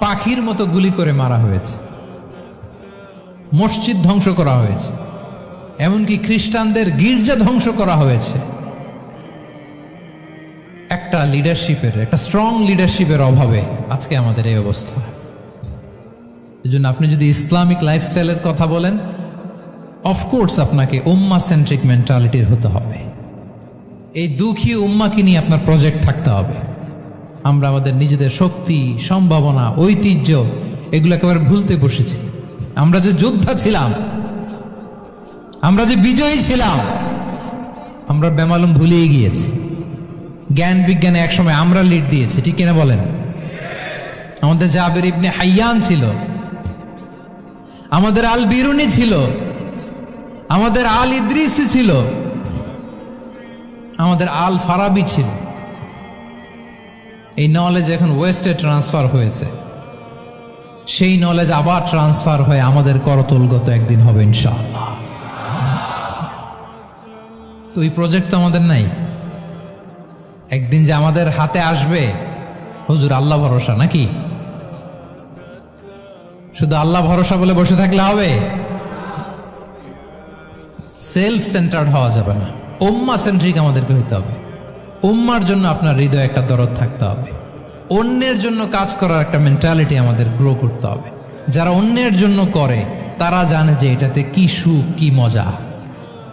পাখির মতো গুলি করে মারা হয়েছে, মসজিদ ধ্বংস করা হয়েছে, এমনকি খ্রিস্টানদের গির্জা ধ্বংস করা হয়েছে। একটা লিডারশিপের, একটা স্ট্রং লিডারশিপের অভাবে আজকে আমাদের এই অবস্থা। এই জন্য আপনি যদি ইসলামিক লাইফস্টাইলের কথা বলেন, অফকোর্স আপনাকে উম্মাহ সেন্ট্রিক মেন্টালিটির হতে হবে। এই দুঃখী উম্মাকে নিয়ে আপনার প্রজেক্ট থাকতে হবে। আমরা আমাদের নিজেদের শক্তি, সম্ভাবনা, ঐতিহ্য এগুলো একেবারে ভুলতে বসেছি। আমরা যে যোদ্ধা ছিলাম, আমরা যে বিজয়ী ছিলাম, আমরা বেমালুম ভুলেই গিয়েছি। জ্ঞান বিজ্ঞানে একসময় আমরা লিড দিয়েছি, ঠিক কিনা বলেন? আমাদের জাবের ইবনে হাইয়ান ছিল, আমাদের আল বিরুনি ছিল, আমাদের আল ইদ্রিসি ছিল, আমাদের আল ফারাবি ছিল। এই নলেজ এখন ওয়েস্টে ট্রান্সফার হয়েছে, সেই নলেজ আবার ট্রান্সফার হয়ে আমাদের করতলগত একদিন হবে ইনশাআল্লাহ। তো এই প্রজেক্ট তো আমাদের নাই। একদিন যে আমাদের হাতে আসবে, হুজুর আল্লাহ ভরসা নাকি? শুধু আল্লাহ ভরসা বলে বসে থাকলে হবে? সেলফ সেন্টার্ড হওয়া যাবে না, উম্মাহ সেন্ট্রিক আমাদেরকে হইতে হবে। উম্মার জন্য আপনার হৃদয়ে একটা দরদ থাকতে হবে। অন্যের জন্য কাজ করার একটা মেন্টালিটি আমাদের গ্রো করতে হবে। যারা অন্যের জন্য করে তারা জানে যে এটাতে কি সুখ, কি মজা।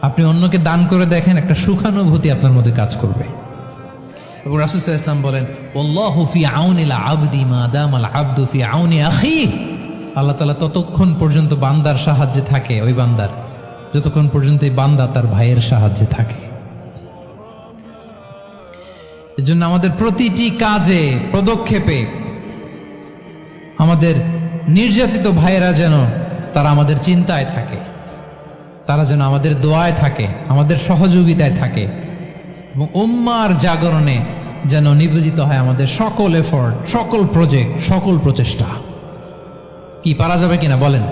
আপনি অন্যকে দান করে দেখেন, একটা সুখানুভূতি আপনার মধ্যে কাজ করবে। এবং রাসূল সাল্লাল্লাহু আলাইহি ওয়াসাল্লাম বলেন, আল্লাহু ফি আউনিল আবদি মা দামাল আবদু ফি আউনি আখিহি। আল্লাহ তাআলা ততক্ষণ পর্যন্ত বান্দার সাহায্যে থাকে, ওই বান্দার, যতক্ষণ পর্যন্ত এই বান্দা তার ভাইয়ের সাহায্যে থাকে। এজন্য আমাদের প্রতিটি কাজে, পদক্ষেপে আমাদের নির্যাতিত ভাইয়েরা যেন তারা আমাদের চিন্তায় থাকে, তারা যেন আমাদের দোয়ায় থাকে, আমাদের সহযোগিতায় থাকে, এবং উম্মার জাগরণে যেন নিবেদিত হয় আমাদের সকল এফোর্ট, সকল প্রজেক্ট, সকল প্রচেষ্টা। কি পারা যাবে কিনা বলেন?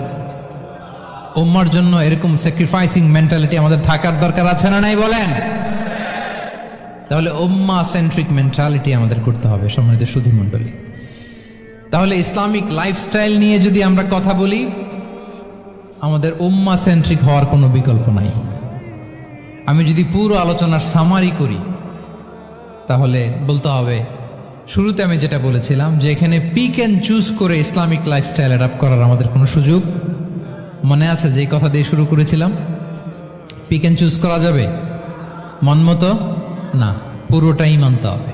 উম্মার জন্য এরকম স্যাক্রিফাইসিং মেন্টালিটি আমাদের থাকার দরকার আছে না নাই বলেন? তাহলে উম্মা সেন্ট্রিক মেন্টালিটি আমাদের করতে হবে সম্মানিত সুধী মণ্ডলী। তাহলে ইসলামিক লাইফস্টাইল নিয়ে যদি আমরা কথা বলি, আমাদের উম্মা সেন্ট্রিক হওয়ার কোনো বিকল্প নাই। আমি যদি পুরো আলোচনার সামারি করি, তাহলে বলতে হবে, শুরুতে আমি যেটা বলেছিলাম যে এখানে পিক অ্যান্ড চুজ করে ইসলামিক লাইফস্টাইল অ্যাডাপ্ট করার আমাদের কোনো সুযোগ মনে আছে? যেই কথা দিয়ে শুরু করেছিলাম, পিক অ্যান্ড চুজ করা যাবে মন মতো না, পুরোটাই মানতে হবে।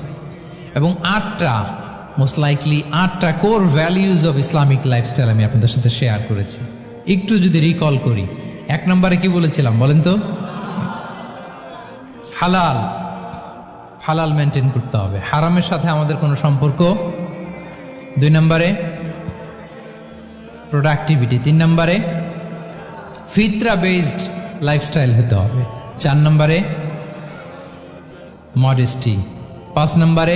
এবং মোস্ট লাইকলি 8টা core values of Islamic lifestyle আমি আপনাদের সাথে শেয়ার করেছি। একটু যদি রিকল করি, 1 নম্বরে কি বলেছিলাম বলেন তো? হালাল মেনটেন করতে হবে, হারামের সাথে আমাদের কোনো সম্পর্ক। 2 নম্বরে প্রোডাক্টিভিটি। 3 নম্বরে ফিতরা বেসড লাইফস্টাইল হতে হবে। 4 নম্বরে মডেস্টি। 5 নম্বরে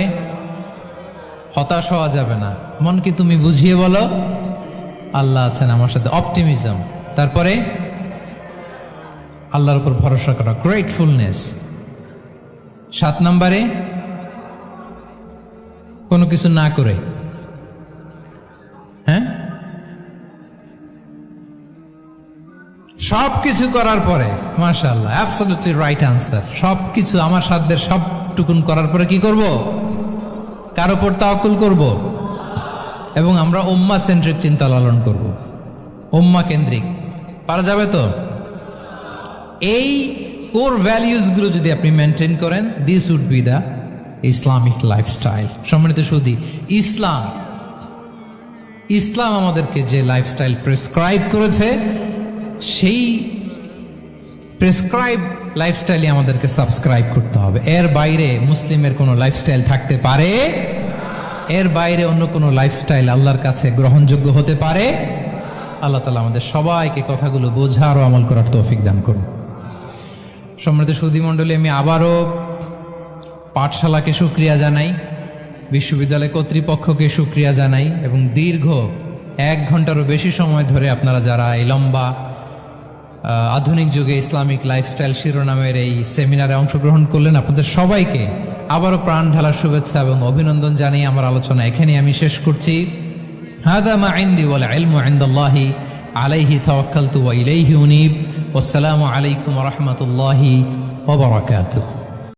হতাশ হওয়া যাবে না, মনকে তুমি বুঝিয়ে বলো আল্লাহ আছেন আমার সাথে, অপটিমিজম। তারপরে আল্লাহর উপর ভরসা করা, গ্রেটফুলনেস। 7 নম্বরে কোনো কিছু না করে, হ্যাঁ, সব কিছু করার পরে, মাশাআল্লাহ, অ্যাবসলিউটলি রাইট আনসার। সব কিছু আমার সাধ্যের সবটুকুন করার পরে কি করব? কার উপর তাওয়াক্কুল করব, এবং আমরা উম্মাহ সেন্ট্রিক চিন্তা লালন করব, উম্মাহ কেন্দ্রিক। পারা যাবে তো? এই কোর ভ্যালিউজগুলো যদি আপনি মেনটেন করেন, this would be the Islamic lifestyle. সম্মানিত সুধী, ইসলাম আমাদেরকে যে লাইফস্টাইল প্রেসক্রাইব করেছে, সেই প্রেসক্রাইব লাইফস্টাইলই আমাদেরকে সাবস্ক্রাইব করতে হবে। এর বাইরে মুসলিমের কোনো লাইফস্টাইল থাকতে পারে? এর বাইরে অন্য কোনো লাইফস্টাইল আল্লাহর কাছে গ্রহণযোগ্য হতে পারে? আল্লাহ তাআলা আমাদের সবাইকে কথাগুলো বোঝার ও আমল করার তৌফিক দান করুন। সম্মানিত সুধী মণ্ডলী, আমি আবারও পাঠশালাকে শুকরিয়া জানাই, বিশ্ববিদ্যালয় কর্তৃপক্ষকে শুকরিয়া জানাই, এবং দীর্ঘ 1 ঘন্টারও বেশি সময় ধরে আপনারা যারা এই লম্বা আধুনিক যুগে ইসলামিক লাইফস্টাইল শিরোনামের এই সেমিনারে অংশগ্রহণ করলেন, আপনাদের সবাইকে আবারও প্রাণ ঢালার শুভেচ্ছা এবং অভিনন্দন জানিয়ে আমার আলোচনা এখানে আমি শেষ করছি। হাদা মা ইনদি ওয়াল ইলমু ইনদাল্লাহি আলাইহি তাওয়াক্কালতু ওয়া ইলাইহি উনীব। ওয়াসসালামু আলাইকুম ওয়া রাহমাতুল্লাহি ওয়া বারাকাতুহু।